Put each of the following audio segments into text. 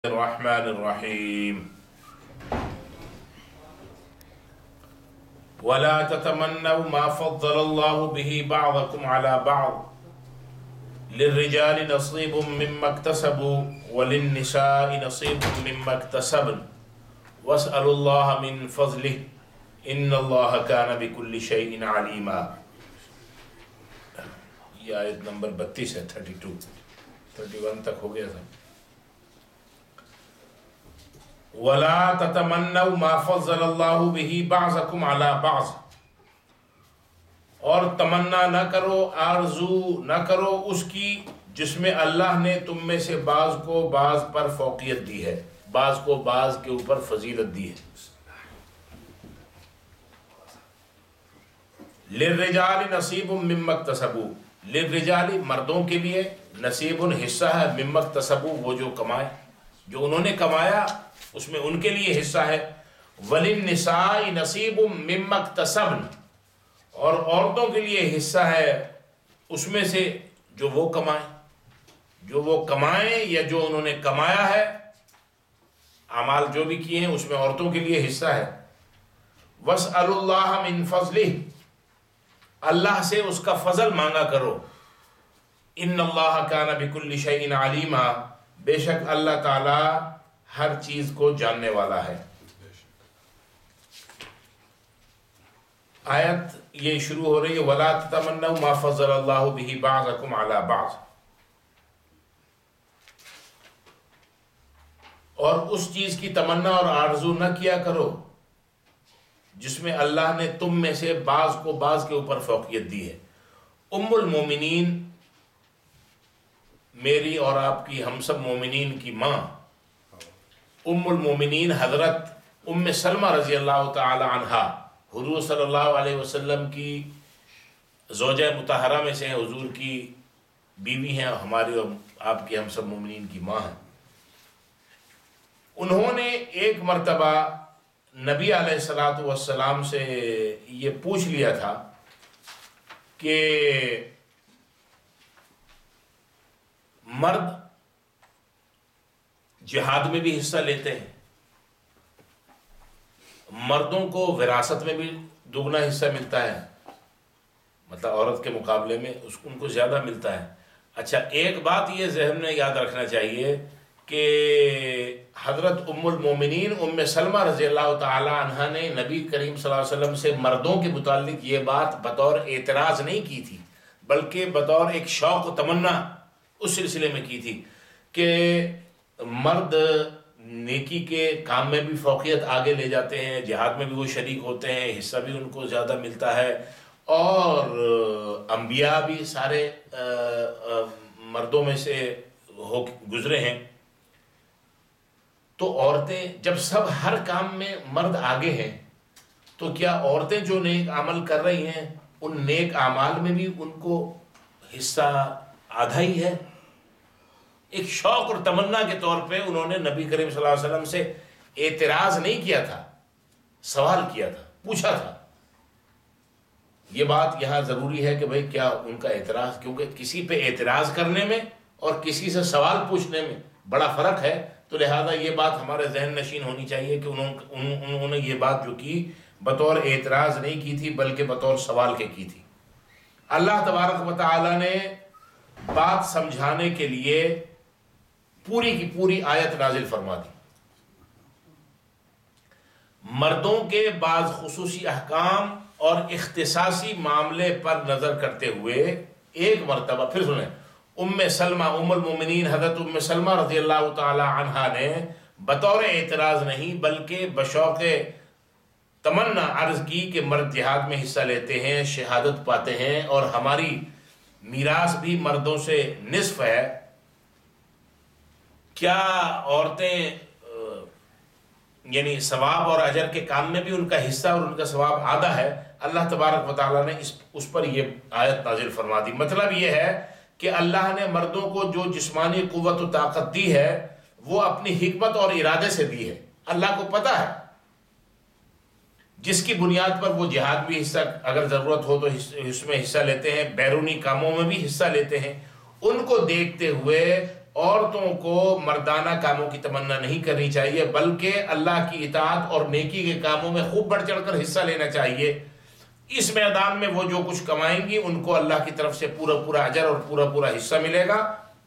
الرحمن الرحيم ولا تتمنوا ما فضل الله به بعضكم على بعض للرجال نصيب مما اكتسبوا وللنساء نصيب مما اكتسبن واسألوا الله من فضله إن الله كان بكل شيء عليما. یہ آیت نمبر 32 ہے. 31 تک ہو گیا تھا. وَلَا تَتَمَنَّوْا مَا فَضَّلَ اللَّهُ بِهِ بَعْضَكُمْ عَلَى بَعْضٍ، اور تمنا نہ کرو، آرزو نہ کرو اس کی جس میں اللہ نے تم میں سے بعض کو بعض پر فوقیت دی ہے، بعض کو بعض کے اوپر فضیلت دی ہے. لِلرِّجَالِ نَصِيبٌ مِّمَّا اكْتَسَبُوا، لِلرِّجَالِ مردوں کے لیے نصیب حصہ ہے، مِّمَّا اكْتَسَبُوا وہ جو کمائے، جو انہوں نے کمایا اس میں ان کے لیے حصہ ہے. وَلِلنِّسَاءِ نَصِيبٌ مِّمَّا اكْتَسَبْنَ، اور عورتوں کے لیے حصہ ہے اس میں سے جو وہ کمائیں، جو وہ کمائیں یا جو انہوں نے کمایا ہے، اعمال جو بھی کیے ہیں اس میں عورتوں کے لیے حصہ ہے. وَاسْأَلُوا اللَّهَ مِن فَضْلِهِ، اللہ سے اس کا فضل مانگا کرو. إِنَّ اللَّهَ كَانَ بِكُلِّ شَيْءٍ عَلِيمًا، بے شک اللہ تعالی ہر چیز کو جاننے والا ہے. آیت یہ شروع ہو رہی ہے وَلَا تَتَمَنَّوْا مَا فَضَّلَ اللَّهُ بِهِ بَعْضَكُمْ عَلَى بَعْضٍ، اور اس چیز کی تمنا اور آرزو نہ کیا کرو جس میں اللہ نے تم میں سے بعض کو بعض کے اوپر فوقیت دی ہے. ام المومنین، میری اور آپ کی، ہم سب مومنین کی ماں، ام المومنین حضرت ام سلمہ رضی اللہ تعالی عنہا، حضور صلی اللہ علیہ وسلم کی زوجہ مطہرہ میں سے ہیں، حضور کی بیوی ہیں، ہماری اور آپ کی، ہم سب مومنین کی ماں ہیں. انہوں نے ایک مرتبہ نبی علیہ الصلوۃ والسلام سے یہ پوچھ لیا تھا کہ مرد جہاد میں بھی حصہ لیتے ہیں، مردوں کو وراثت میں بھی دگنا حصہ ملتا ہے، مطلب عورت کے مقابلے میں ان کو زیادہ ملتا ہے. اچھا، ایک بات یہ ذہن میں یاد رکھنا چاہیے کہ حضرت ام المومنین ام سلمہ رضی اللہ تعالی عنہا نے نبی کریم صلی اللہ علیہ وسلم سے مردوں کے متعلق یہ بات بطور اعتراض نہیں کی تھی، بلکہ بطور ایک شوق و تمنا اس سلسلے میں کی تھی کہ مرد نیکی کے کام میں بھی فوقیت آگے لے جاتے ہیں، جہاد میں بھی وہ شریک ہوتے ہیں، حصہ بھی ان کو زیادہ ملتا ہے، اور انبیاء بھی سارے مردوں میں سے ہو گزرے ہیں. تو عورتیں جب سب ہر کام میں مرد آگے ہیں تو کیا عورتیں جو نیک عمل کر رہی ہیں ان نیک اعمال میں بھی ان کو حصہ آدھا ہی ہے؟ ایک شوق اور تمنا کے طور پہ انہوں نے نبی کریم صلی اللہ علیہ وسلم سے اعتراض نہیں کیا تھا، سوال کیا تھا، پوچھا تھا. یہ بات یہاں ضروری ہے کہ بھئی کیا ان کا اعتراض، کیونکہ کسی پہ اعتراض کرنے میں اور کسی سے سوال پوچھنے میں بڑا فرق ہے، تو لہذا یہ بات ہمارے ذہن نشین ہونی چاہیے کہ انہوں نے یہ بات جو کی بطور اعتراض نہیں کی تھی بلکہ بطور سوال کے کی تھی. اللہ تبارک و تعالی نے بات سمجھانے کے لیے پوری کی پوری آیت نازل فرما دی. مردوں کے بعض خصوصی احکام اور اختصاصی معاملے پر نظر کرتے ہوئے ایک مرتبہ پھر سنیں، ام سلمہ ام المومنین حضرت ام سلمہ رضی اللہ تعالی عنہا نے بطور اعتراض نہیں بلکہ بشوق تمنا عرض کی کہ مرد جہاد میں حصہ لیتے ہیں، شہادت پاتے ہیں، اور ہماری میراث بھی مردوں سے نصف ہے. کیا عورتیں یعنی ثواب اور اجر کے کام میں بھی ان کا حصہ اور ان کا ثواب آدھا ہے؟ اللہ تبارک و تعالیٰ نے اس پر یہ آیت نازل فرما دی. مطلب یہ ہے کہ اللہ نے مردوں کو جو جسمانی قوت و طاقت دی ہے وہ اپنی حکمت اور ارادے سے دی ہے. اللہ کو پتہ ہے جس کی بنیاد پر وہ جہاد بھی حصہ اگر ضرورت ہو تو اس میں حصہ لیتے ہیں، بیرونی کاموں میں بھی حصہ لیتے ہیں. ان کو دیکھتے ہوئے عورتوں کو مردانہ کاموں کی تمنا نہیں کرنی چاہیے، بلکہ اللہ کی اطاعت اور نیکی کے کاموں میں خوب بڑھ چڑھ کر حصہ لینا چاہیے۔ اس میدان میں وہ جو کچھ کمائیں گی ان کو اللہ کی طرف سے پورا پورا اجر اور پورا پورا حصہ ملے گا۔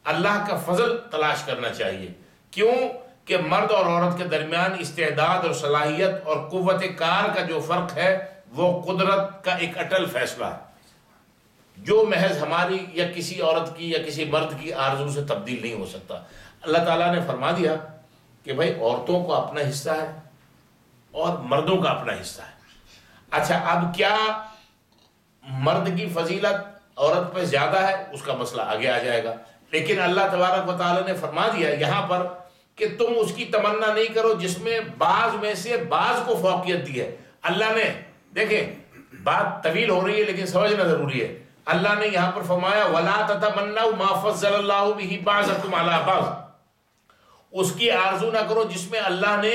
اللہ کا فضل تلاش کرنا چاہیے، کیوں کہ مرد اور عورت کے درمیان استعداد اور صلاحیت اور قوت کار کا جو فرق ہے وہ قدرت کا ایک اٹل فیصلہ ہے، جو محض ہماری یا کسی عورت کی یا کسی مرد کی آرزو سے تبدیل نہیں ہو سکتا۔ اللہ تعالیٰ نے فرما دیا کہ بھائی عورتوں کو اپنا حصہ ہے اور مردوں کا اپنا حصہ ہے۔ اچھا، اب کیا مرد کی فضیلت عورت پہ زیادہ ہے؟ اس کا مسئلہ آگے آ جائے گا، لیکن اللہ تبارک و تعالیٰ نے فرما دیا یہاں پر کہ تم اس کی تمنا نہیں کرو جس میں بعض میں سے بعض کو فوقیت دی ہے۔ اللہ نے، دیکھیں بات طویل ہو رہی ہے لیکن سمجھنا ضروری ہے، اللہ نے یہاں پر فرمایا وَلَا تَتَمَنَّوْا مَا فَضَّلَ اللَّهُ بِهِ بَعْضَكُمْ عَلَىٰ بَعْضٍ، اس کی آرزو نہ کرو جس میں اللہ نے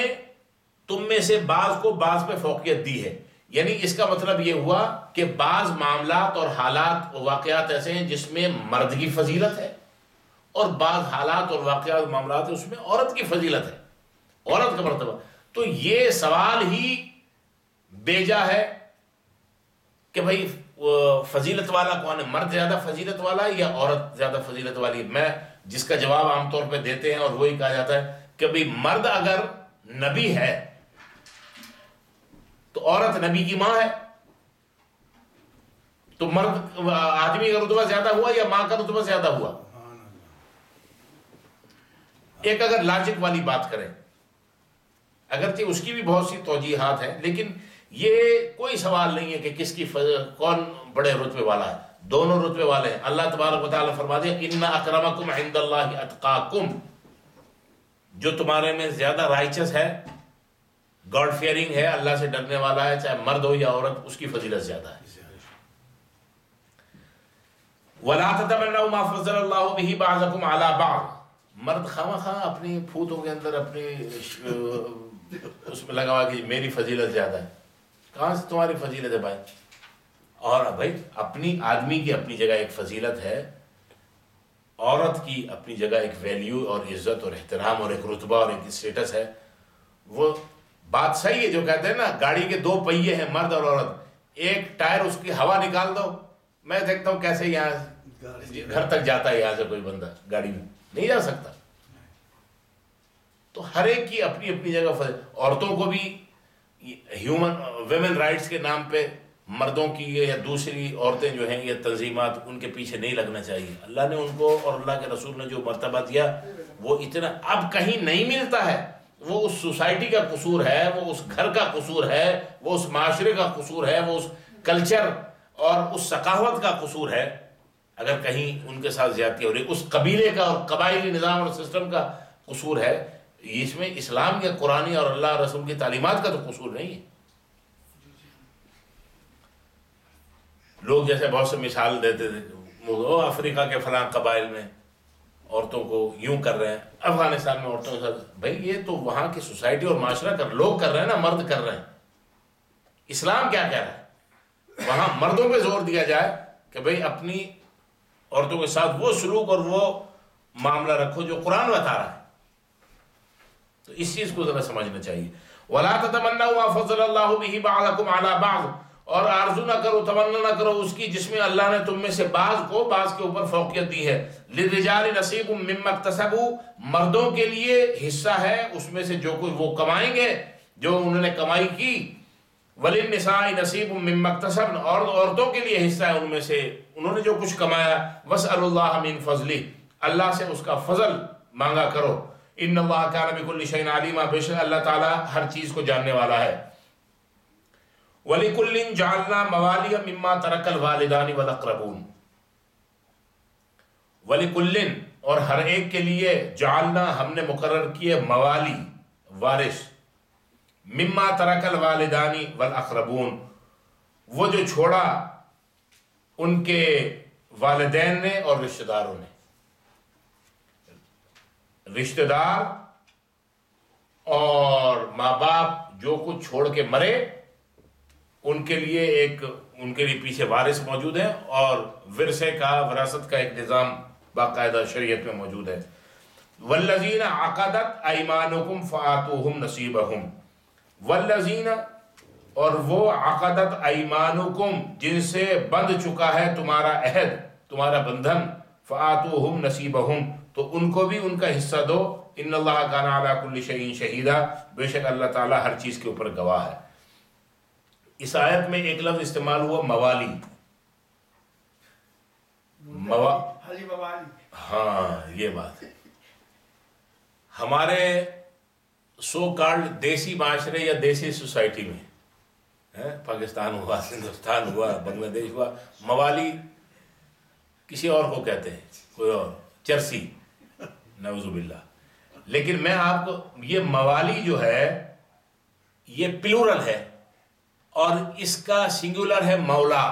تم میں سے بعض کو بعض پہ فوقیت دی ہے۔ یعنی اس کا مطلب یہ ہوا کہ بعض معاملات اور حالات و واقعات ایسے ہیں جس میں مرد کی فضیلت ہے، اور بعض حالات اور واقعات معاملات ہیں اس میں عورت کی فضیلت ہے، عورت کا مرتبہ۔ تو یہ سوال ہی بیجا ہے کہ بھئی فضیلت والا کون ہے، مرد زیادہ فضیلت والا ہے یا عورت زیادہ فضیلت والی ہے؟ میں جس کا جواب عام طور پہ دیتے ہیں اور وہی کہا جاتا ہے کہ بھئی مرد اگر نبی ہے تو عورت نبی کی ماں ہے، تو مرد آدمی کا رتبہ زیادہ ہوا یا ماں کا رتبہ زیادہ ہوا؟ ایک اگر لاجک والی بات کریں، اگرچہ اس کی بھی بہت سی توجیحات ہیں، لیکن یہ کوئی سوال نہیں ہے کہ کس کی کون بڑے رتبے والا ہے، دونوں رتبے والے ہیں۔ اللہ تبارک و تعالیٰ فرما دیا ان اکرمکم عند اللہ اتقاکم، جو تمہارے میں زیادہ رائچس ہے، گاڈ فیئرنگ ہے، اللہ سے ڈرنے والا ہے، چاہے مرد ہو یا عورت، اس کی فضیلت زیادہ ہے۔ وَلَا تَتَمَنَّوْا مَا فَضَّلَ اللَّهُ بِهِ بَعْضَكُمْ عَلَىٰ بَعْضٍ، مرد خواہ اپنی پھوتوں کے اندر اپنی اس میں لگا ہوا کہ میری فضیلت زیادہ ہے۔ کہاں سے تمہاری فضیلت ہے بھائی؟ اور بھائی اپنی آدمی کی اپنی جگہ ایک فضیلت ہے، عورت کی اپنی جگہ ایک ویلیو اور عزت اور احترام اور ایک رتبہ اور ایک اسٹیٹس ہے۔ وہ بات صحیح ہے جو کہتے ہیں نا گاڑی کے دو پہیے ہیں، مرد اور عورت، ایک ٹائر اس کی ہوا نکال دو، میں دیکھتا ہوں کیسے یہاں گھر تک جاتا ہے، یہاں سے کوئی بندہ گاڑی میں نہیں جا سکتا۔ تو ہر ایک کی اپنی اپنی جگہ عورتوں کو بھی ویمن رائٹس کے نام پہ مردوں کی یا دوسری عورتیں جو ہیں یہ تنظیمات، ان کے پیچھے نہیں لگنا چاہیے۔ اللہ نے ان کو اور اللہ کے رسول نے جو مرتبہ دیا وہ اتنا اب کہیں نہیں ملتا ہے، وہ اس سوسائٹی کا قصور ہے، وہ اس گھر کا قصور ہے، وہ اس معاشرے کا قصور ہے، وہ اس کلچر اور اس ثقافت کا قصور ہے اگر کہیں ان کے ساتھ زیادتی ہو رہی، اس قبیلے کا اور قبائلی نظام اور سسٹم کا قصور ہے۔ اس میں اسلام یا قرآن اور اللہ رسول کی تعلیمات کا تو قصور نہیں ہے۔ لوگ جیسے بہت سے مثال دیتے تھے، افریقہ کے فلاں قبائل میں عورتوں کو یوں کر رہے ہیں، افغانستان میں عورتوں کے ساتھ، بھائی یہ تو وہاں کی سوسائٹی اور معاشرہ کر لوگ کر رہے ہیں نا، مرد کر رہے ہیں۔ اسلام کیا کہہ رہا ہے؟ وہاں مردوں پہ زور دیا جائے کہ بھائی اپنی عورتوں کے ساتھ وہ سلوک اور وہ معاملہ رکھو جو قرآن بتا رہا ہے۔ تو اس چیز کو ذرا سمجھنا چاہیے۔ وَلَا تَتَمَنَّوْا مَا فَضَّلَ اللَّهُ بِهِ بَعْضَكُمْ عَلَىٰ بَعْضٍ، اور آرزو نہ کرو، تمنا نہ کرو اس کی جس میں اللہ نے تم میں سے بعض کو بعض کے اوپر فوقیت دی ہے۔ لِلرِّجَالِ نَصِيبٌ مِّمَّا اكْتَسَبُوا، مردوں کے لیے حصہ ہے اس میں سے جو کچھ وہ کمائیں گے، جو انہوں نے کمائی کی۔ وَلِلنِّسَاءِ نَصِيبٌ مِّمَّا اكْتَسَبْنَ، اور عورتوں کے لیے حصہ ہے ان میں سے انہوں نے جو کچھ کمایا۔ وَاسْأَلُوا اللَّهَ مِن فَضْلِهِ، اللہ سے اس کا فضل مانگا کرو۔ ان اللہ کان بکل شیء علیما، بے شک اللہ تعالیٰ ہر چیز کو جاننے والا ہے۔ وَلِكُلٍّ جَعَلْنَا مَوَالِيَ مِمَّا تَرَكَ الْوَالِدَانِ وَالْأَقْرَبُونَ، وَلِكُلٍّ، اور ہر ایک کے لیے، جعلنا ہم نے مقرر کیے، موالی وارث، مِمَّا تَرَكَ الْوَالِدَانِ وَالْأَقْرَبُونَ، وہ جو چھوڑا ان کے والدین نے اور رشتہ داروں نے۔ رشتہ دار اور ماں باپ جو کچھ چھوڑ کے مرے ان کے لیے ان کے لیے پیچھے وارث موجود ہیں، اور ورثے کا، وراثت کا ایک نظام باقاعدہ شریعت میں موجود ہے۔ والذین عقدت ایمانکم فآتوہم نصیبہم، والذین اور وہ عقدت ایمانکم جن سے بندھ چکا ہے تمہارا عہد، تمہارا بندھن، فآتوہم نصیبہم تو ان کو بھی ان کا حصہ دو، ان اللہ کان علی کل شیء شہیدا، بے شک اللہ تعالیٰ ہر چیز کے اوپر گواہ ہے۔ اس آیت میں ایک لفظ استعمال ہوا موالی، ہاں یہ بات ہے۔ ہمارے سو کالڈ دیسی معاشرے یا دیسی سوسائٹی میں، پاکستان ہوا، ہندوستان ہوا، بنگلہ دیش ہوا، موالی کسی اور کو کہتے ہیں، کوئی اور چرسی، نعوذ باللہ۔ لیکن میں آپ کو یہ موالی جو ہے یہ پلورل ہے اور اس کا سنگولر ہے مولا،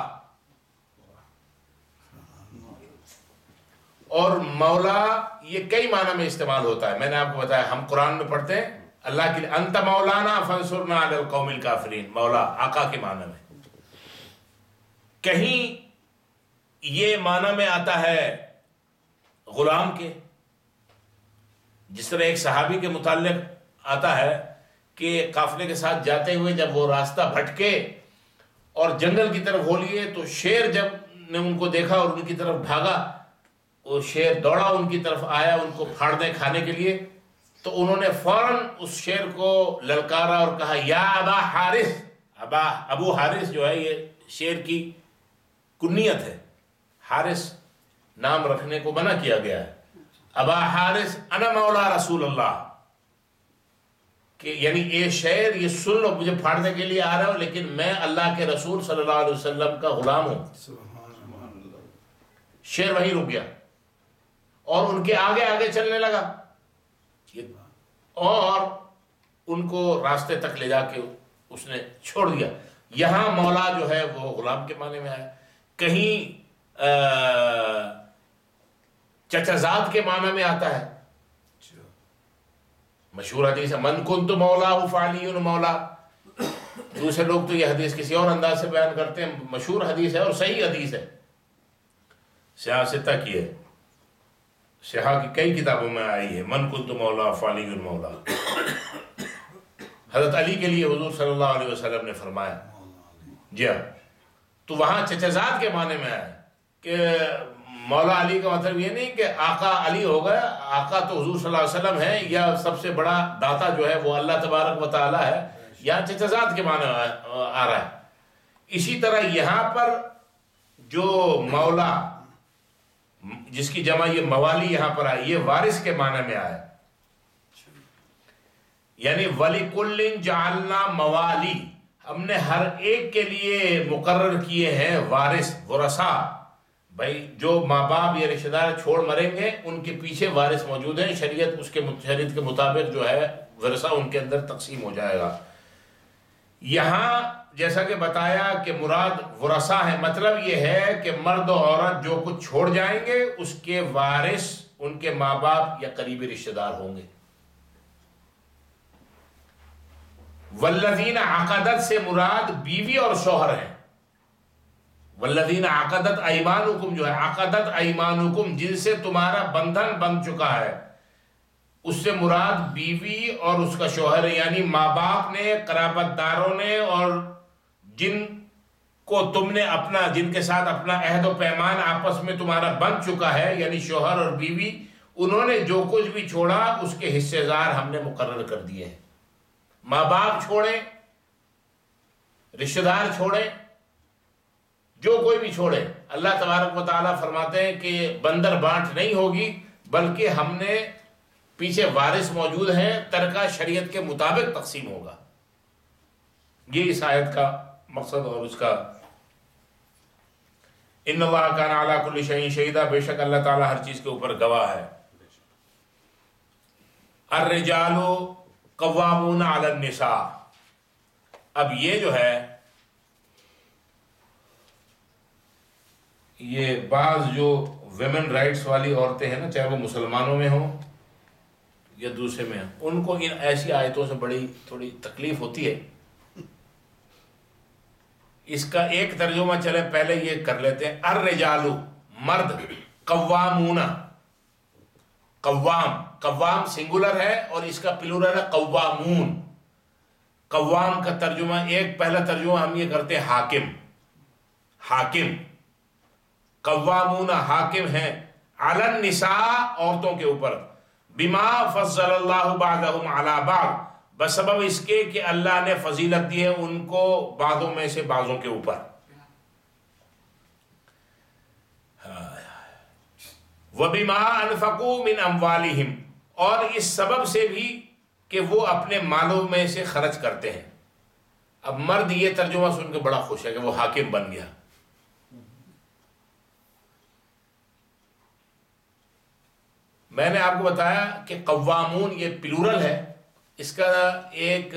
اور مولا یہ کئی معنی میں استعمال ہوتا ہے۔ میں نے آپ کو بتایا، ہم قرآن میں پڑھتے ہیں اللہ کے لیے انت مولانا فانصرنا علی القوم الکافرین، مولا آقا کے معنی میں۔ کہیں یہ معنی میں آتا ہے غلام کے، جس طرح ایک صحابی کے متعلق آتا ہے کہ قافلے کے ساتھ جاتے ہوئے جب وہ راستہ بھٹکے اور جنگل کی طرف ہو لیے تو شیر جب نے ان کو دیکھا اور ان کی طرف بھاگا، وہ شیر دوڑا ان کی طرف آیا ان کو پھاڑنے کھانے کے لیے، تو انہوں نے فوراً اس شیر کو للکارا اور کہا یا ابا حارث، ابو حارث جو ہے یہ شیر کی کنیت ہے، حارث نام رکھنے کو منع کیا گیا ہے۔ ابا حارث انا مولا رسول اللہ، کہ یعنی یہ شیر یہ سن لو، مجھے پھاڑنے کے لیے آ رہا ہو لیکن میں اللہ کے رسول صلی اللہ علیہ وسلم کا غلام ہوں۔ شیر وہیں رک گیا اور ان کے آگے آگے چلنے لگا اور ان کو راستے تک لے جا کے اس نے چھوڑ دیا۔ یہاں مولا جو ہے وہ غلام کے معنی میں آیا، کہیں چچازاد کے معنی میں آتا ہے، مشہور حدیث ہے من کنت مولا فعلی مولا۔ دوسرے لوگ تو یہ حدیث کسی اور انداز سے بیان کرتے ہیں، مشہور حدیث ہے اور صحیح حدیث ہے، سیاہ ستہ کی ہے، سیاہ کی کئی کتابوں میں آئی ہے، من کنت مولا فعلی مولا۔ حضرت علی کے لیے حضور صلی اللہ علیہ وسلم نے فرمایا، جی ہاں، تو وہاں چچازاد کے معنی میں آیا کہ مولا علی کا مطلب یہ نہیں کہ آقا علی ہو گیا، آقا تو حضور صلی اللہ علیہ وسلم ہے، یا سب سے بڑا داتا جو ہے وہ اللہ تبارک و تعالی ہے، یا چچازاد کے معنی آ رہا ہے۔ اسی طرح یہاں پر جو مولا جس کی جمع یہ موالی یہاں پر آئی، یہ وارث کے معنی میں آیا، یعنی وَلِكُلٍّ جَعَلْنَا مَوَالِي، ہم نے ہر ایک کے لیے مقرر کیے ہیں وارث، ورثہ، بھائی جو ماں باپ یا رشتہ دار چھوڑ مریں گے ان کے پیچھے وارث موجود ہیں، شریعت اس کے شریعت کے مطابق جو ہے ورثہ ان کے اندر تقسیم ہو جائے گا۔ یہاں جیسا کہ بتایا کہ مراد ورثہ ہے، مطلب یہ ہے کہ مرد و عورت جو کچھ چھوڑ جائیں گے اس کے وارث ان کے ماں باپ یا قریبی رشتہ دار ہوں گے۔ والذین عقدت سے مراد بیوی اور شوہر ہیں، والذین عقدت ایمانکم جو ہے، عقدت ایمانکم جن سے تمہارا بندھن بن چکا ہے، اس سے مراد بیوی اور اس کا شوہر، یعنی ماں باپ نے، قرابت داروں نے، اور جن کو تم نے اپنا، جن کے ساتھ اپنا عہد و پیمان آپس میں تمہارا بن چکا ہے، یعنی شوہر اور بیوی، انہوں نے جو کچھ بھی چھوڑا اس کے حصے دار ہم نے مقرر کر دیے ہیں۔ ماں باپ چھوڑیں، رشتہ دار چھوڑیں، جو کوئی بھی چھوڑے، اللہ تبارک و تعالیٰ فرماتے ہیں کہ بندر بانٹ نہیں ہوگی، بلکہ ہم نے پیچھے وارث موجود ہیں، ترکہ شریعت کے مطابق تقسیم ہوگا۔ یہ اس آیت کا مقصد اور اس کا ان اللہ کان علی کل شیء شہیدا، بے شک اللہ تعالیٰ ہر چیز کے اوپر گواہ ہے۔ الرجال قوامون علی النساء، اب یہ جو ہے یہ بعض جو ویمن رائٹس والی عورتیں ہیں نا، چاہے وہ مسلمانوں میں ہوں یا دوسرے میں ہوں، ان کو ان ایسی آیتوں سے بڑی تھوڑی تکلیف ہوتی ہے۔ اس کا ایک ترجمہ چلے پہلے یہ کر لیتے ہیں، الرجال مرد، قوامون قوام، قوام سنگولر ہے اور اس کا پلورل ہے قوامون. قوام کا ترجمہ، ایک پہلا ترجمہ ہم یہ کرتے ہیں حاکم، حاکم. قوامون حاکم ہیں، علی النساء عورتوں کے اوپر، بما فضل اللہ بعضهم علی بعض بسبب اس کے کہ اللہ نے فضیلت دی ہے ان کو بعضوں میں سے بعضوں کے اوپر. وَبِمَا أَنفَقُوا مِنْ أَمْوَالِهِمْ، اور اس سبب سے بھی کہ وہ اپنے مالوں میں سے خرچ کرتے ہیں. اب مرد یہ ترجمہ سن کے بڑا خوش ہے کہ وہ حاکم بن گیا. میں نے آپ کو بتایا کہ قوامون یہ پلورل ہے، اس کا ایک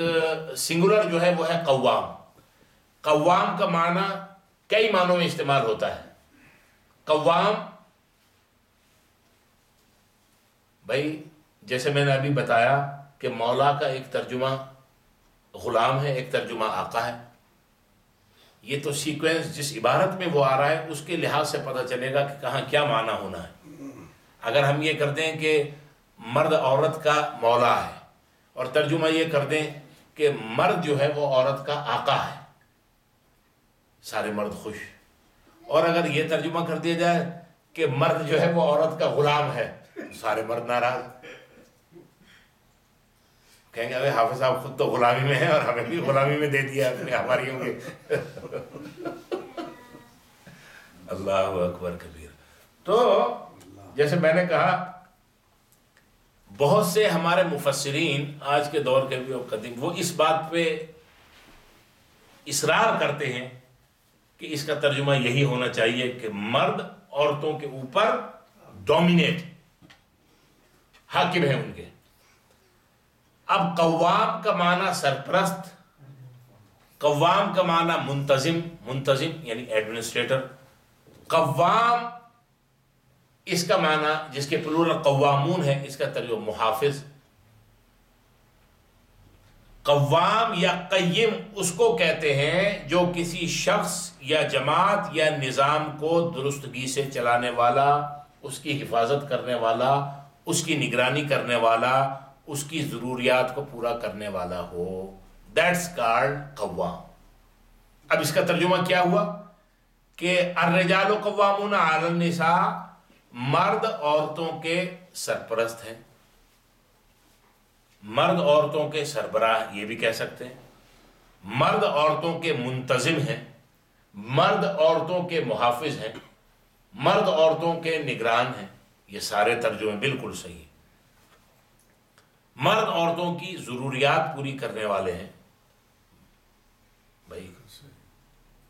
سنگولر جو ہے وہ ہے قوام. قوام کا معنی کئی معنوں میں استعمال ہوتا ہے. قوام بھائی جیسے میں نے ابھی بتایا کہ مولا کا ایک ترجمہ غلام ہے، ایک ترجمہ آقا ہے. یہ تو سیکوینس جس عبارت میں وہ آ رہا ہے اس کے لحاظ سے پتہ چلے گا کہ کہاں کیا معنی ہونا ہے. اگر ہم یہ کر دیں کہ مرد عورت کا مولا ہے اور ترجمہ یہ کر دیں کہ مرد جو ہے وہ عورت کا آقا ہے، سارے مرد خوش. اور اگر یہ ترجمہ کر دیا جائے کہ مرد جو ہے وہ عورت کا غلام ہے، سارے مرد ناراض، کہیں گے ارے حافظ صاحب خود تو غلامی میں ہے اور ہمیں بھی غلامی میں دے دیا اپنے ہماری ہوں گے. اللہ اکبر کبیر. تو جیسے میں نے کہا بہت سے ہمارے مفسرین آج کے دور کے بھی اور قدیم وہ اس بات پہ اصرار کرتے ہیں کہ اس کا ترجمہ یہی ہونا چاہیے کہ مرد عورتوں کے اوپر ڈومینیٹ، حاکم ہے ان کے. اب قوام کا معنی سرپرست، قوام کا معنی منتظم، منتظم یعنی ایڈمنسٹریٹر. قوام اس کا معنی جس کے پلورل قوامون ہے، اس کا ترجمہ محافظ. قوام یا قیم اس کو کہتے ہیں جو کسی شخص یا جماعت یا نظام کو درستگی سے چلانے والا، اس کی حفاظت کرنے والا، اس کی نگرانی کرنے والا، اس کی ضروریات کو پورا کرنے والا ہو. دیٹس کالڈ قوام. اب اس کا ترجمہ کیا ہوا کہ الرجال قوامون علی النساء، مرد عورتوں کے سرپرست ہیں، مرد عورتوں کے سربراہ یہ بھی کہہ سکتے ہیں، مرد عورتوں کے منتظم ہیں، مرد عورتوں کے محافظ ہیں، مرد عورتوں کے نگران ہیں. یہ سارے ترجمے بالکل صحیح ہیں. مرد عورتوں کی ضروریات پوری کرنے والے ہیں. بھائی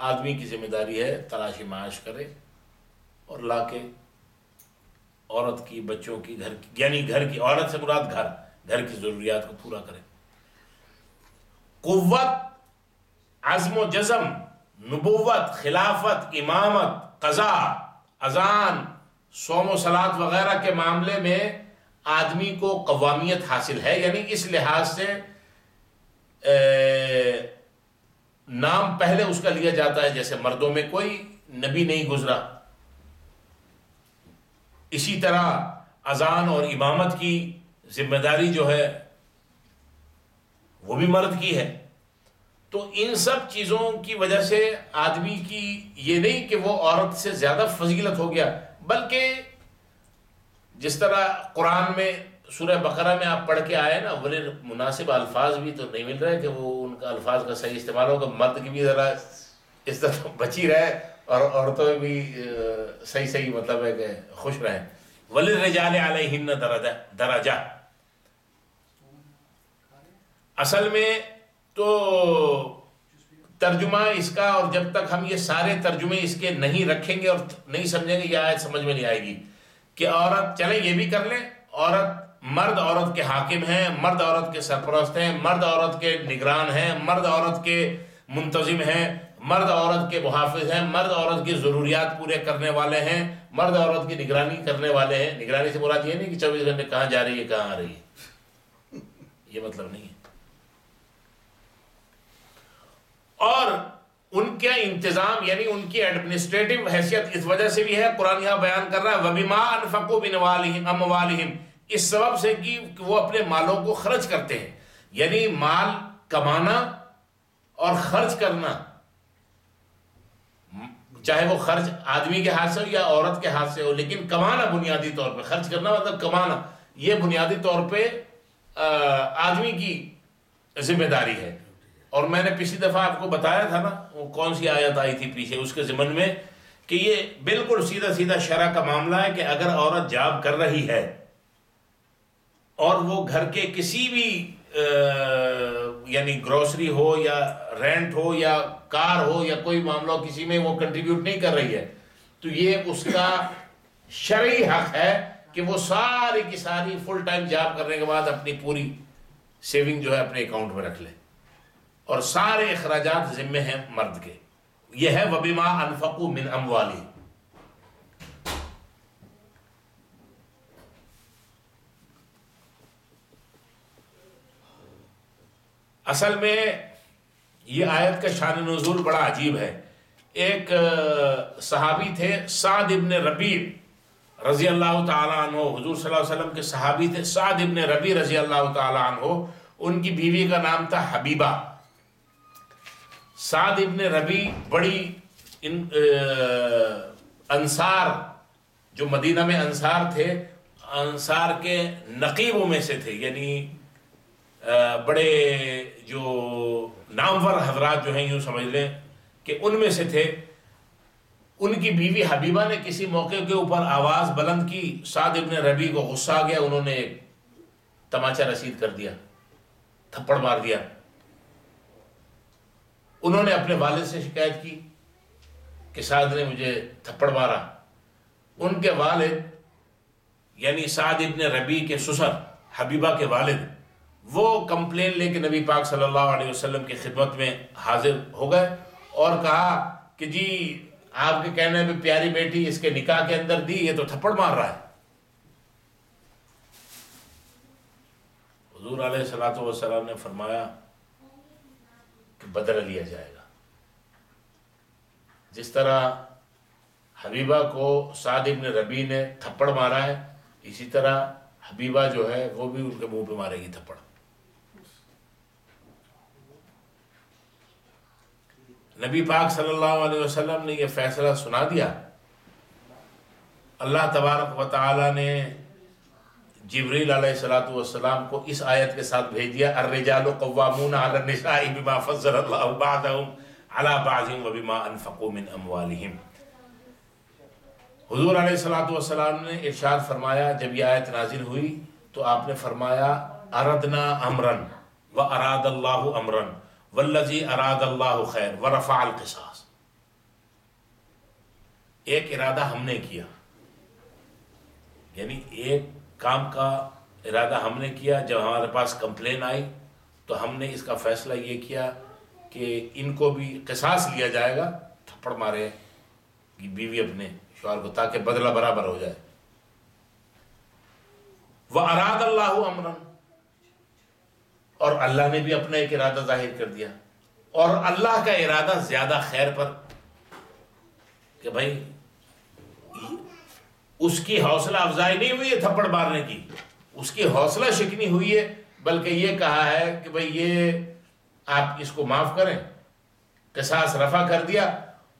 آدمی کی ذمہ داری ہے تلاشی معاش کرے اور لا کے عورت کی، بچوں کی، گھر کی، یعنی گھر کی، عورت سے مراد گھر کی ضروریات کو پورا کرے. قوت، عزم و جزم، نبوت، خلافت، امامت، قضاء، اذان، صوم و صلات وغیرہ کے معاملے میں آدمی کو قوامیت حاصل ہے. یعنی اس لحاظ سے نام پہلے اس کا لیا جاتا ہے، جیسے مردوں میں کوئی نبی نہیں گزرا، اسی طرح اذان اور امامت کی ذمہ داری جو ہے وہ بھی مرد کی ہے. تو ان سب چیزوں کی وجہ سے آدمی کی یہ نہیں کہ وہ عورت سے زیادہ فضیلت ہو گیا، بلکہ جس طرح قرآن میں سورہ بقرہ میں آپ پڑھ کے آئے نا، بڑے مناسب الفاظ بھی تو نہیں مل رہے کہ وہ ان کا الفاظ کا صحیح استعمال ہوگا. مرد کی بھی ذرا عزت بچی رہے اور عورتوں میں بھی صحیح مطلب ہے کہ خوش رہیں. وَلِلرِّجَالِ عَلَيْهِنَّ دَرَجَةٌ. اصل میں تو ترجمہ اس کا، اور جب تک ہم یہ سارے ترجمے اس کے نہیں رکھیں گے اور نہیں سمجھیں گے، یہ آیت سمجھ میں نہیں آئے گی کہ عورت، چلیں یہ بھی کر لیں، مرد عورت کے حاکم ہیں، مرد عورت کے سرپرست ہیں، مرد عورت کے نگران ہیں، مرد عورت کے منتظم ہیں، مرد عورت کے محافظ ہیں، مرد عورت کی ضروریات پورے کرنے والے ہیں، مرد عورت کی نگرانی کرنے والے ہیں. نگرانی سے مراد یہ نہیں کہ 24 گھنٹے کہاں جا رہی ہے کہاں آ رہی ہے، یہ مطلب نہیں ہے. اور ان کا انتظام یعنی ان کی ایڈمنسٹریٹو حیثیت اس وجہ سے بھی ہے، قرآن یہاں بیان کر رہا ہے وَبِمَا أَنفَقُوا مِنْ أَمْوَالِهِمْ، اس سبب سے کہ وہ اپنے مالوں کو خرچ کرتے ہیں، یعنی مال کمانا اور خرچ کرنا، چاہے وہ خرچ آدمی کے ہاتھ سے ہو یا عورت کے ہاتھ سے ہو، لیکن کمانا بنیادی طور پہ، خرچ کرنا مطلب کمانا، یہ بنیادی طور پہ آدمی کی ذمہ داری ہے۔ اور میں نے پچھلی دفعہ آپ کو بتایا تھا نا، وہ کون سی آیت آئی تھی پیچھے اس کے ضمن میں، کہ یہ بالکل سیدھا سیدھا شرع کا معاملہ ہے کہ اگر عورت جاب کر رہی ہے اور وہ گھر کے کسی بھی یعنی گروسری ہو یا رینٹ ہو یا کار ہو یا کوئی معاملہ ہو، کسی میں وہ کنٹریبیوٹ نہیں کر رہی ہے، تو یہ اس کا شرعی حق ہے کہ وہ ساری کی ساری فل ٹائم جاب کرنے کے بعد اپنی پوری سیونگ جو ہے اپنے اکاؤنٹ میں رکھ لے، اور سارے اخراجات ذمے ہیں مرد کے۔ یہ ہے وَبِمَا أَنفَقُوا مِنْ أَمْوَالِهِمْ۔ اصل میں یہ آیت کا شان نزول بڑا عجیب ہے۔ ایک صحابی تھے سعد ابن ربیع رضی اللہ تعالیٰ عنہ، حضور صلی اللہ علیہ وسلم کے صحابی تھے سعد ابن ربیع رضی اللہ تعالیٰ عنہ، ان کی بیوی کا نام تھا حبیبہ۔ سعد ابن ربیع بڑی انصار، جو مدینہ میں انصار تھے، انصار کے نقیبوں میں سے تھے، یعنی بڑے جو نامور حضرات جو ہیں، یوں سمجھ لیں کہ ان میں سے تھے۔ ان کی بیوی حبیبہ نے کسی موقع کے اوپر آواز بلند کی، سعد ابن ربیع کو غصہ آ گیا، انہوں نے ایک تماچا رسید کر دیا، تھپڑ مار دیا۔ انہوں نے اپنے والد سے شکایت کی کہ سعد نے مجھے تھپڑ مارا۔ ان کے والد یعنی سعد ابن ربیع کے سسر حبیبہ کے والد، وہ کمپلین لے کے نبی پاک صلی اللہ علیہ وسلم کی خدمت میں حاضر ہو گئے اور کہا کہ جی آپ کے کہنے میں پیاری بیٹی اس کے نکاح کے اندر دی، یہ تو تھپڑ مار رہا ہے۔ حضور علیہ الصلوۃ والسلام نے فرمایا کہ بدلہ لیا جائے گا۔ جس طرح حبیبہ کو سعد ابن ربیع نے تھپڑ مارا ہے، اسی طرح حبیبہ جو ہے وہ بھی ان کے منہ پہ مارے گی تھپڑ۔ نبی پاک صلی اللہ علیہ وسلم نے یہ فیصلہ سنا دیا۔ اللہ تبارک و تعالی نے جبریل علیہ السلام کو اس آیت کے ساتھ بھیج دیا، الرجال قوامون علی النساء بما فضل اللہ بعضهم علی بعض وبما انفقوا من اموالهم۔ حضور علیہ السلام نے ارشاد فرمایا، جب یہ آیت نازل ہوئی تو آپ نے فرمایا اردنا امرا واراد اللہ امرا والذی اراد اللہ خیر ورفع القصاص۔ ایک ارادہ ہم نے کیا، یعنی ایک کام کا ارادہ ہم نے کیا۔ جب ہمارے پاس کمپلین آئی تو ہم نے اس کا فیصلہ یہ کیا کہ ان کو بھی قصاص لیا جائے گا، تھپڑ مارے بیوی اپنے شوہر کو، تاکہ بدلہ برابر ہو جائے۔ وَأَرَادَ اللَّهُ أَمْرًا، اور اللہ نے بھی اپنا ایک ارادہ ظاہر کر دیا، اور اللہ کا ارادہ زیادہ خیر پر، کہ بھائی اس کی حوصلہ افزائی نہیں ہوئی ہے تھپڑ مارنے کی، اس کی حوصلہ شکنی ہوئی ہے، بلکہ یہ کہا ہے کہ بھائی یہ آپ اس کو معاف کریں، قصاص رفع کر دیا۔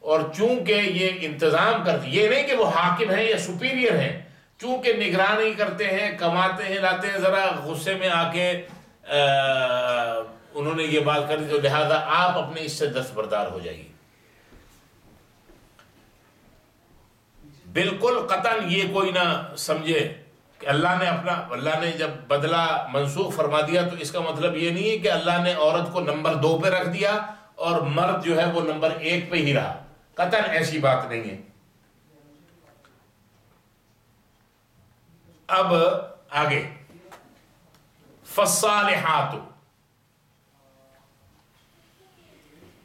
اور چونکہ یہ انتظام کر دیا، یہ نہیں کہ وہ حاکم ہیں یا سپیریئر ہیں، چونکہ نگرانی کرتے ہیں، کماتے ہیں، لاتے ہیں، ذرا غصے میں آ کے انہوں نے یہ بات کر دی، تو لہذا آپ اپنے اس سے دستبردار ہو جائیے۔ بالکل قطعاً یہ کوئی نہ سمجھے کہ اللہ نے جب بدلہ منسوخ فرما دیا تو اس کا مطلب یہ نہیں ہے کہ اللہ نے عورت کو نمبر 2 پہ رکھ دیا اور مرد جو ہے وہ نمبر 1 پہ ہی رہا، قطعاً ایسی بات نہیں ہے۔ اب آگے فالصالحات،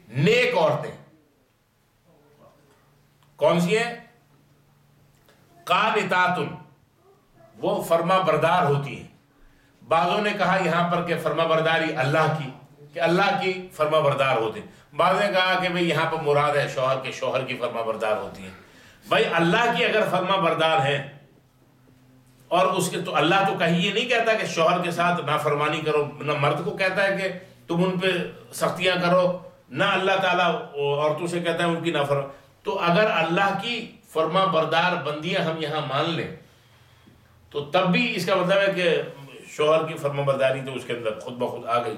نیک عورتیں کون سی ہیں؟ قانتات، وہ فرما بردار ہوتی ہیں۔ بعضوں نے کہا یہاں پر کہ فرما برداری اللہ کی، کہ اللہ کی فرما بردار ہوتے ہیں۔ بعض نے کہا کہ بھئی یہاں پر مراد ہے شوہر کے، شوہر کی فرما بردار ہوتی ہیں۔ بھائی اللہ کی اگر فرما بردار ہیں اور اس کے تو اللہ تو کہیں یہ نہیں کہتا کہ شوہر کے ساتھ نافرمانی کرو، نہ مرد کو کہتا ہے کہ تم ان پہ سختیاں کرو، نہ اللہ تعالیٰ عورتوں سے کہتا ہے ان کی نافرمانی. تو اگر اللہ کی فرما بردار بندیاں ہم یہاں مان لیں تو تب بھی اس کا مطلب ہے کہ شوہر کی فرما برداری تو اس کے اندر خود بخود آ گئی.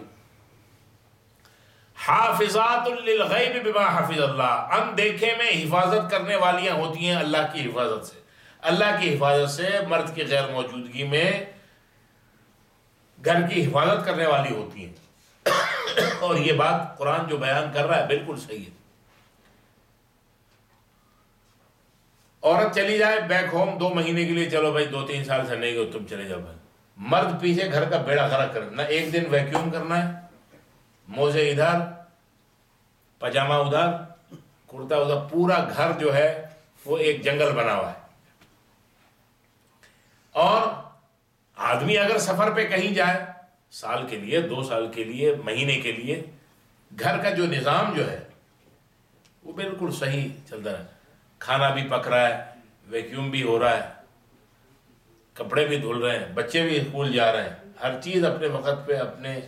حافظات للغیب بما حفظ اللہ، ان دیکھے میں حفاظت کرنے والیاں ہوتی ہیں اللہ کی حفاظت سے. اللہ کی حفاظت سے مرد کی غیر موجودگی میں گھر کی حفاظت کرنے والی ہوتی ہیں. اور یہ بات قرآن جو بیان کر رہا ہے بالکل صحیح ہے. عورت چلی جائے بیک ہوم 2 مہینے کے لیے، چلو بھائی 2-3 سال سے نہیں گئے تم چلے جاؤ بھائی. مرد پیچھے گھر کا بیڑا غرق کرنا، نہ ایک دن ویکیوم کرنا ہے، موزے ادھر، پاجامہ ادھر، کرتا ادھر، پورا گھر جو ہے وہ ایک جنگل بنا ہوا ہے. اور آدمی اگر سفر پہ کہیں جائے، سال کے لیے، 2 سال کے لیے، مہینے کے لیے، گھر کا جو نظام جو ہے وہ بالکل صحیح چلتا ہے. کھانا بھی پک رہا ہے، ویکیوم بھی ہو رہا ہے، کپڑے بھی دھل رہے ہیں، بچے بھی اسکول جا رہے ہیں، ہر چیز اپنے وقت پہ، اپنے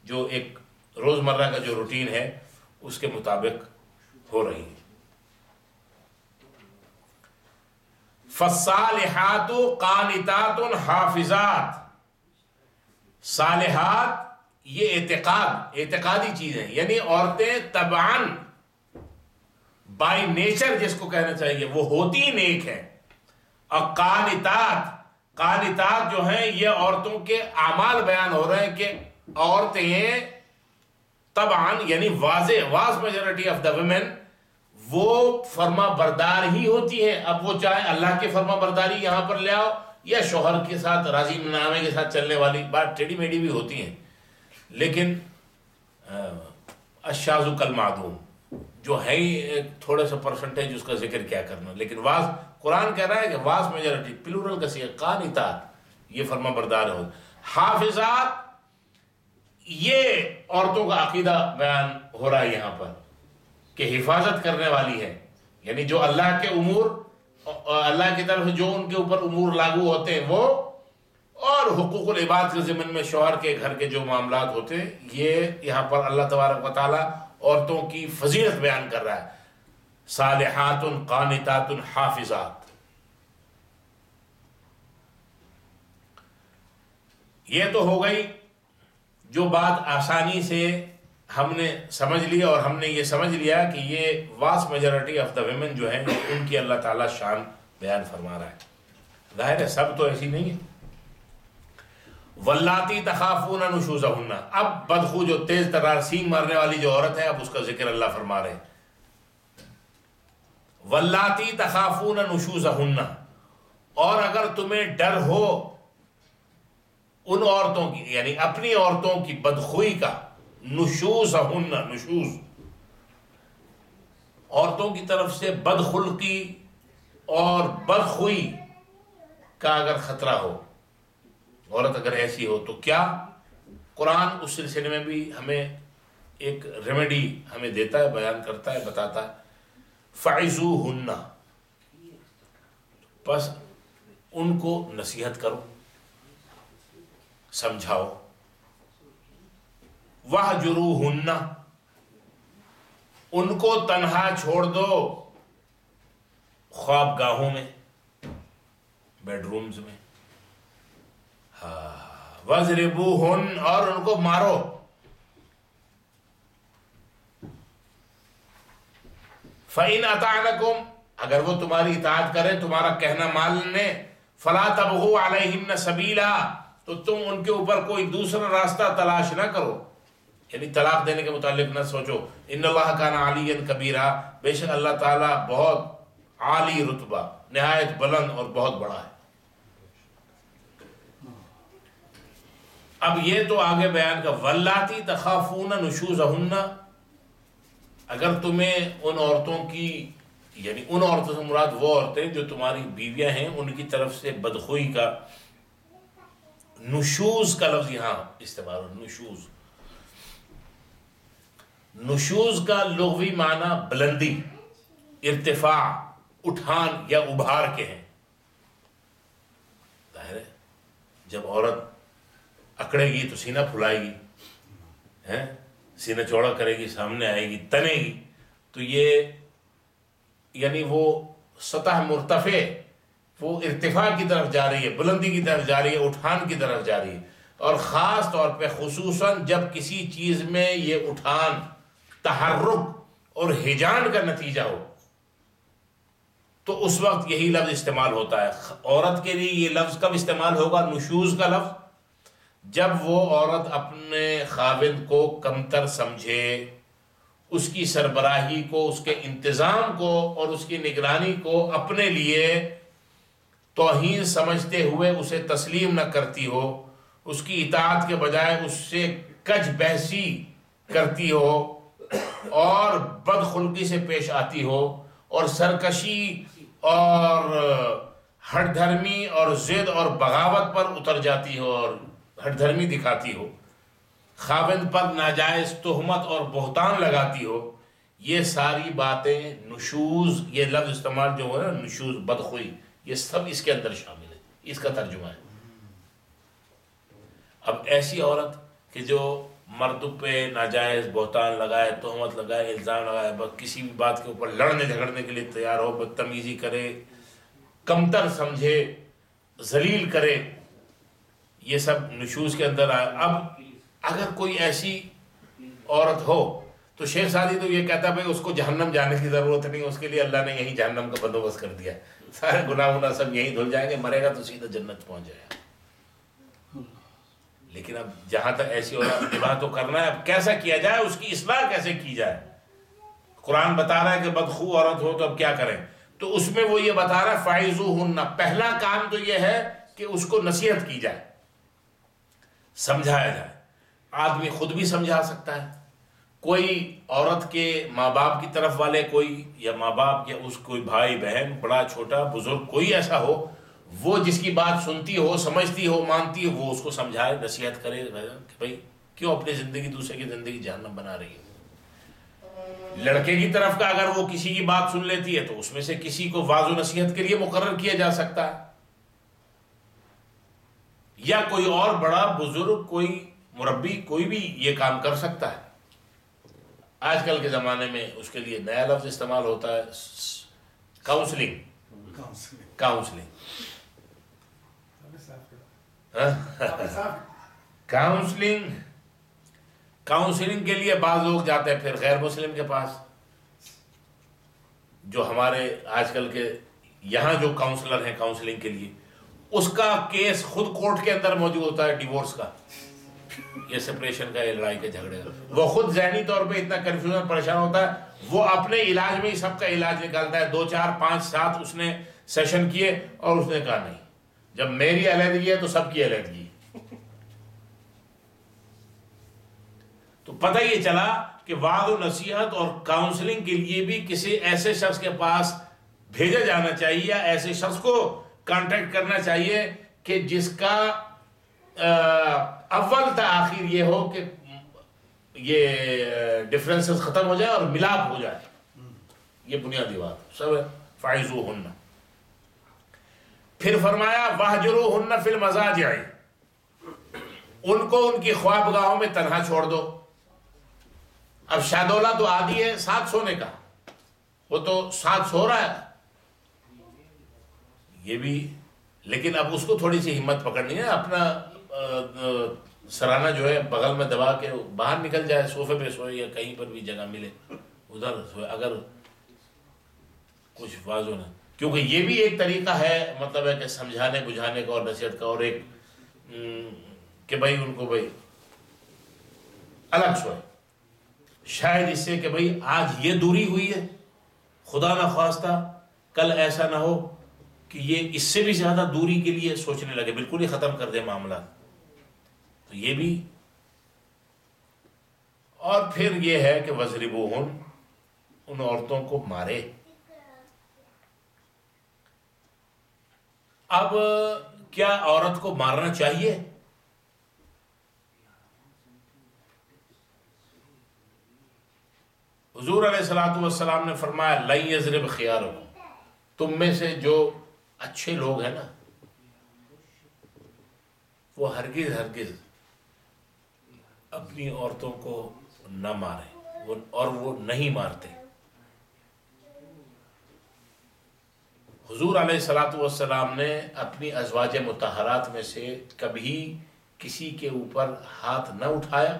جو ایک روزمرہ کا جو روٹین ہے اس کے مطابق ہو رہی ہے. فالصالحات قانتات حافظات، صالحات یہ اعتقادی چیز ہے، یعنی عورتیں طبعاً بائی نیچر جس کو کہنا چاہیے وہ ہوتی نیک ہیں. اور قانتات جو ہیں یہ عورتوں کے اعمال بیان ہو رہے ہیں کہ عورتیں طبعاً یعنی was majority of the women وہ فرما بردار ہی ہوتی ہیں. اب وہ چاہے اللہ کی فرما برداری یہاں پر لے آؤ یا شوہر کے ساتھ راضی منامے کے ساتھ چلنے والی بات ٹیڑھی میڑھی بھی ہوتی ہیں، لیکن الشاذ کالمعدوم جو ہے ہی تھوڑا سا پرسنٹیج اس کا ذکر کیا کرنا. لیکن قرآن کہہ رہا ہے کہ واز میجورٹی پلورل کا صیغہ قانتات یہ فرما بردار ہو. حافظات یہ عورتوں کا عقیدہ بیان ہو رہا ہے یہاں پر کہ حفاظت کرنے والی ہے، یعنی جو اللہ کے امور، اللہ کی طرف جو ان کے اوپر امور لاگو ہوتے ہیں وہ، اور حقوق العباد کے ضمن میں شوہر کے گھر کے جو معاملات ہوتے ہیں، یہ یہاں پر اللہ تبارک و تعالیٰ عورتوں کی فضیلت بیان کر رہا ہے. صالحات قانتات حافظات. یہ تو ہو گئی جو بات آسانی سے ہم نے سمجھ لیا، اور ہم نے یہ سمجھ لیا کہ یہ واس میجورٹی آف دا ویمن جو ہیں ان کی اللہ تعالیٰ شان بیان فرما رہا ہے. ظاہر ہے سب تو ایسی نہیں ہے. واللاتی تخافون نشوزہن، اب بدخو جو تیز ترار سینگ مارنے والی جو عورت ہے، اب اس کا ذکر اللہ فرما رہے ہیں. واللاتی تخافون نشوزہن، اور اگر تمہیں ڈر ہو ان عورتوں کی، یعنی اپنی عورتوں کی بدخوئی کا، نشوزہن، نشوز عورتوں کی طرف سے بدخلقی اور بدخوئی کا اگر خطرہ ہو، عورت اگر ایسی ہو تو کیا؟ قرآن اس سلسلے میں بھی ہمیں ایک ریمیڈی ہمیں دیتا ہے، بیان کرتا ہے، بتاتا ہے. فعظوہن، بس ان کو نصیحت کرو، سمجھاؤ. وہجروہن، ان کو تنہا چھوڑ دو خواب گاہوں میں، بیڈ رومز میں. وَاضْرِبُوهُنَّ، اور ان کو مارو. فَإِنْ أَطَعْنَكُمْ، اگر وہ تمہاری اطاعت کریں، تمہارا کہنا مان لیں، فَلَا تَبْغُوا عَلَيْهِنَّ سَبِيلًا، تو تم ان کے اوپر کوئی دوسرا راستہ تلاش نہ کرو، یعنی طلاق دینے کے متعلق نہ سوچو. ان اللہ کان علیٰ کبیرہ، بے شک اللہ تعالیٰ بہت عالی رتبہ، نہایت بلند اور بہت بڑا ہے. اب یہ تو آگے بیان کا واللاتی تخافون نشوزہن، اگر تمہیں ان عورتوں کی، یعنی ان عورتوں سے مراد وہ عورتیں جو تمہاری بیویاں ہیں، ان کی طرف سے بدخوئی کا، نشوز کا لفظ یہاں استعمال ہو. نشوز، نشوز کا لغوی معنی بلندی، ارتفاع، اٹھان یا ابھار کے ہیں. ظاہر جب عورت اکڑے گی تو سینہ پھلائے گی، سینہ چوڑا کرے گی، سامنے آئے گی، تنے گی، تو یہ یعنی وہ سطح مرتفع، وہ ارتفاع کی طرف جا رہی ہے، بلندی کی طرف جا رہی ہے، اٹھان کی طرف جا رہی ہے. اور خاص طور پہ خصوصاً جب کسی چیز میں یہ اٹھان تحرک اور ہیجان کا نتیجہ ہو تو اس وقت یہی لفظ استعمال ہوتا ہے. عورت کے لیے یہ لفظ کب استعمال ہوگا؟ نشوز کا لفظ، جب وہ عورت اپنے خاوند کو کمتر سمجھے، اس کی سربراہی کو، اس کے انتظام کو اور اس کی نگرانی کو اپنے لیے توہین سمجھتے ہوئے اسے تسلیم نہ کرتی ہو، اس کی اطاعت کے بجائے اس سے کج بحثی کرتی ہو اور بدخلقی سے پیش آتی ہو اور سرکشی اور ہٹ دھرمی اور ضد اور بغاوت پر اتر جاتی ہو اور ہٹ دھرمی دکھاتی ہو، خاوند پر ناجائز تہمت اور بہتان لگاتی ہو، یہ ساری باتیں نشوز، یہ لفظ استعمال جو ہے نا نشوز، بدخوئی، یہ سب اس کے اندر شامل ہے. اس کا ترجمہ ہے. اب ایسی عورت کہ جو مرد پہ ناجائز بہتان لگائے، تہمت لگائے، الزام لگائے، بس کسی بھی بات کے اوپر لڑنے جھگڑنے کے لیے تیار ہو، بدتمیزی کرے، کمتر سمجھے، ذلیل کرے، یہ سب نشوز کے اندر آئے. اب اگر کوئی ایسی عورت ہو تو شیخ سعدی تو یہ کہتا ہے بھائی اس کو جہنم جانے کی ضرورت نہیں، اس کے لیے اللہ نے یہیں جہنم کا بندوبست کر دیا، سارے گناہ ونا سب یہیں دھل جائیں گے، مرے گا تو سیدھا جنت پہنچ جائے گا. لیکن اب جہاں تک ایسی عورت نباہ تو کرنا ہے، اب کیسا کیا جائے، اس کی اصلاح کیسے کی جائے؟ قرآن بتا رہا ہے کہ بدخو عورت ہو تو اب کیا کریں، تو اس میں وہ یہ بتا رہا ہے فَعِظُوهُنَّ، پہلا کام تو یہ ہے کہ اس کو نصیحت کی جائے، سمجھایا جائے. آدمی خود بھی سمجھا سکتا ہے، کوئی عورت کے ماں باپ کی طرف والے کوئی، یا ماں باپ یا اس کوئی بھائی بہن، بڑا چھوٹا بزرگ کوئی ایسا ہو، وہ جس کی بات سنتی ہو، سمجھتی ہو، مانتی ہو، وہ اس کو سمجھائے، نصیحت کرے کہ بھائی کیوں اپنی زندگی دوسرے کی زندگی جہنم بنا رہی ہے. لڑکے کی طرف کا اگر وہ کسی کی بات سن لیتی ہے تو اس میں سے کسی کو واعظ و نصیحت کے لیے مقرر کیا جا سکتا ہے، یا کوئی اور بڑا بزرگ، کوئی مربی، کوئی بھی یہ کام کر سکتا ہے. آج کل کے زمانے میں اس کے لیے نیا لفظ استعمال ہوتا ہے کاؤنسلنگ. کاؤنسلنگ کاؤنسلنگ کے لیے بعض لوگ جاتے ہیں پھر غیر مسلم کے پاس. جو ہمارے آج کل کے یہاں جو کاؤنسلر ہیں کاؤنسلنگ کے لیے، اس کا کیس خود کورٹ کے اندر موجود ہوتا ہے، ڈیورس کا، یہ سپریشن کا، یہ لڑائی کے جھگڑے کا. وہ خود ذہنی طور پہ اتنا کنفیوژن پریشان ہوتا ہے، وہ اپنے علاج میں ہی سب کا علاج نکالتا ہے. 2 4 5 7 اس نے سیشن کیے اور اس نے کہا نہیں، جب میری علیحدگی ہے تو سب کی علیحدگی. تو پتہ یہ چلا کہ وعظ و نصیحت اور کاؤنسلنگ کے لیے بھی کسی ایسے شخص کے پاس بھیجا جانا چاہیے، یا ایسے شخص کو کانٹیکٹ کرنا چاہیے کہ جس کا اول تا آخر یہ ہو کہ یہ ڈفرینسز ختم ہو جائے اور ملاپ ہو جائے. یہ بنیادی بات سب ہے. فَعِظُوهُنَّ، پھر فرمایا وَاهْجُرُوهُنَّ فِي الْمَضَاجِعِ، ان کو ان کی خوابگاہوں میں تنہا چھوڑ دو. اب شادولہ تو عادی ہے ساتھ سونے کا، وہ تو ساتھ سو رہا ہے، یہ بھی، لیکن اب اس کو تھوڑی سی ہمت پکڑنی ہے، اپنا سرانہ جو ہے بغل میں دبا کے باہر نکل جائے، صوفے پہ سوئے یا کہیں پر بھی جگہ ملے ادھر سوئے، اگر کچھ واضح نہ، کیونکہ یہ بھی ایک طریقہ ہے، مطلب ہے کہ سمجھانے بجھانے کا اور نصیحت کا، اور ایک کہ بھائی ان کو بھائی الگ سوئے. شاید اس سے کہ بھائی آج یہ دوری ہوئی ہے، خدا نہ خواستہ کل ایسا نہ ہو کہ یہ اس سے بھی زیادہ دوری کے لیے سوچنے لگے، بالکل ہی ختم کر دے معاملات. تو یہ بھی، اور پھر یہ ہے کہ وَضْرِبُوهُنَّ، ان عورتوں کو مارے. اب کیا عورت کو مارنا چاہیے؟ حضور علیہ الصلوۃ والسلام نے فرمایا لَن يَضْرِبْ خِيَارُكُمْ، تم میں سے جو اچھے لوگ ہیں نا، وہ ہرگز ہرگز اپنی عورتوں کو نہ مارے، اور وہ نہیں مارتے۔ حضور علیہ الصلوۃ والسلام نے اپنی ازواج مطہرات میں سے کبھی کسی کے اوپر ہاتھ نہ اٹھایا،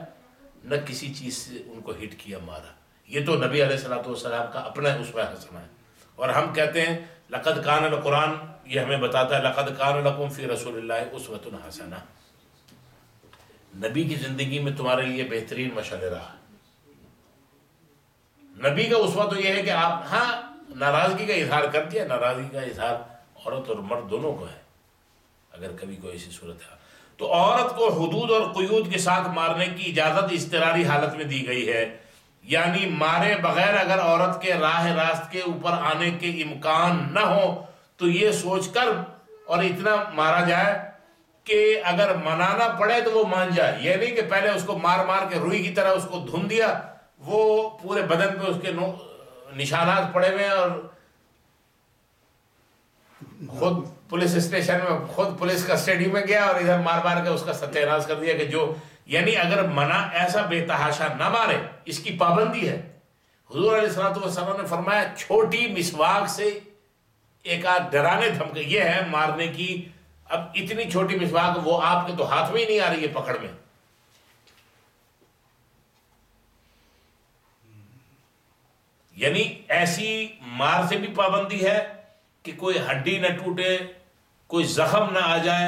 نہ کسی چیز سے ان کو ہٹ کیا، مارا۔ یہ تو نبی علیہ الصلوۃ والسلام کا اپنا اسوہ حسنہ ہے۔ اور ہم کہتے ہیں لقد کان القرآن، یہ ہمیں بتاتا ہے لقد کان لکم فی رسول اللہ اسوۃ حسنہ، نبی کی زندگی میں تمہارے لیے بہترین مشعل رہا۔ نبی کا اسوہ تو یہ ہے کہ آپ ہاں ناراضگی کا اظہار کر دیا، ناراضگی کا اظہار عورت اور مرد دونوں کو ہے اگر کبھی کوئی ایسی صورت ہے تو۔ عورت کو حدود اور قیود کے ساتھ مارنے کی اجازت اضطراری حالت میں دی گئی ہے، یعنی مارے بغیر اگر عورت کے راہ راست کے اوپر آنے کے امکان نہ ہو تو یہ سوچ کر اور اتنا مارا جائے کہ اگر منانا پڑے تو وہ مان جائے۔ یہ نہیں کہ پہلے اس کو مار مار کے روئی کی طرح اس کو دھن دیا، وہ پورے بدن پہ اس کے نشانات پڑے ہوئے اور خود پولیس اسٹیشن میں، خود پولیس کسٹڈی میں گیا اور ادھر مار مار کے اس کا ستیہ ناش کر دیا کہ جو، یعنی اگر منع ایسا بے تحاشا نہ مارے، اس کی پابندی ہے۔ حضور علیہ الصلوۃ والسلام نے فرمایا چھوٹی مسواک سے ایک آدھ ڈرانے دھمکے، یہ ہے مارنے کی۔ اب اتنی چھوٹی مسواک وہ آپ کے تو ہاتھ میں ہی نہیں آ رہی ہے پکڑ میں، یعنی ایسی مار سے بھی پابندی ہے کہ کوئی ہڈی نہ ٹوٹے، کوئی زخم نہ آ جائے،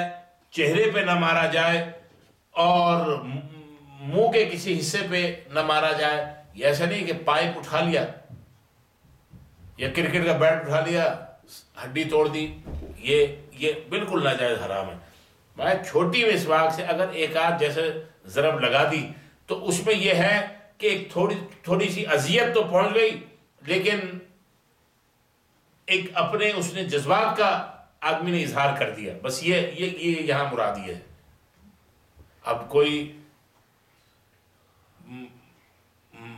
چہرے پہ نہ مارا جائے اور منہ کے کسی حصے پہ نہ مارا جائے۔ یہ ایسا نہیں کہ پائپ اٹھا لیا یا کرکٹ کا بیٹ اٹھا لیا ہڈی توڑ دی، یہ بالکل ناجائز حرام ہے۔ بھائی چھوٹی مسواک سے اگر ایک آدھ جیسے ضرب لگا دی تو اس میں یہ ہے کہ ایک تھوڑی سی اذیت تو پہنچ گئی، لیکن ایک اپنے اس نے جذبات کا آدمی نے اظہار کر دیا، بس یہ یہاں مراد یہ ہے۔ اب کوئی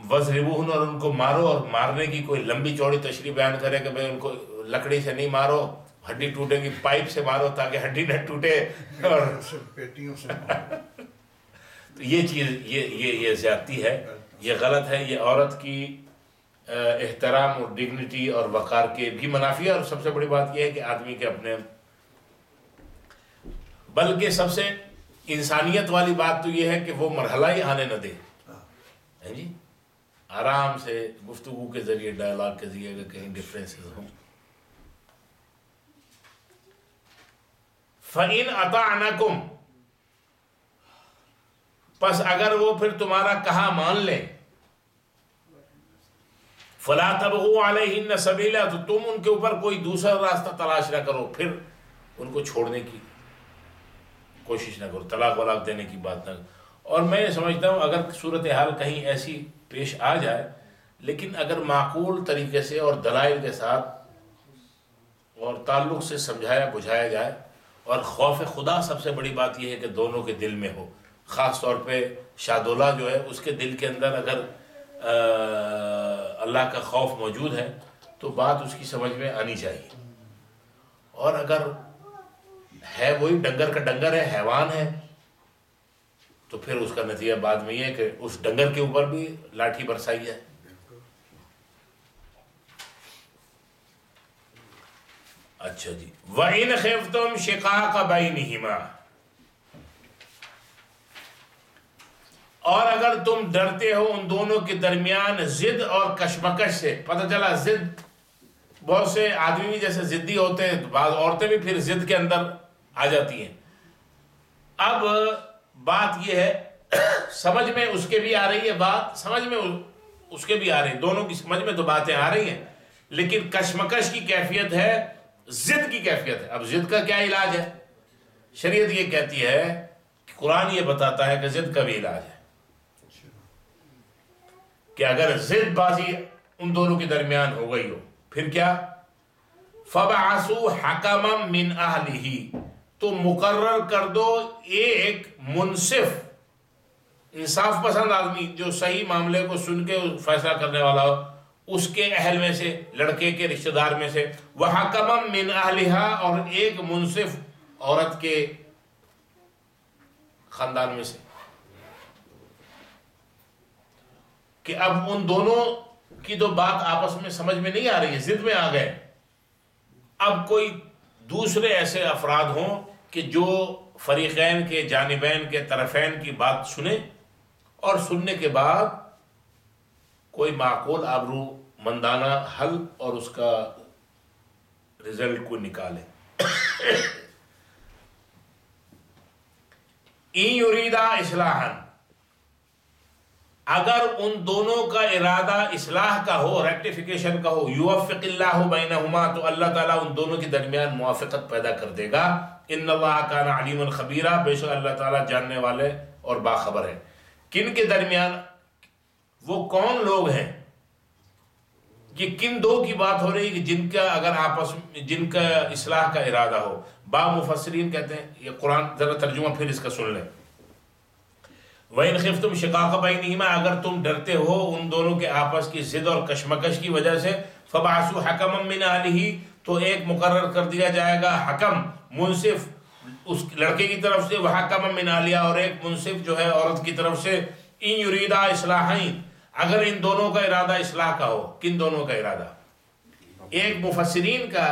وَضْرِبُوهُنَّ اور ان کو مارو، اور مارنے کی کوئی لمبی چوڑی تشریح بیان کرے کہ بھئی ان کو لکڑی سے نہیں مارو، ہڈی ٹوٹے گی، پائپ سے مارو تاکہ ہڈی نہ ٹوٹے، اور پیٹیوں سے مارو، تو یہ چیز یہ زیادتی ہے، یہ غلط ہے، یہ عورت کی احترام اور ڈگنیٹی اور وقار کے بھی منافی ہے۔ اور سب سے بڑی بات یہ ہے کہ آدمی کے اپنے، بلکہ سب سے انسانیت والی بات تو یہ ہے کہ وہ مرحلہ ہی آنے نہ دے، جی آرام سے گفتگو کے ذریعے، ڈائلاگ کے ذریعے اگر کہیں ڈفرینسز ہوں۔ فَإِنْ أَطَعْنَكُمْ، پس اگر وہ پھر تمہارا کہا مان لیں، فَلَا تَبْغُوا عَلَيْهِنَّ سَبِيلًا، تو تم ان کے اوپر کوئی دوسرا راستہ تلاش نہ کرو، پھر ان کو چھوڑنے کی کوشش نہ کرو، طلاق ولاق دینے کی بات نہ کرو۔ اور میں سمجھتا ہوں اگر صورتحال کہیں ایسی پیش آ جائے، لیکن اگر معقول طریقے سے اور دلائل کے ساتھ اور تعلق سے سمجھایا بجھایا جائے، اور خوف خدا سب سے بڑی بات یہ ہے کہ دونوں کے دل میں ہو، خاص طور پہ شادولہ جو ہے اس کے دل کے اندر اگر اللہ کا خوف موجود ہے تو بات اس کی سمجھ میں آنی چاہیے۔ اور اگر ہے وہی ڈنگر کا ڈنگر ہے، حیوان ہے، تو پھر اس کا نتیجہ بعد میں یہ ہے کہ اس ڈنگر کے اوپر بھی لاٹھی برسائی ہے۔ اچھا جی، وَإِنْ خِفْتُمْ شِقَاقَ بَيْنِهِمَا، اور اگر تم ڈرتے ہو ان دونوں کے درمیان ضد اور کشمکش سے۔ پتہ چلا ضد، بہت سے آدمی بھی جیسے ضدی ہوتے ہیں، بعض عورتیں بھی پھر ضد کے اندر آ جاتی ہیں۔ اب بات یہ ہے سمجھ میں اس کے بھی آ رہی ہے بات، سمجھ میں اس کے بھی آ رہی ہے، دونوں کی سمجھ میں تو باتیں آ رہی ہیں، لیکن کشمکش کی کیفیت ہے، ضد کی کیفیت ہے۔ اب ضد کا کیا علاج ہے؟ شریعت یہ کہتی ہے کہ قرآن یہ بتاتا ہے کہ ضد کا بھی علاج ہے، کہ اگر ضد بازی ان دونوں کے درمیان ہو گئی ہو، پھر کیا؟ فَبَعَثُوا حَكَمًا مِّنْ أَهْلِهِ، تو مقرر کر دو ایک منصف، انصاف پسند آدمی جو صحیح معاملے کو سن کے فیصلہ کرنے والا ہو، اس کے اہل میں سے، لڑکے کے رشتہ دار میں سے، وَحَكَمًا مِّنْ أَهْلِهَا، اور ایک منصف عورت کے خاندان میں سے کہ اب ان دونوں کی تو بات آپس میں سمجھ میں نہیں آ رہی ہے، ضد میں آ گئے. اب کوئی دوسرے ایسے افراد ہوں کہ جو فریقین کے جانبین کے طرفین کی بات سنیں اور سننے کے بعد کوئی معقول آبرو مندانہ حل اور اس کا رزلٹ کو نکالے. ان یریدا اصلاحا، اگر ان دونوں کا ارادہ اصلاح کا ہو، ریکٹیفیکیشن کا ہو، یوفق اللہ بینہما، تو اللہ تعالیٰ ان دونوں کے درمیان موافقت پیدا کر دے گا. ان اللہ کان علیما خبیرا، بے شک اللہ تعالیٰ جاننے والے اور باخبر ہے. کن کے درمیان؟ وہ کون لوگ ہیں؟ یہ کن دو کی بات ہو رہی ہے کہ جن کا اگر آپس میں جن کا اصلاح کا ارادہ ہو. بعض مفسرین کہتے ہیں، یہ قرآن ذرا ترجمہ پھر اس کا سن لیں. وَإِنْ خِفْتُمْ شِقَاقَ بَيْنِهِمَا، اگر تم ڈرتے ہو ان دونوں کے آپس کی ضد اور کشمکش کی وجہ سے، فَبَعْثُوا حَكَمًا مِّنْ أَهْلِهِ، تو ایک مقرر کر دیا جائے گا حکم، منصف اس لڑکے کی طرف سے، وَحَكَمًا مِّنْ أَهْلِهَا، اور ایک منصف جو ہے عورت کی طرف سے. إِن يُرِيدَا إِصْلَاحًا، اگر ان دونوں کا ارادہ اصلاح کا ہو. کن دونوں کا ارادہ؟ ایک مفسرین کا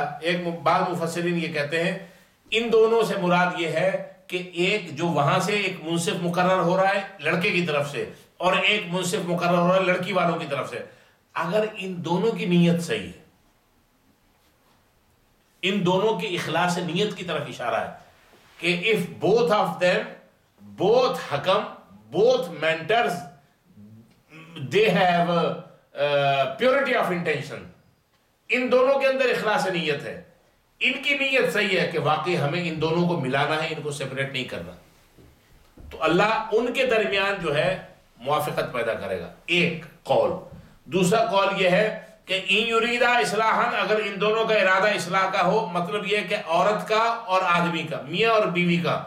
بعض مفسرین یہ کہتے ہیں ان دونوں سے مراد یہ ہے کہ ایک جو وہاں سے ایک منصف مقرر ہو رہا ہے لڑکے کی طرف سے، اور ایک منصف مقرر ہو رہا ہے لڑکی والوں کی طرف سے. اگر ان دونوں کی نیت صحیح ہے، ان دونوں کی اخلاص نیت کی طرف اشارہ ہے کہ if both of them, both حکم، both mentors, they have purity of intention، ان دونوں کے اندر اخلاص نیت ہے، ان کی نیت صحیح ہے کہ واقعی ہمیں ان دونوں کو ملانا ہے، ان کو سیپریٹ نہیں کرنا، تو اللہ ان کے درمیان جو ہے موافقت پیدا کرے گا. ایک قول. دوسرا قول یہ ہے کہ ان یریدا اصلاحا، اگر ان دونوں کا ارادہ اصلاح کا ہو، مطلب یہ کہ عورت کا اور آدمی کا، میاں اور بیوی کا،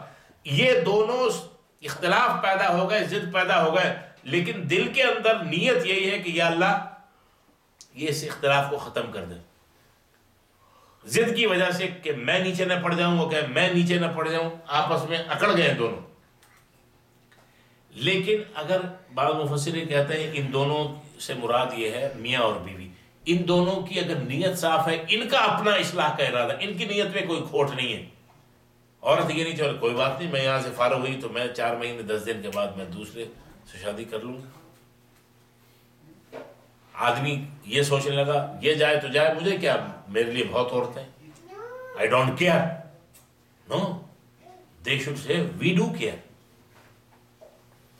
یہ دونوں اختلاف پیدا ہو گئے، ضد پیدا ہو گئے، لیکن دل کے اندر نیت یہی ہے کہ یا اللہ یہ اس اختلاف کو ختم کر دیں. ضد کی وجہ سے کہ میں نیچے نہ پڑ جاؤں، وہ کہ میں نیچے نہ پڑ جاؤں، آپس میں اکڑ گئے دونوں. لیکن اگر بعض مفسرین کہتے ہیں ان دونوں سے مراد یہ ہے میاں اور بیوی، ان دونوں کی اگر نیت صاف ہے، ان کا اپنا اصلاح کا ارادہ، ان کی نیت میں کوئی کھوٹ نہیں ہے. عورت یہ نہیں چاہے کوئی بات نہیں، میں یہاں سے فارغ ہوئی تو میں 4 مہینے 10 دن کے بعد میں دوسرے سے شادی کر لوں گا. آدمی یہ سوچنے لگا یہ جائے تو جائے، مجھے کیا، میرے لیے بہت عورتیں، I don't care. No, they should say we do care.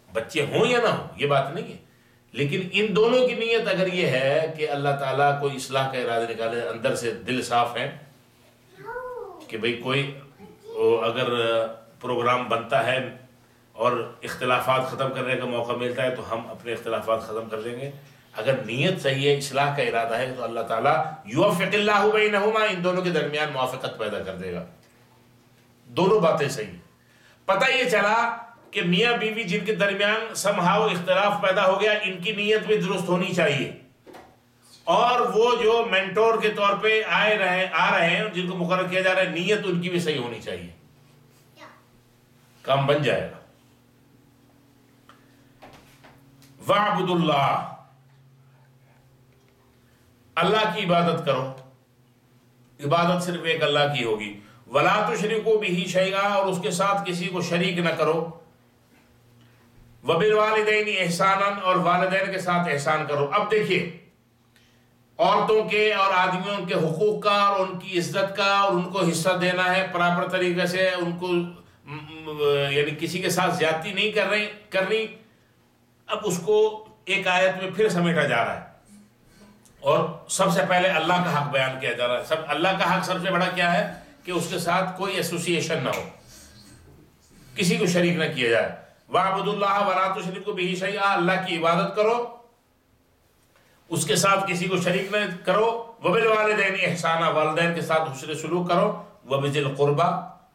بچے ہوں یا نہ ہوں یہ بات نہیں ہے، لیکن ان دونوں کی نیت اگر یہ ہے کہ اللہ تعالیٰ کوئی اصلاح کا ارادہ نکالے، اندر سے دل صاف ہے کہ بھئی کوئی اگر پروگرام بنتا ہے اور اختلافات ختم کرنے کا موقع ملتا ہے تو ہم اپنے اختلافات ختم کر دیں گے. اگر نیت صحیح ہے، اصلاح کا ارادہ ہے، تو اللہ تعالیٰ یوفق اللہ بینہما، ان دونوں کے درمیان موافقت پیدا کر دے گا. دونوں باتیں صحیح. پتہ یہ چلا کہ میاں بیوی جن کے درمیان سمہاؤ اختلاف پیدا ہو گیا، ان کی نیت بھی درست ہونی چاہیے، اور وہ جو مینٹور کے طور پہ آ رہے ہیں جن کو مقرر کیا جا رہا ہے، نیت ان کی بھی صحیح ہونی چاہیے. کام بن جائے گا. وَاعْبُدُوا اللَّهَ، اللہ کی عبادت کرو. عبادت صرف ایک اللہ کی ہوگی. وَلَا تُشْرِكُوا بِهِ شَيْئًا، اور اس کے ساتھ کسی کو شریک نہ کرو. وَبِالْوَالِدَيْنِ إِحْسَانًا، اور والدین کے ساتھ احسان کرو. اب دیکھیے عورتوں کے اور آدمیوں کے حقوق کا اور ان کی عزت کا، اور ان کو حصہ دینا ہے پراپر طریقے سے، ان کو یعنی کسی کے ساتھ زیادتی نہیں کرنی. اب اس کو ایک آیت میں پھر سمیٹا جا رہا ہے، اور سب سے پہلے اللہ کا حق بیان کیا جا رہا ہے. اللہ کا حق سب سے بڑا کیا ہے کہ اس کے ساتھ کوئی ایسوسیشن نہ ہو، کسی کو شریک نہ کیا جائے. وَاعْبُدُوا اللَّهَ وَلَا تُشْرِكُوا بِهِ شَيْئًا، اللہ کی عبادت کرو، اس کے ساتھ کسی کو شریک نہ کرو. وَبِالْوَالِدَيْنِ إِحْسَانًا، والدین کے ساتھ حسن سلوک کرو. وَبِذِي الْقُرْبَى،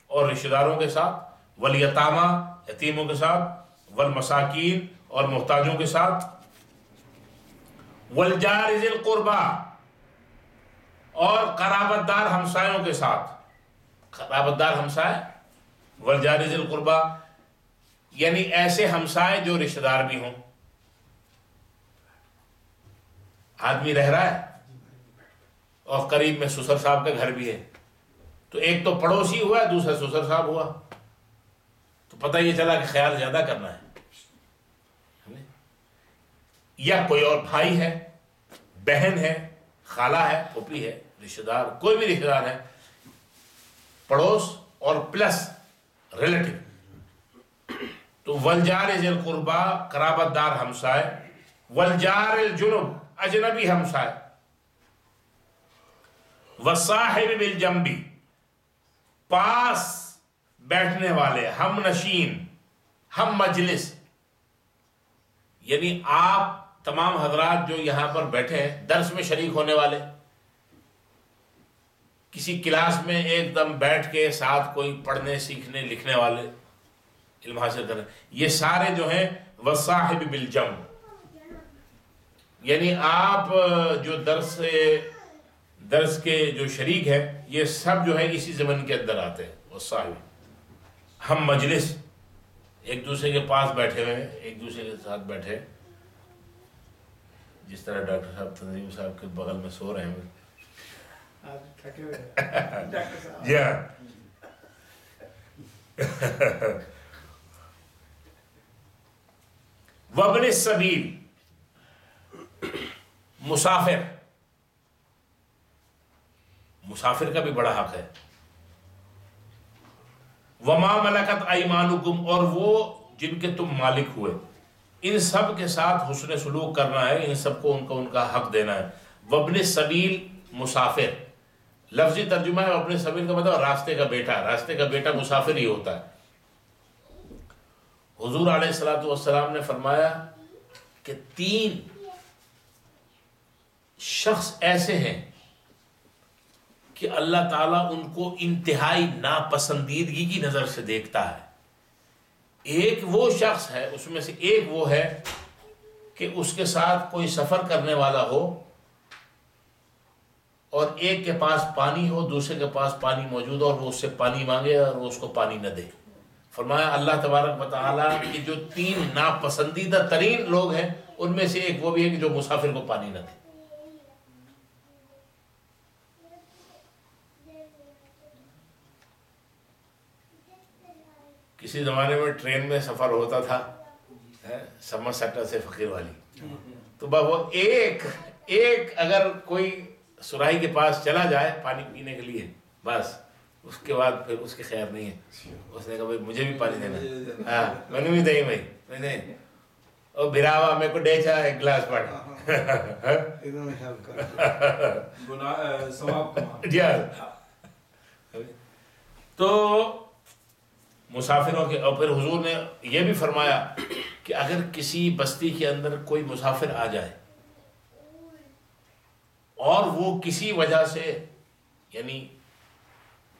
اور رشتہ داروں کے ساتھ. وَالْيَتَامَى، یتیموں کے ساتھ. وَالْمَسَاكِينِ، اور محتاجوں کے ساتھ. وَالْجَارِ ذِي الْقُرْبَى، اور قرابت دار ہمسایوں کے ساتھ. قرابت دار ہمسائے، وَالْجَارِ ذِي الْقُرْبَى، یعنی ایسے ہمسائے جو رشتہ دار بھی ہوں. آدمی رہ رہا ہے اور قریب میں سسر صاحب کا گھر بھی ہے، تو ایک تو پڑوسی ہوا، دوسرا سسر صاحب ہوا، تو پتہ یہ چلا کہ خیال زیادہ کرنا ہے. یا کوئی اور بھائی ہے، بہن ہے، خالہ ہے، پھوپھی ہے، رشتہ دار، کوئی بھی رشتہ دار ہے، پڑوس اور پلس ریلیٹو. تو والجار ذی القربا قرابت دار ہمسائے، والجار الجنب اجنبی ہمسائے، والصاحب بالجنبی پاس بیٹھنے والے، ہم نشین، ہم مجلس. یعنی آپ تمام حضرات جو یہاں پر بیٹھے ہیں درس میں شریک ہونے والے، کسی کلاس میں ایک دم بیٹھ کے ساتھ کوئی پڑھنے سیکھنے لکھنے والے، علم حاصل کریں، یہ سارے جو ہیں والصاحب بالجنب. یعنی آپ جو درس کے جو شریک ہیں یہ سب جو ہے اسی زمن کے اندر آتے ہیں. والصاحب، ہم مجلس، ایک دوسرے کے پاس بیٹھے ہوئے ہیں، ایک دوسرے کے ساتھ بیٹھے، جس طرح ڈاکٹر صاحب تنظیم صاحب کے بغل میں سو رہے ہیں. جی ہاں. وابن السبیل مسافر کا بھی بڑا حق ہے. وما ملکت ایمانکم، اور وہ جن کے تم مالک ہوئے، ان سب کے ساتھ حسن سلوک کرنا ہے، ان سب کو ان کا حق دینا ہے. وابن السبیل مسافر، لفظی ترجمہ ہے وابن السبیل کا مطلب راستے کا بیٹا. راستے کا بیٹا مسافر ہی ہوتا ہے. حضور علیہ الصلوۃ والسلام نے فرمایا کہ 3 شخص ایسے ہیں کہ اللہ تعالیٰ ان کو انتہائی ناپسندیدگی کی نظر سے دیکھتا ہے. ایک وہ شخص ہے، اس میں سے ایک وہ ہے کہ اس کے ساتھ کوئی سفر کرنے والا ہو اور ایک کے پاس پانی ہو، دوسرے کے پاس پانی موجود ہو اور وہ اس سے پانی مانگے اور وہ اس کو پانی نہ دے. فرمایا اللہ تبارک و تعالیٰ کی جو 3 ناپسندیدہ ترین لوگ ہیں ان میں سے ایک وہ بھی ہے کہ جو مسافر کو پانی نہ دے. کسی زمانے میں ٹرین میں سفر ہوتا تھا سمر سیکٹر سے فقیر والی، تو وہ ایک اگر کوئی سراہی کے پاس چلا جائے پانی پینے کے لیے، بس اس کے بعد پھر اس کی خیر نہیں ہے. اس نے کہا بھائی مجھے بھی پانی دینا. ہاں میں نے بھی دیں بھائی، میں نے اور بھراوا میرے کو ڈے چاہ ایک گلاس پانی. تو مسافروں کے، اور پھر حضور نے یہ بھی فرمایا کہ اگر کسی بستی کے اندر کوئی مسافر آ جائے اور وہ کسی وجہ سے، یعنی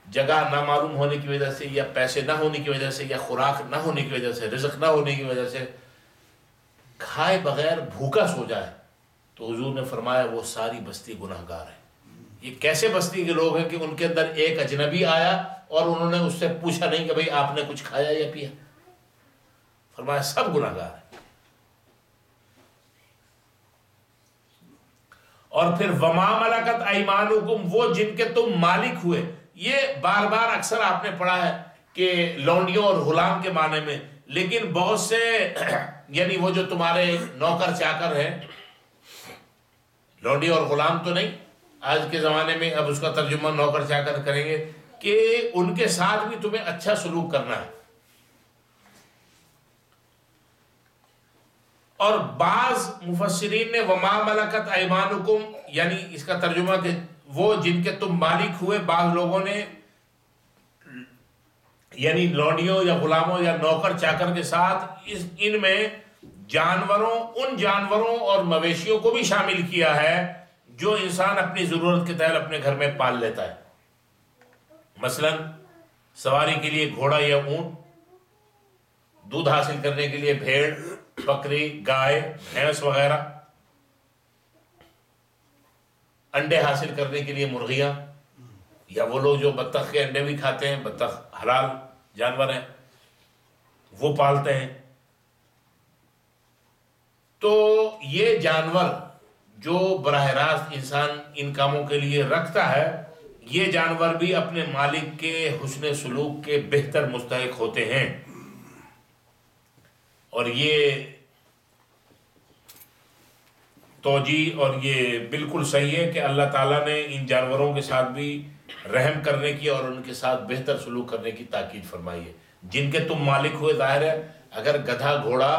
جگہ نہ معلوم ہونے کی وجہ سے یا پیسے نہ ہونے کی وجہ سے یا خوراک نہ ہونے کی وجہ سے، رزق نہ ہونے کی وجہ سے کھائے بغیر بھوکا سو جائے، تو حضور نے فرمایا وہ ساری بستی گناہ گار ہے. یہ کیسے بستی کے لوگ ہیں کہ ان کے اندر ایک اجنبی آیا اور انہوں نے اس سے پوچھا نہیں کہ بھئی آپ نے کچھ کھایا یا پیا. فرمایا سب گناہ گار ہیں. اور پھر وما ملکت ایمانکم، وہ جن کے تم مالک ہوئے. یہ بار بار اکثر آپ نے پڑھا ہے کہ لونڈیوں اور غلام کے معنی میں، لیکن بہت سے یعنی وہ جو تمہارے نوکر چاکر ہیں، لونڈی اور غلام تو نہیں، آج کے زمانے میں اب اس کا ترجمہ نوکر چاکر کریں گے، کہ ان کے ساتھ بھی تمہیں اچھا سلوک کرنا ہے. اور بعض مفسرین نے وما ملکت ایمانکم یعنی اس کا ترجمہ کہ وہ جن کے تم مالک ہوئے، بعض لوگوں نے یعنی لونڈیوں یا غلاموں یا نوکر چاکر کے ساتھ ان میں ان جانوروں اور مویشیوں کو بھی شامل کیا ہے جو انسان اپنی ضرورت کے تحت اپنے گھر میں پال لیتا ہے. مثلا سواری کے لیے گھوڑا یا اونٹ، دودھ حاصل کرنے کے لیے بھیڑ، بکری، گائے، بھینس وغیرہ، انڈے حاصل کرنے کے لیے مرغیاں، یا وہ لوگ جو بطخ کے انڈے بھی کھاتے ہیں، بطخ حلال جانور ہیں. وہ پالتے ہیں. تو یہ جانور جو براہ راست انسان ان کاموں کے لیے رکھتا ہے، یہ جانور بھی اپنے مالک کے حسن سلوک کے بہتر مستحق ہوتے ہیں. اور یہ توجیہ اور یہ بالکل صحیح ہے کہ اللہ تعالیٰ نے ان جانوروں کے ساتھ بھی رحم کرنے کی اور ان کے ساتھ بہتر سلوک کرنے کی تاکید فرمائی ہے. جن کے تم مالک ہوئے، ظاہر ہے اگر گدھا، گھوڑا،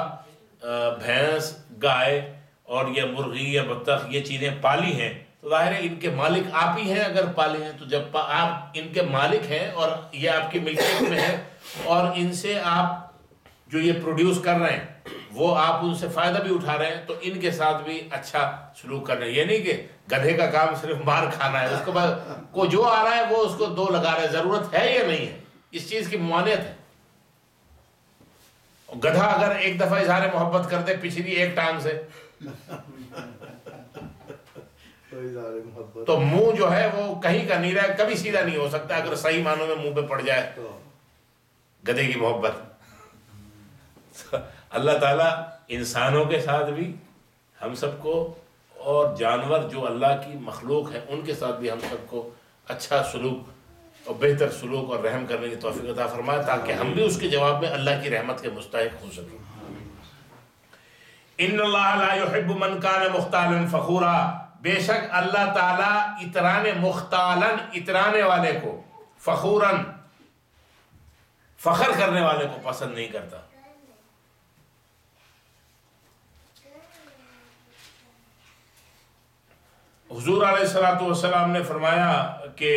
بھینس، گائے اور یہ مرغی یا بطخ یہ چیزیں پالی ہیں تو ظاہر ہے ان کے مالک آپ ہی ہیں. اگر پالے ہیں تو جب آپ ان کے مالک ہیں اور یہ آپ کی ملکیت میں ہے اور ان سے آپ جو یہ پروڈیوس کر رہے ہیں وہ آپ ان سے فائدہ بھی اٹھا رہے ہیں تو ان کے ساتھ بھی اچھا سلوک کر رہے ہیں. یہ نہیں کہ گدھے کا کام صرف مار کھانا ہے، اس کے بعد کو جو آ رہا ہے وہ اس کو دو لگا رہا ہے. ضرورت ہے یا نہیں ہے، اس چیز کی ممانعت ہے. گدھا اگر ایک دفعہ اظہار محبت کر دے پچھلی ایک ٹانگ سے تو منہ جو ہے وہ کہیں کا نہیں رہا، کبھی سیدھا نہیں ہو سکتا اگر صحیح معنوں میں منہ پہ پڑ جائے گدھے کی محبت. اللہ تعالیٰ انسانوں کے ساتھ بھی ہم سب کو اور جانور جو اللہ کی مخلوق ہے ان کے ساتھ بھی ہم سب کو اچھا سلوک اور بہتر سلوک اور رحم کرنے کی توفیق عطا فرمائے تاکہ ہم بھی اس کے جواب میں اللہ کی رحمت کے مستحق ہو سکیں. ان اللہ لا يحب من کان مختالا فخورا، بے شک اللہ تعالیٰ اترانے والے کو، فخوراً فخر کرنے والے کو پسند نہیں کرتا. حضور علیہ الصلوۃ والسلام نے فرمایا کہ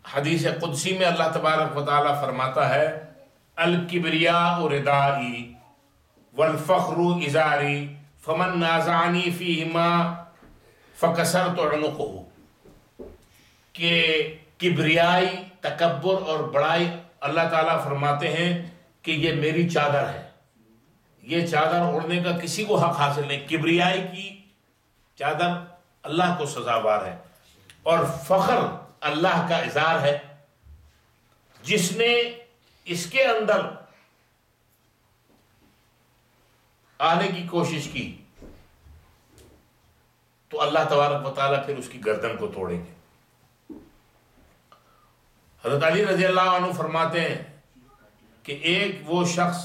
حدیث قدسی میں اللہ تبارک و تعالیٰ فرماتا ہے الکبریاء ردائی والفخر ازاری فمن نازعنی فیہما فکسرت عنقہ، کہ کبریائی، تکبر اور بڑائی اللہ تعالیٰ فرماتے ہیں کہ یہ میری چادر ہے، یہ چادر اوڑھنے کا کسی کو حق حاصل نہیں. کبریائی کی چادر اللہ کو سزاوار ہے اور فخر اللہ کا اظہار ہے. جس نے اس کے اندر آنے کی کوشش کی تو اللہ تبارک و تعالیٰ پھر اس کی گردن کو توڑیں گے. حضرت علی رضی اللہ عنہ فرماتے ہیں کہ ایک وہ شخص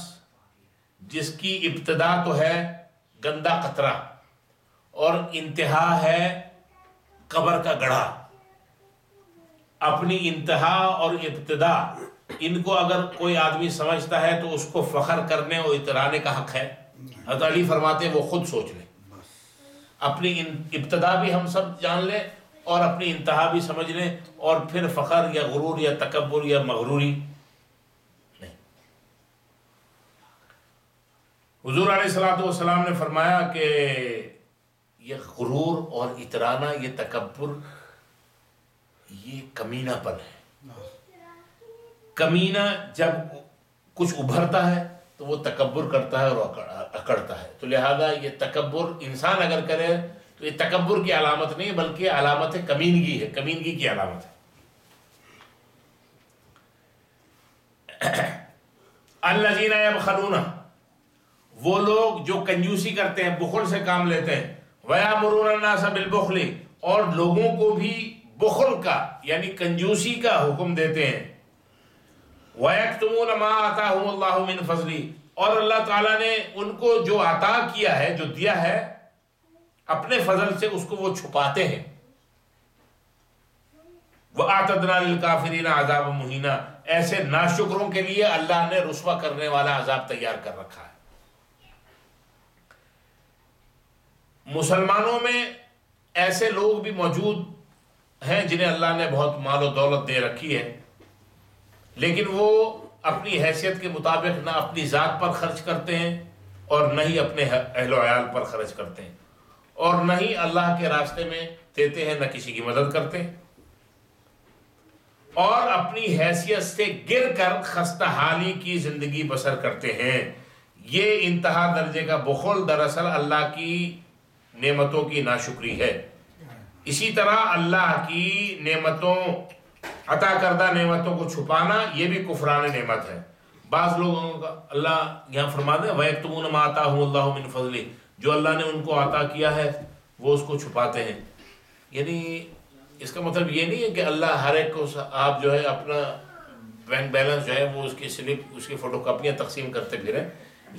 جس کی ابتدا تو ہے گندا قطرہ اور انتہا ہے قبر کا گڑھا، اپنی انتہا اور ابتدا ان کو اگر کوئی آدمی سمجھتا ہے تو اس کو فخر کرنے اور اترانے کا حق ہے. حضرت علی فرماتے ہیں وہ خود سوچ لیں، اپنی ابتدا بھی ہم سب جان لیں اور اپنی انتہا بھی سمجھ لیں اور پھر فخر یا غرور یا تکبر یا مغروری نہیں. حضور علیہ الصلوۃ والسلام نے فرمایا کہ یہ غرور اور اترانا، یہ تکبر، یہ کمینہ پن ہے. کمینہ جب کچھ ابھرتا ہے تو وہ تکبر کرتا ہے اور اکڑتا ہے. تو لہذا یہ تکبر انسان اگر کرے تو یہ تکبر کی علامت نہیں بلکہ علامت ہے کمینگی ہے، کمینگی کی علامت ہے. الذین یبخلون، وہ لوگ جو کنجوسی کرتے ہیں، بخل سے کام لیتے ہیں. وَيَأْمُرُونَ النَّاسَ بِالْبُخْلِ، اور لوگوں کو بھی بخل کا یعنی کنجوسی کا حکم دیتے ہیں. وَيَكْتُمُونَ مَا آتَاهُمُ اللَّهُ مِنْ فَضْلِهِ، اور اللہ تعالیٰ نے ان کو جو عطا کیا ہے، جو دیا ہے اپنے فضل سے، اس کو وہ چھپاتے ہیں. وَأَعْتَدْنَا لِلْكَافِرِينَ عَذَابًا مُهِينًا، ایسے ناشکروں کے لیے اللہ نے رسوا کرنے والا عذاب تیار کر رکھا ہے. مسلمانوں میں ایسے لوگ بھی موجود ہیں جنہیں اللہ نے بہت مال و دولت دے رکھی ہے، لیکن وہ اپنی حیثیت کے مطابق نہ اپنی ذات پر خرچ کرتے ہیں اور نہ ہی اپنے اہل و عیال پر خرچ کرتے ہیں اور نہ ہی اللہ کے راستے میں دیتے ہیں، نہ کسی کی مدد کرتے ہیں اور اپنی حیثیت سے گر کر خستہ حالی کی زندگی بسر کرتے ہیں. یہ انتہا درجے کا بخل دراصل اللہ کی نعمتوں کی ناشکری ہے. اسی طرح اللہ کی نعمتوں، عطا کردہ نعمتوں کو چھپانا یہ بھی کفران نعمت ہے. بعض لوگوں کا اللہ یہاں فرماتے ہیں وَيَكْتُمُونَ مَا آتَاهُمُ اللَّهُ مِنْ فَضْلِهِ، جو اللہ نے ان کو عطا کیا ہے وہ اس کو چھپاتے ہیں. یعنی اس کا مطلب یہ نہیں ہے کہ اللہ ہر ایک کو آپ جو ہے اپنا بینک بیلنس جو ہے وہ اس کی سلپ اس کی فوٹو کاپیاں تقسیم کرتے پھریں،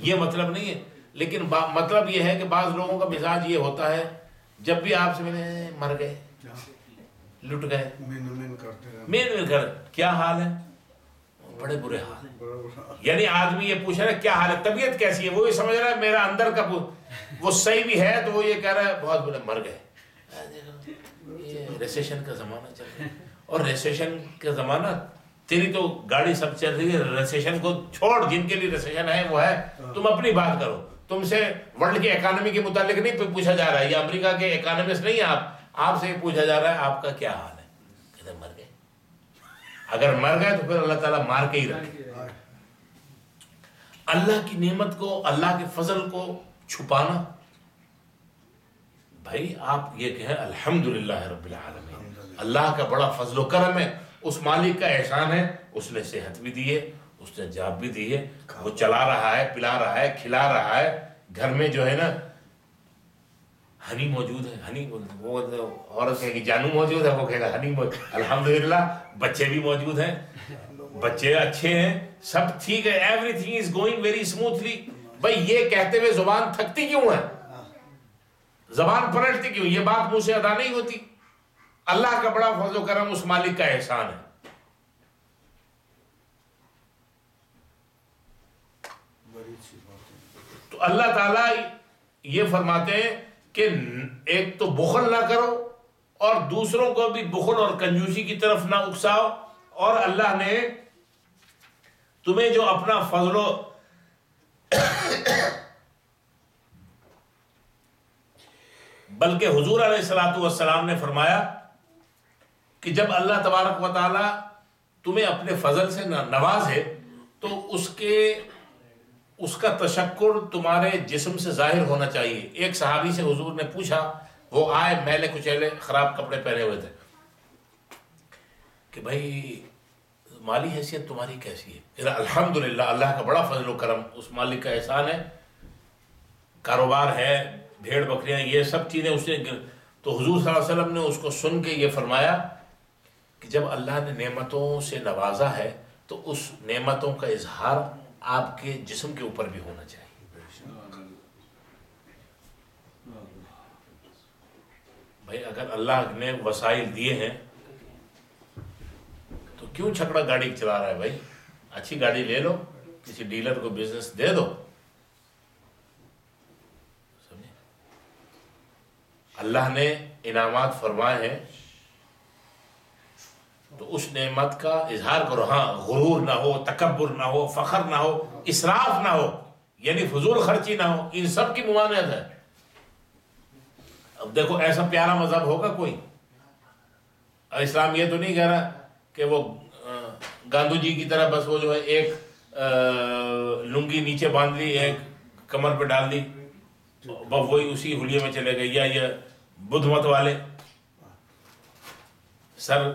یہ مطلب نہیں ہے. لیکن مطلب یہ ہے کہ بعض لوگوں کا مزاج یہ ہوتا ہے جب بھی آپ سے ملے مر گئے لٹ گئے مین کرتے ہیں. مین کر کیا حال ہے، بڑے برے حال ہیں. یعنی آدمی یہ پوچھ رہا ہے کیا حال ہے، طبیعت کیسی ہے، وہ یہ سمجھ رہا ہے میرا اندر کا وہ صحیح بھی ہے تو وہ یہ کہہ رہا ہے بہت برے مر گئے. یہ ریسیشن کا زمانہ چل رہا ہے، اور ریسیشن کا زمانہ تیری تو گاڑی سب چل رہی ہے، ریسیشن کو چھوڑ، جن کے لیے ریسیشن ہے وہ ہے، تم اپنی بات کرو. تم سے ورلڈ کی اکانومی کے متعلق نہیں پوچھا جا رہا ہے، یہ امریکہ کے اکانومسٹ نہیں ہیں آپ سے یہ پوچھا جا رہا ہے آپ کا کیا حال ہے. کہتے مر گئے. اگر مر گئے تو پھر اللہ تعالیٰ مار کے ہی رکھے. اللہ کی نعمت کو، اللہ کے فضل کو چھپانا، بھائی آپ یہ کہیں الحمدللہ رب العالمین، اللہ کا بڑا فضل و کرم ہے، اس مالک کا احسان ہے، اس نے صحت بھی دی ہے، اس نے جاب بھی دی ہے، وہ چلا رہا ہے، پلا رہا ہے، کھلا رہا ہے. گھر میں جو ہے نا ہنی موجود ہے، ہنی وہ عورت کہے گی جانو موجود ہے، وہ کہے گا ہنی موجود. الحمدللہ بچے بھی موجود ہیں، بچے اچھے ہیں، سب ٹھیک ہے، every thing is going very smoothly. بھائی یہ کہتے ہوئے زبان تھکتی کیوں ہے، زبان پلٹتی کیوں، یہ بات منہ سے ادا نہیں ہوتی. اللہ کا بڑا فضل و کرم اس مالک کا احسان ہے. تو اللہ تعالیٰ یہ فرماتے ہیں کہ ایک تو بخل نہ کرو اور دوسروں کو بھی بخل اور کنجوسی کی طرف نہ اکساؤ. اور اللہ نے تمہیں جو اپنا فضل و بلکہ حضور علیہ الصلوۃ والسلام نے فرمایا کہ جب اللہ تبارک و تعالی تمہیں اپنے فضل سے نوازے تو اس کا تشکر تمہارے جسم سے ظاہر ہونا چاہیے. ایک صحابی سے حضور نے پوچھا، وہ آئے میلے کچیلے خراب کپڑے پہنے ہوئے تھے، کہ بھائی مالی حیثیت تمہاری کیسی ہے؟ الحمدللہ اللہ کا بڑا فضل و کرم، اس مالک کا احسان ہے، کاروبار ہے، بھیڑ بکریاں، یہ سب چیزیں اس نے. تو حضور صلی اللہ علیہ وسلم نے اس کو سن کے یہ فرمایا کہ جب اللہ نے نعمتوں سے نوازا ہے تو اس نعمتوں کا اظہار آپ کے جسم کے اوپر بھی ہونا چاہیے. بھائی اگر اللہ نے وسائل دیے ہیں تو کیوں چھکڑا گاڑی چلا رہا ہے؟ بھائی اچھی گاڑی لے لو، کسی ڈیلر کو بزنس دے دو. سمجھے؟ اللہ نے انعامات فرمائے ہیں تو اس نعمت کا اظہار کرو. ہاں غرور نہ ہو، تکبر نہ ہو، فخر نہ ہو، اسراف نہ ہو، یعنی فضول خرچی نہ ہو، ان سب کی ممانعت ہے. اب دیکھو ایسا پیارا مذہب ہوگا کوئی؟ اسلام یہ تو نہیں کہہ رہا کہ وہ گاندھی جی کی طرح بس وہ جو ہے ایک لنگی نیچے باندھ لی، ایک کمر پہ ڈال دی، وہی اسی حلیے میں چلے گئے. یا یہ بدھ مت والے سر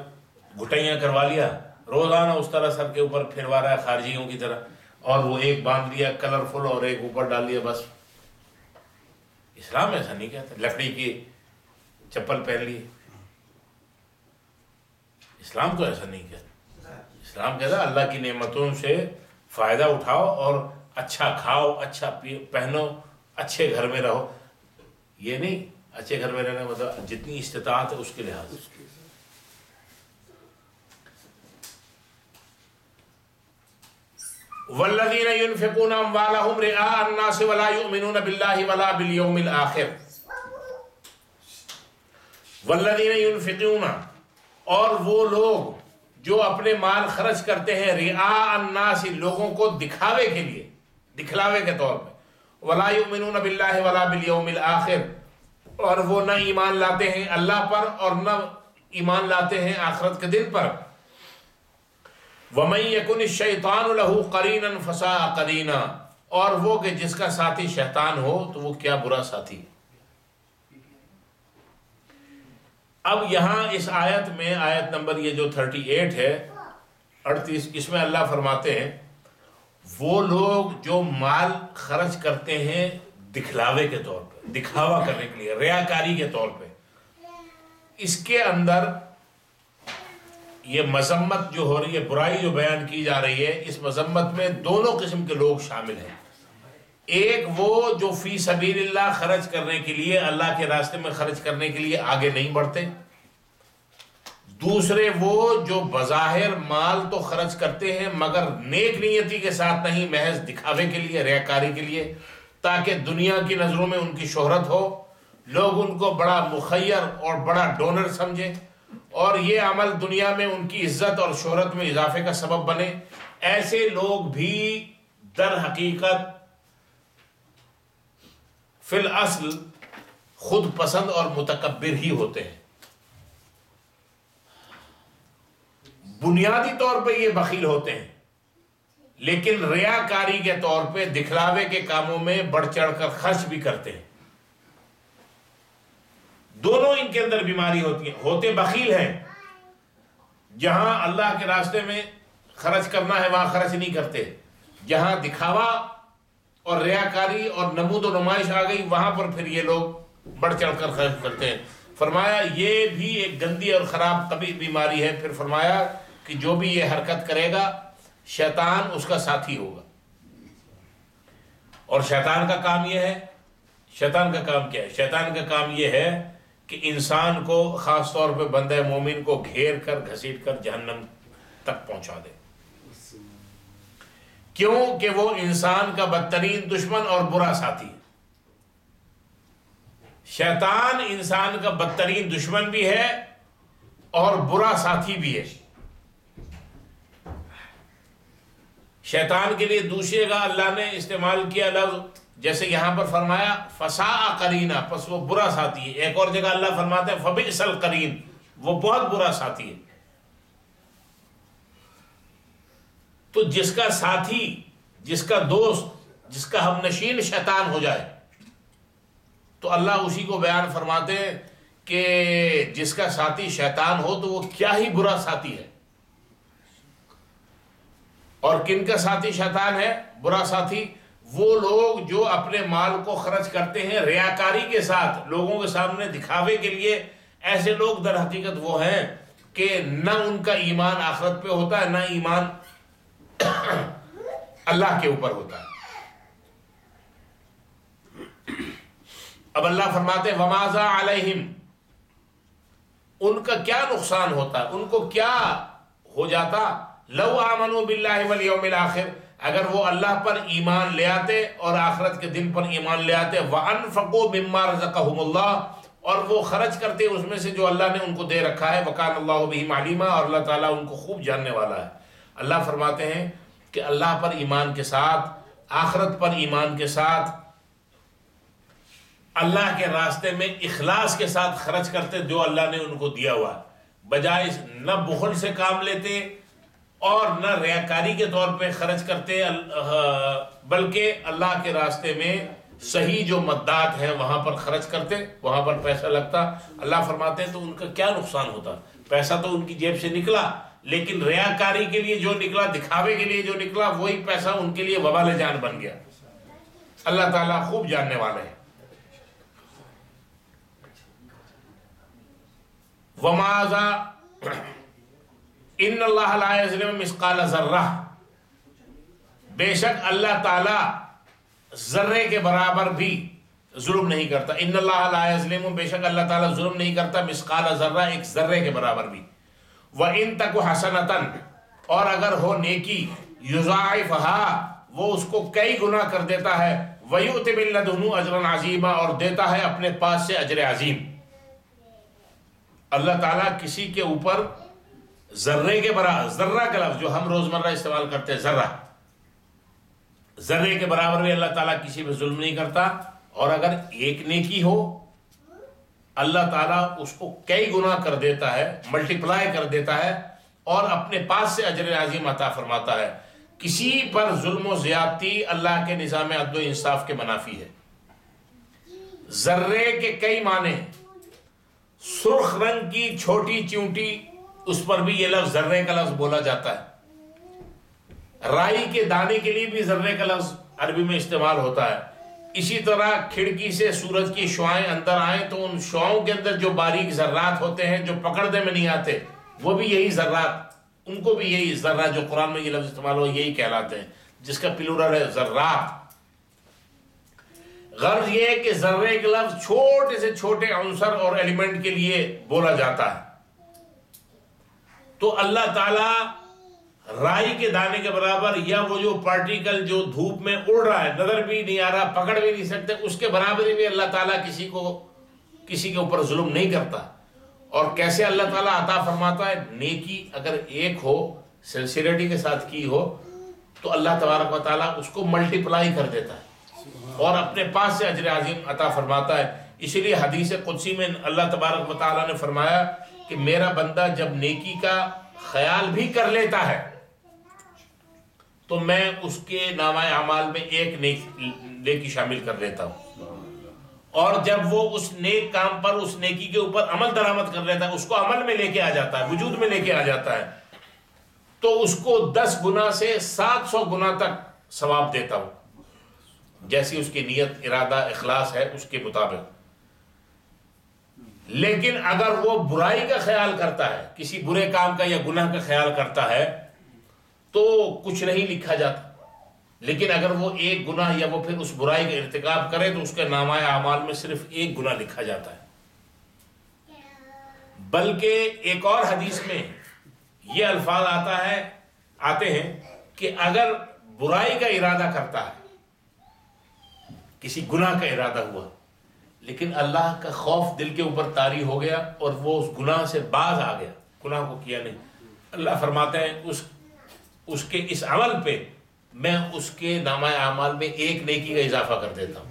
گھٹائیاں کروا لیا، روزانہ اس طرح سر کے اوپر پھروا رہا ہے خارجیوں کی طرح، اور وہ ایک باندھ لیا کلرفل اور ایک اوپر ڈال لیا بس. اسلام ایسا نہیں کہتا. لکڑی کی چپل پہن لی، اسلام تو ایسا نہیں کہتا. اسلام کہتا ہے اللہ کی نعمتوں سے فائدہ اٹھاؤ اور اچھا کھاؤ، اچھا پہنو، اچھے گھر میں رہو. یہ نہیں اچھے گھر میں رہنا مطلب جتنی استطاعت ہے اس کے لحاظ سے. والذین ينفقون اموالهم رئاء الناس ولا يؤمنون بالله ولا باليوم الاخر. والذین ينفقون، اور وہ لوگ جو اپنے مال خرچ کرتے ہیں رئاء الناس، لوگوں کو دکھاوے کے لیے، دکھلاوے کے طور پہ، ولا يؤمنون بالله ولا باليوم الاخر، اور وہ نہ ایمان لاتے ہیں اللہ پر اور نہ ایمان لاتے ہیں آخرت کے دن پر. وَمَن يَكُنِ الشَّيْطَانُ لَهُ قَرِينًا فَسَاءَ قَرِينًا، اور وہ کہ جس کا ساتھی شیطان ہو تو وہ کیا برا ساتھی. اب یہاں اس آیت میں، آیت نمبر یہ جو 38 ہے 38، اس میں اللہ فرماتے ہیں وہ لوگ جو مال خرچ کرتے ہیں دکھلاوے کے طور پہ، دکھاوا کرنے کے لیے، ریاکاری کے طور پہ، اس کے اندر یہ مذمت جو ہو رہی ہے، برائی جو بیان کی جا رہی ہے، اس مذمت میں دونوں قسم کے لوگ شامل ہیں۔ ایک وہ جو فی سبیل اللہ خرچ کرنے کے لیے، اللہ کے راستے میں خرچ کرنے کے لیے آگے نہیں بڑھتے، دوسرے وہ جو بظاہر مال تو خرچ کرتے ہیں مگر نیک نیتی کے ساتھ نہیں، محض دکھاوے کے لیے، ریاکاری کے لیے، تاکہ دنیا کی نظروں میں ان کی شہرت ہو، لوگ ان کو بڑا مخیر اور بڑا ڈونر سمجھے، اور یہ عمل دنیا میں ان کی عزت اور شہرت میں اضافے کا سبب بنے۔ ایسے لوگ بھی در حقیقت فی الاصل خود پسند اور متکبر ہی ہوتے ہیں۔ بنیادی طور پہ یہ بخیل ہوتے ہیں، لیکن ریاکاری کے طور پہ، دکھلاوے کے کاموں میں بڑھ چڑھ کر خرچ بھی کرتے ہیں۔ دونوں ان کے اندر بیماری ہوتی ہے۔ ہوتے بخیل ہیں، جہاں اللہ کے راستے میں خرچ کرنا ہے وہاں خرچ نہیں کرتے، جہاں دکھاوا اور ریاکاری اور نمود و نمائش آ گئی وہاں پر پھر یہ لوگ بڑھ چڑھ کر خرچ کرتے ہیں۔ فرمایا یہ بھی ایک گندی اور خراب قبیح بیماری ہے۔ پھر فرمایا کہ جو بھی یہ حرکت کرے گا شیطان اس کا ساتھی ہوگا، اور شیطان کا کام یہ ہے، شیطان کا کام کیا ہے؟ شیطان کا کام یہ ہے کہ انسان کو، خاص طور پہ بندہ مومن کو گھیر کر گھسیٹ کر جہنم تک پہنچا دے۔ کیوں کہ وہ انسان کا بدترین دشمن اور برا ساتھی ہے۔ شیطان انسان کا بدترین دشمن بھی ہے اور برا ساتھی بھی ہے۔ شیطان کے لیے دوسرے کا اللہ نے استعمال کیا لفظ، جیسے یہاں پر فرمایا فساء قرینا، پس وہ برا ساتھی ہے۔ ایک اور جگہ اللہ فرماتا ہے فبئس القرین، وہ بہت برا ساتھی ہے۔ تو جس کا ساتھی، جس کا دوست، جس کا ہم نشین شیطان ہو جائے تو اللہ اسی کو بیان فرماتے ہیں کہ جس کا ساتھی شیطان ہو تو وہ کیا ہی برا ساتھی ہے۔ اور کن کا ساتھی شیطان ہے؟ برا ساتھی وہ لوگ جو اپنے مال کو خرچ کرتے ہیں ریاکاری کے ساتھ، لوگوں کے سامنے دکھاوے کے لیے۔ ایسے لوگ در حقیقت وہ ہیں کہ نہ ان کا ایمان آخرت پہ ہوتا ہے، نہ ایمان اللہ کے اوپر ہوتا ہے۔ اب اللہ فرماتے ہیں وَمَاذَا عَلَيْهِمْ، ان کا کیا نقصان ہوتا، ان کو کیا ہو جاتا، لَوْ آمَنُوا بِاللَّهِ وَالْيَوْمِ الْآخِرِ، اگر وہ اللہ پر ایمان لے آتے اور آخرت کے دن پر ایمان لے آتے، وَأَنفَقُوا مِمَّا رَزَقَهُمُ اللَّهُ، اور وہ خرچ کرتے اس میں سے جو اللہ نے ان کو دے رکھا ہے، وَكَانَ اللَّهُ بِهِمْ عَلِيمًا، اور اللہ تعالیٰ ان کو خوب جاننے والا ہے۔ اللہ فرماتے ہیں کہ اللہ پر ایمان کے ساتھ، آخرت پر ایمان کے ساتھ، اللہ کے راستے میں اخلاص کے ساتھ خرچ کرتے جو اللہ نے ان کو دیا ہوا ہے، بجائے نہ بخل سے کام لیتے اور نہ ریاکاری کے طور پہ خرچ کرتے، بلکہ اللہ کے راستے میں صحیح جو مدات ہے وہاں پر خرچ کرتے، وہاں پر پیسہ لگتا۔ اللہ فرماتے ہیں تو ان کا کیا نقصان ہوتا، پیسہ تو ان کی جیب سے نکلا، لیکن ریاکاری کے لیے جو نکلا، دکھاوے کے لیے جو نکلا، وہی پیسہ ان کے لیے وبال جان بن گیا۔ اللہ تعالیٰ خوب جاننے والے ہیں۔ وَمَاذَا إِنَّ اللَّهَ لَا يَظْلِمُ مِثْقَالَ ذَرَّةٍ، بے شک اللہ تعالیٰ ذرے کے برابر بھی ظلم نہیں کرتا۔ ان اللہ لا یظلم، بے شک اللہ تعالیٰ ظلم نہیں کرتا، مثقال ذرہ، ایک ذرے کے برابر بھی۔ وَإِن تَكُ حَسَنَةً، اور اگر ہو نیکی، یضاعفها، وہ اس کو کئی گنا کر دیتا ہے، وَيُؤْتِ مِن لَدُنْهُ أَجْرًا عَظِیمًا، اور دیتا ہے اپنے پاس سے اجر عظیم۔ اللہ تعالیٰ کسی کے اوپر ذرے کے برابر، ذرہ کا لفظ جو ہم روزمرہ استعمال کرتے ہیں، ذرہ، ذرے کے برابر بھی اللہ تعالیٰ کسی پہ ظلم نہیں کرتا۔ اور اگر ایک نیکی ہو اللہ تعالیٰ اس کو کئی گنا کر دیتا ہے، ملٹیپلائی کر دیتا ہے، اور اپنے پاس سے اجر عظیم عطا فرماتا ہے۔ کسی پر ظلم و زیادتی اللہ کے نظام عدل و انصاف کے منافی ہے۔ ذرے کے کئی معنی، سرخ رنگ کی چھوٹی چیونٹی، اس پر بھی یہ لفظ ذرے کا لفظ بولا جاتا ہے۔ رائی کے دانے کے لیے بھی ذرے کا لفظ عربی میں استعمال ہوتا ہے. اسی طرح کھڑکی سے سورج کی شعاعیں اندر آئیں تو ان شعاؤں کے اندر جو باریک ذرات ہوتے ہیں جو پکڑنے میں نہیں آتے وہ بھی یہی ذرات، ان کو بھی یہی ذرات جو قرآن میں یہ لفظ استعمال ہو یہی کہلاتے ہیں، جس کا پلورل ہے ذرات. غرض یہ ہے کہ ذرے کے لفظ چھوٹے سے چھوٹے عنصر اور ایلیمنٹ کے لیے بولا جاتا ہے. تو اللہ تعالیٰ رائی کے دانے کے برابر یا وہ جو پارٹیکل جو دھوپ میں اڑ رہا ہے، نظر بھی نہیں آ رہا، پکڑ بھی نہیں سکتے، اس کے برابر بھی اللہ تعالیٰ کسی کے اوپر ظلم نہیں کرتا. اور کیسے اللہ تعالیٰ عطا فرماتا ہے؟ نیکی اگر ایک ہو، سنسیریٹی کے ساتھ کی ہو تو اللہ تبارک و تعالیٰ اس کو ملٹیپلائی کر دیتا ہے اور اپنے پاس سے اجر عظیم عطا فرماتا ہے. اسی لیے حدیث قدسی میں اللہ تبارک و تعالیٰ نے فرمایا کہ میرا بندہ جب نیکی کا خیال بھی کر لیتا ہے تو میں اس کے نامہ اعمال میں ایک نیکی شامل کر لیتا ہوں، اور جب وہ اس نیک کام پر، اس نیکی کے اوپر عمل درآمد کر لیتا ہے، اس کو عمل میں لے کے آ جاتا ہے، وجود میں لے کے آ جاتا ہے، تو اس کو 10 گنا سے 700 گنا تک ثواب دیتا ہوں، جیسی اس کی نیت، ارادہ، اخلاص ہے اس کے مطابق. لیکن اگر وہ برائی کا خیال کرتا ہے، کسی برے کام کا یا گناہ کا خیال کرتا ہے تو کچھ نہیں لکھا جاتا. لیکن اگر وہ ایک گناہ یا وہ پھر اس برائی کا ارتکاب کرے تو اس کے نامہ اعمال میں صرف ایک گناہ لکھا جاتا ہے. بلکہ ایک اور حدیث میں یہ الفاظ آتے ہیں کہ اگر برائی کا ارادہ کرتا ہے، کسی گناہ کا ارادہ ہوا لیکن اللہ کا خوف دل کے اوپر طاری ہو گیا اور وہ اس گناہ سے باز آ گیا، گناہ کو کیا نہیں، اللہ فرماتے ہیں اس کے اس عمل پہ میں اس کے نامہ اعمال میں ایک نیکی کا اضافہ کر دیتا ہوں.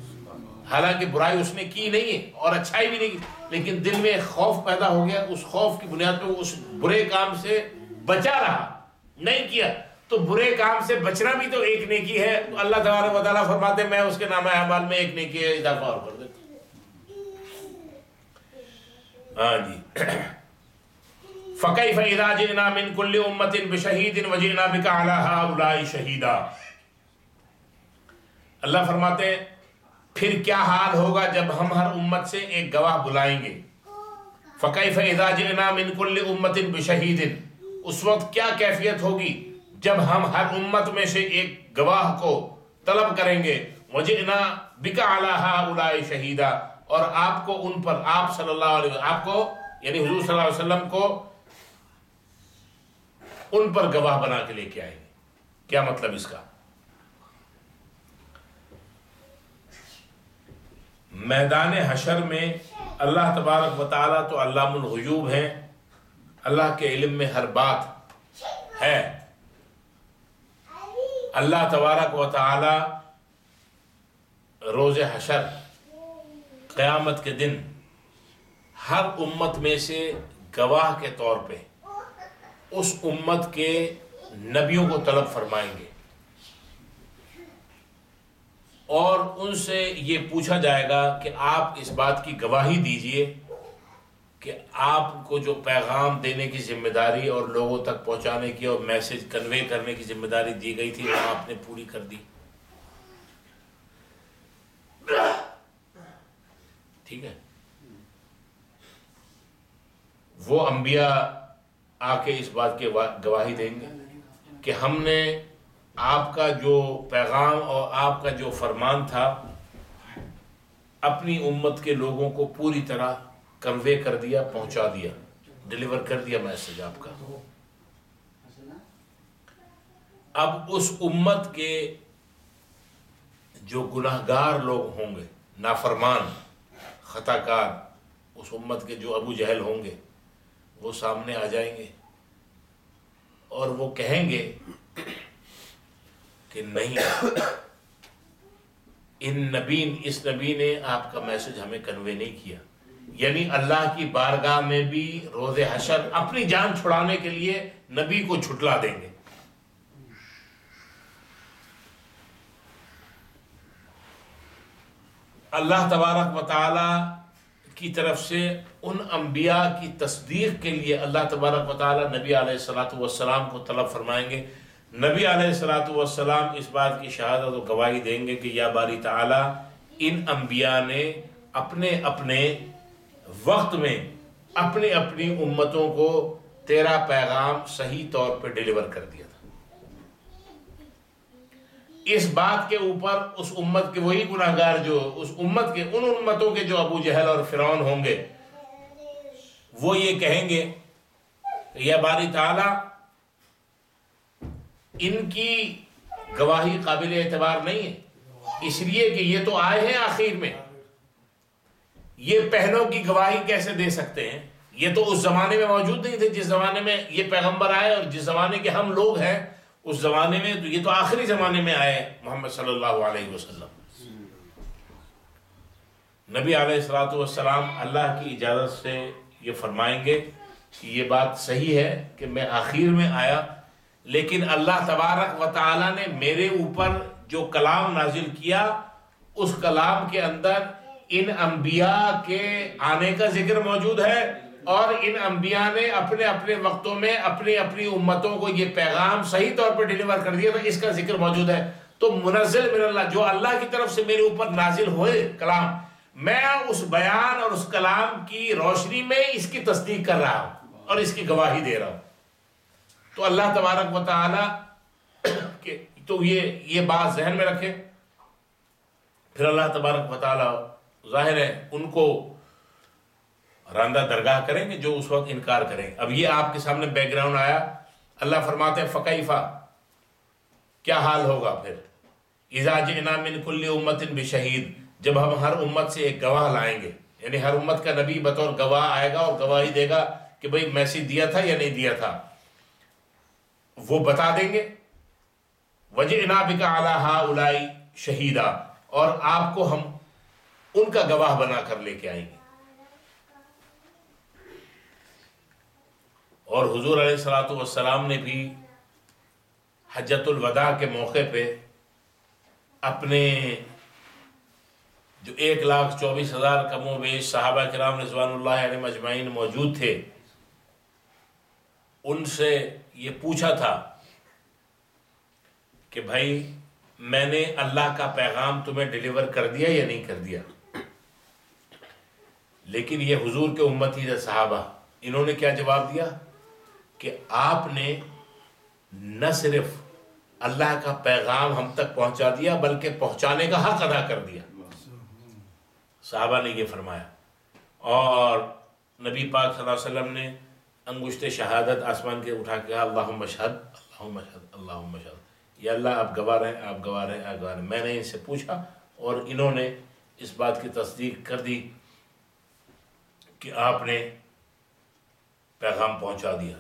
حالانکہ برائی اس نے کی نہیں ہے اور اچھائی بھی نہیں کی، لیکن دل میں خوف پیدا ہو گیا، اس خوف کی بنیاد پہ وہ اس برے کام سے بچا رہا، نہیں کیا. تو برے کام سے بچنا بھی تو ایک نیکی ہے. اللہ تبارک و تعالیٰ فرماتے ہیں میں اس کے نامہ اعمال میں ایک نیکی کا اضافہ اور کر دیتا ہوں. ہاں جی. فَكَيْفَ إِذَا جِئْنَا مِن كُلِّ أُمَّةٍ بِشَهِيدٍ وَجِئْنَا بِكَ عَلَى هَؤُلَاءِ شَهِيدًا. اللہ فرماتے ہیں پھر کیا حال ہوگا جب ہم ہر امت سے ایک گواہ بلائیں گے. فَكَيْفَ إِذَا جِئْنَا مِن كُلِّ أُمَّةٍ بِشَهِيدٍ. اس وقت کیا کیفیت ہوگی جب ہم ہر امت میں سے ایک گواہ کو طلب کریں گے. وَجِئْنَا بِكَ عَلَى هَؤُلَاءِ شَهِيدًا. اور آپ کو ان پر، آپ صلی اللہ علیہ وسلم، آپ کو یعنی حضور صلی اللہ علیہ وسلم کو ان پر گواہ بنا کے لے کے آئیں گے. کیا مطلب اس کا؟ میدان حشر میں اللہ تبارک و تعالیٰ تو علام الغیوب ہیں، اللہ کے علم میں ہر بات ہے. اللہ تبارک و تعالیٰ روز حشر قیامت کے دن ہر امت میں سے گواہ کے طور پہ اس امت کے نبیوں کو طلب فرمائیں گے اور ان سے یہ پوچھا جائے گا کہ آپ اس بات کی گواہی دیجئے کہ آپ کو جو پیغام دینے کی ذمہ داری اور لوگوں تک پہنچانے کی اور میسج کنوے کرنے کی ذمہ داری دی گئی تھی وہ آپ نے پوری کر دی. ٹھیک ہے. وہ انبیاء آ کے اس بات کی گواہی دیں گے کہ ہم نے آپ کا جو پیغام اور آپ کا جو فرمان تھا اپنی امت کے لوگوں کو پوری طرح کنوے کر دیا، پہنچا دیا، ڈیلیور کر دیا میسج آپ کا. اب اس امت کے جو گناہگار لوگ ہوں گے، نافرمان، خطا کار، اس امت کے جو ابو جہل ہوں گے وہ سامنے آ جائیں گے اور وہ کہیں گے کہ نہیں، اس نبی نے آپ کا میسج ہمیں کنوے نہیں کیا. یعنی اللہ کی بارگاہ میں بھی روز حشر اپنی جان چھڑانے کے لیے نبی کو جھٹلا دیں گے. اللہ تبارک و تعالی کی طرف سے ان انبیاء کی تصدیق کے لیے اللہ تبارک و تعالی نبی علیہ الصلوۃ والسلام کو طلب فرمائیں گے نبی علیہ الصلوۃ والسلام اس بات کی شہادت و گواہی دیں گے کہ یا باری تعالیٰ ان انبیاء نے اپنے اپنے وقت میں اپنی اپنی امتوں کو تیرا پیغام صحیح طور پہ ڈیلیور کر دیا تھا۔ اس بات کے اوپر اس امت کے وہی گناہگار جو اس امت کے ان امتوں کے جو ابو جہل اور فرعون ہوں گے، وہ یہ کہیں گے کہ یا باری تعالیٰ ان کی گواہی قابل اعتبار نہیں ہے، اس لیے کہ یہ تو آئے ہیں آخر میں، یہ پہلوں کی گواہی کیسے دے سکتے ہیں؟ یہ تو اس زمانے میں موجود نہیں تھے جس زمانے میں یہ پیغمبر آئے، اور جس زمانے کے ہم لوگ ہیں اس زمانے میں تو یہ تو آخری زمانے میں آئے محمد صلی اللہ علیہ وسلم۔ نبی علیہ الصلوۃ والسلام اللہ کی اجازت سے یہ فرمائیں گے کہ یہ بات صحیح ہے کہ میں آخر میں آیا، لیکن اللہ تبارک و تعالیٰ نے میرے اوپر جو کلام نازل کیا اس کلام کے اندر ان انبیاء کے آنے کا ذکر موجود ہے، اور ان انبیاء نے اپنے اپنے وقتوں میں اپنی اپنی امتوں کو یہ پیغام صحیح طور پر ڈیلیور کر دیا تھا، اس کا ذکر موجود ہے۔ تو منزل من اللہ، جو اللہ کی طرف سے میرے اوپر نازل ہوئے کلام، میں اس بیان اور اس کلام کی روشنی میں اس کی تصدیق کر رہا ہوں اور اس کی گواہی دے رہا ہوں۔ تو اللہ تبارک و تعالی تو یہ بات ذہن میں رکھے، پھر اللہ تبارک و تعالی ظاہر ہے ان کو راندہ درگاہ کریں گے جو اس وقت انکار کریں۔ اب یہ آپ کے سامنے بیک گراؤنڈ آیا، اللہ فرماتے ہیں فکیفا، کیا حال ہوگا پھر، اذا جئنا من کل امت بشہید، جب ہم ہر امت سے ایک گواہ لائیں گے، یعنی ہر امت کا نبی بطور گواہ آئے گا اور گواہی دے گا کہ بھئی میسیج دیا تھا یا نہیں دیا تھا، وہ بتا دیں گے۔ وجئنا بک علی ہؤلاء شہیدا، اور آپ کو ہم ان کا گواہ بنا کر لے کے آئیں گے۔ اور حضور علیہ الصلوۃ والسلام نے بھی حجۃ الوداع کے موقع پہ اپنے جو 1,24,000 کم و بیش صحابہ کرام رضوان اللہ علیہم اجمعین موجود تھے، ان سے یہ پوچھا تھا کہ بھائی میں نے اللہ کا پیغام تمہیں ڈیلیور کر دیا یا نہیں کر دیا؟ لیکن یہ حضور کے امتی تھے صحابہ، انہوں نے کیا جواب دیا کہ آپ نے نہ صرف اللہ کا پیغام ہم تک پہنچا دیا بلکہ پہنچانے کا حق ادا کر دیا۔ صحابہ نے یہ فرمایا، اور نبی پاک صلی اللہ علیہ وسلم نے انگشت شہادت آسمان کے اٹھا کے کہا اللہم اشہد اللہم اشہد اللہم اشہد، یا اللہ آپ گواہ رہیں آپ گواہ رہیں آپ گواہ رہیں۔ میں نے ان سے پوچھا اور انہوں نے اس بات کی تصدیق کر دی کہ آپ نے پیغام پہنچا دیا۔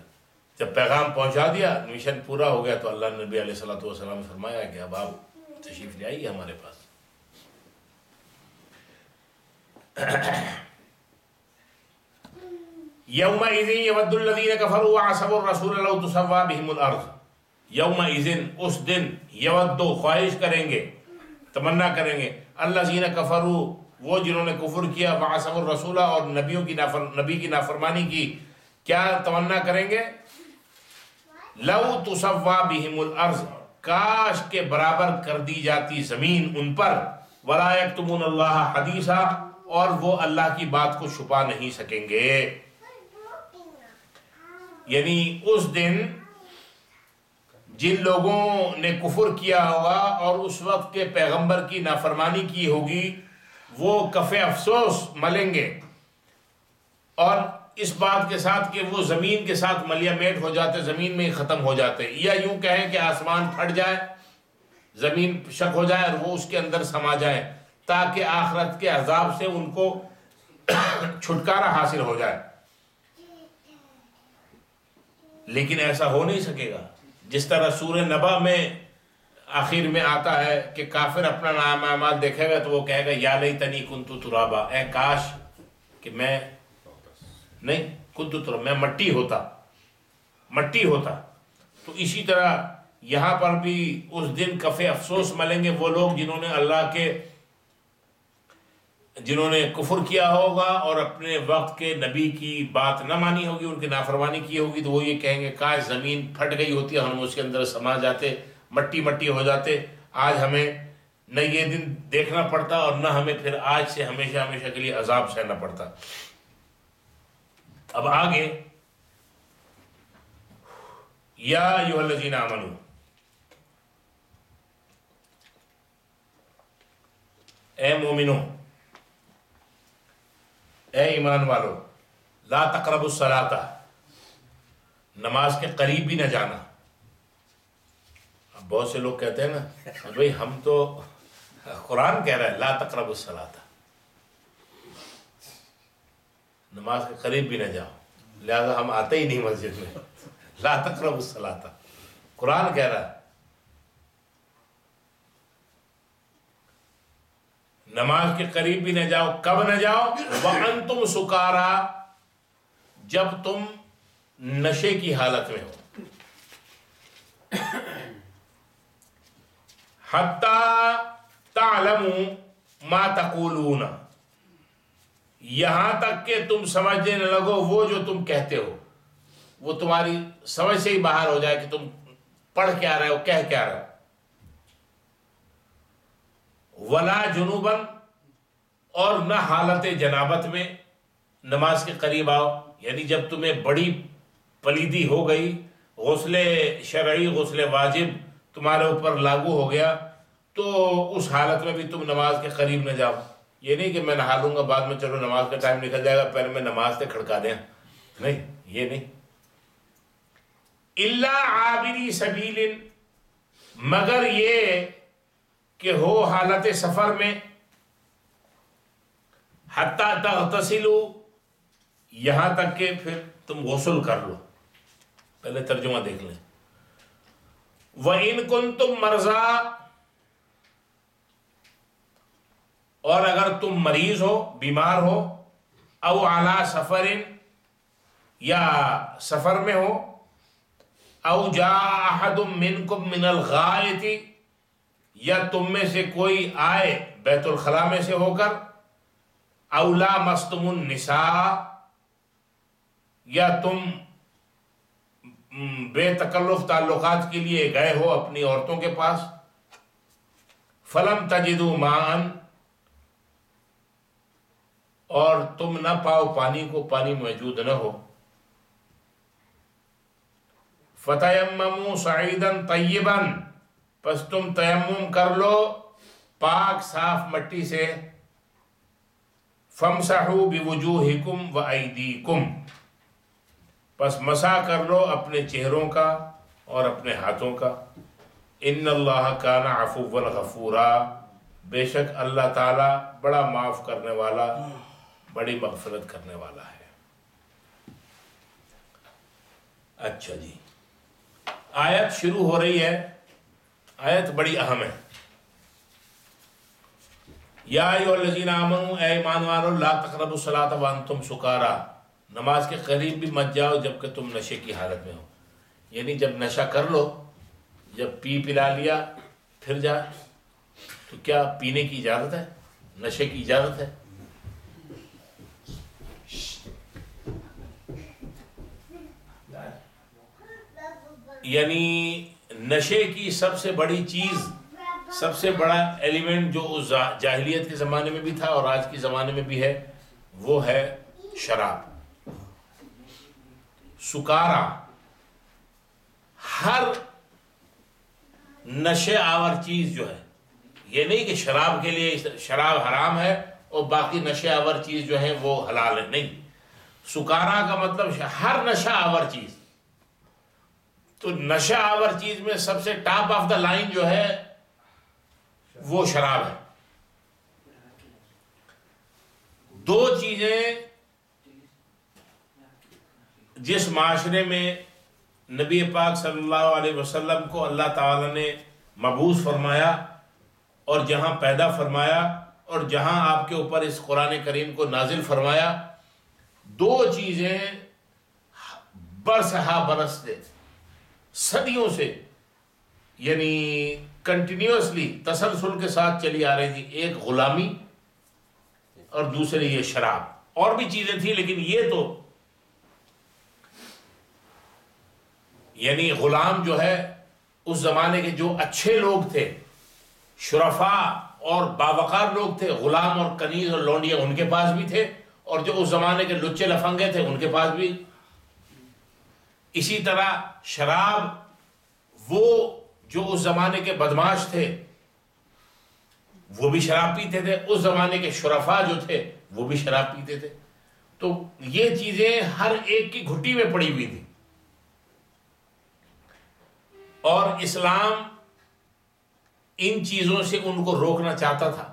جب پیغام پہنچا دیا، مشن پورا ہو گیا، تو اللہ نبی علیہ الصلوۃ والسلام نے فرمایا کہ اب آپ تشریف لے آئیے ہمارے پاس۔ یومئذ یود الذین کفروا وعصوا الرسول لو تسوی بہم الارض، یومئذ اس دن، یود خواہش کریں گے، تمنا کریں گے، الذین کفروا وہ جنہوں نے کفر کیا، وعصوا الرسول اور نبی کی نافرمانی کی، کیا تمنا کریں گے؟ لو تسوی بہم الارض، کاش کے برابر کر دی جاتی زمین ان پر، ولا یکتمون اللہ حدیثا اور وہ اللہ کی بات کو چھپا نہیں سکیں گے۔ یعنی اس دن جن لوگوں نے کفر کیا ہوگا اور اس وقت کے پیغمبر کی نافرمانی کی ہوگی، وہ کف افسوس ملیں گے، اور اس بات کے ساتھ کہ وہ زمین کے ساتھ ملیا میٹ ہو جاتے، زمین میں ہی ختم ہو جاتے، یا یوں کہیں کہ آسمان پھٹ جائے، زمین شک ہو جائے اور وہ اس کے اندر سما جائے، تاکہ آخرت کے عذاب سے ان کو چھٹکارا حاصل ہو جائے۔ لیکن ایسا ہو نہیں سکے گا۔ جس طرح سورہ نبا میں آخر میں آتا ہے کہ کافر اپنا نام اعمال دیکھے گا تو وہ کہے گا یا لیتنی کنت ترابا، اے کاش کہ میں نہیں کنت ترابا، میں مٹی ہوتا۔ تو اسی طرح یہاں پر بھی اس دن کف افسوس ملیں گے وہ لوگ جنہوں نے اللہ کے جنہوں نے کفر کیا ہوگا اور اپنے وقت کے نبی کی بات نہ مانی ہوگی، ان کی نافرمانی کی ہوگی، تو وہ یہ کہیں گے کاش زمین پھٹ گئی ہوتی، ہم اس کے اندر سما جاتے، مٹی مٹی ہو جاتے، آج ہمیں نہ یہ دن دیکھنا پڑتا اور نہ ہمیں پھر آج سے ہمیشہ ہمیشہ کے لیے عذاب سہنا پڑتا۔ اب آگے یا ایھا الذین آمنوا، اے مومنوں، اے ایمان والو، لا تقربوا الصلاۃ، نماز کے قریب بھی نہ جانا۔ اب بہت سے لوگ کہتے ہیں نا بھئی ہم تو قرآن کہہ رہا ہے لا تقربوا الصلاۃ، نماز کے قریب بھی نہ جاؤ، لہذا ہم آتے ہی نہیں مسجد میں۔ لا تقربوا الصلاۃ، قرآن کہہ رہا ہے نماز کے قریب بھی نہ جاؤ۔ کب نہ جاؤ؟ وَأَنْتُمْ سُكَارَىٰ، جب تم نشے کی حالت میں ہو۔ حَتَّىٰ تَعْلَمُوا مَا تَقُولُونَ، یہاں تک کہ تم سمجھنے نہ لگو وہ جو تم کہتے ہو، وہ تمہاری سمجھ سے ہی باہر ہو جائے کہ تم پڑھ کیا رہے ہو، کہہ کیا رہے ہو۔ ولا جنوباً، اور نہ حالت جنابت میں نماز کے قریب آؤ، یعنی جب تمہیں بڑی پلیدی ہو گئی، غسل شرعی غسل واجب تمہارے اوپر لاگو ہو گیا، تو اس حالت میں بھی تم نماز کے قریب نہ جاؤ۔ یہ نہیں کہ میں نہا لوں گا بعد میں چلو نماز کا ٹائم نکل جائے گا پہلے میں نماز سے کھڑکا دیں، نہیں، یہ نہیں۔ الا عابری سبیل، مگر یہ کہ ہو حالت سفر میں، حتی تغتسلوا، یہاں تک کہ پھر تم غسل کر لو۔ پہلے ترجمہ دیکھ لیں۔ وَإِن كُنتُم مَرْضَىٰ، اور اگر تم مریض ہو، بیمار ہو، او علی سفر، یا سفر میں ہو، او جاء احد منکم من الغائط، یا تم میں سے کوئی آئے بیت الخلاء میں سے ہو کر، او لامستم النساء، یا تم بے تکلف تعلقات کے لیے گئے ہو اپنی عورتوں کے پاس، فلم تجدوا ماء، اور تم نہ پاؤ پانی کو، پانی موجود نہ ہو، فتیمموا صعیدا طیبا، پس تم تیمم کر لو پاک صاف مٹی سے، فامسحوا بوجوہکم وایدیکم، پس مسح کر لو اپنے چہروں کا اور اپنے ہاتھوں کا، ان اللہ کان عفوا غفورا، بے شک اللہ تعالی بڑا معاف کرنے والا، بڑی مغفرت کرنے والا ہے۔ اچھا جی، آیت شروع ہو رہی ہے، آیت بڑی اہم ہے۔ یا ایھا الذین آمنوا، اے ایمان والو، لا تقربوا الصلاۃ وانتم سکاریٰ، نماز کے قریب بھی مت جاؤ جبکہ تم نشے کی حالت میں ہو، یعنی جب نشہ کر لو، جب پی پلا لیا پھر جا، تو کیا پینے کی اجازت ہے؟ نشے کی اجازت ہے؟ یعنی نشے کی سب سے بڑی چیز، سب سے بڑا ایلیمنٹ جو اس جاہلیت کے زمانے میں بھی تھا اور آج کے زمانے میں بھی ہے، وہ ہے شراب۔ سکارا، ہر نشے آور چیز جو ہے، یہ نہیں کہ شراب کے لیے شراب حرام ہے اور باقی نشے آور چیز جو ہے وہ حلال ہے، نہیں۔ سکارا کا مطلب ہر نشہ آور چیز۔ تو نشہ آور چیز میں سب سے ٹاپ آف دا لائن جو ہے وہ شراب ہے۔ دو چیزیں جس معاشرے میں نبی پاک صلی اللہ علیہ وسلم کو اللہ تعالی نے مبعوث فرمایا اور جہاں پیدا فرمایا اور جہاں آپ کے اوپر اس قرآن کریم کو نازل فرمایا، دو چیزیں برس ہا برس سے، صدیوں سے، یعنی کنٹینیوسلی تسلسل کے ساتھ چلی آ رہی تھی۔ ایک غلامی اور دوسرے یہ شراب، اور بھی چیزیں تھیں لیکن یہ تو یعنی غلام جو ہے اس زمانے کے جو اچھے لوگ تھے، شرفاء اور باوقار لوگ تھے، غلام اور کنیز اور لونڈیاں ان کے پاس بھی تھے، اور جو اس زمانے کے لچے لفنگے تھے ان کے پاس بھی. اسی طرح شراب، وہ جو اس زمانے کے بدماش تھے وہ بھی شراب پیتے تھے، اس زمانے کے شرفاء جو تھے وہ بھی شراب پیتے تھے. تو یہ چیزیں ہر ایک کی گھٹی میں پڑی ہوئی تھی، اور اسلام ان چیزوں سے ان کو روکنا چاہتا تھا.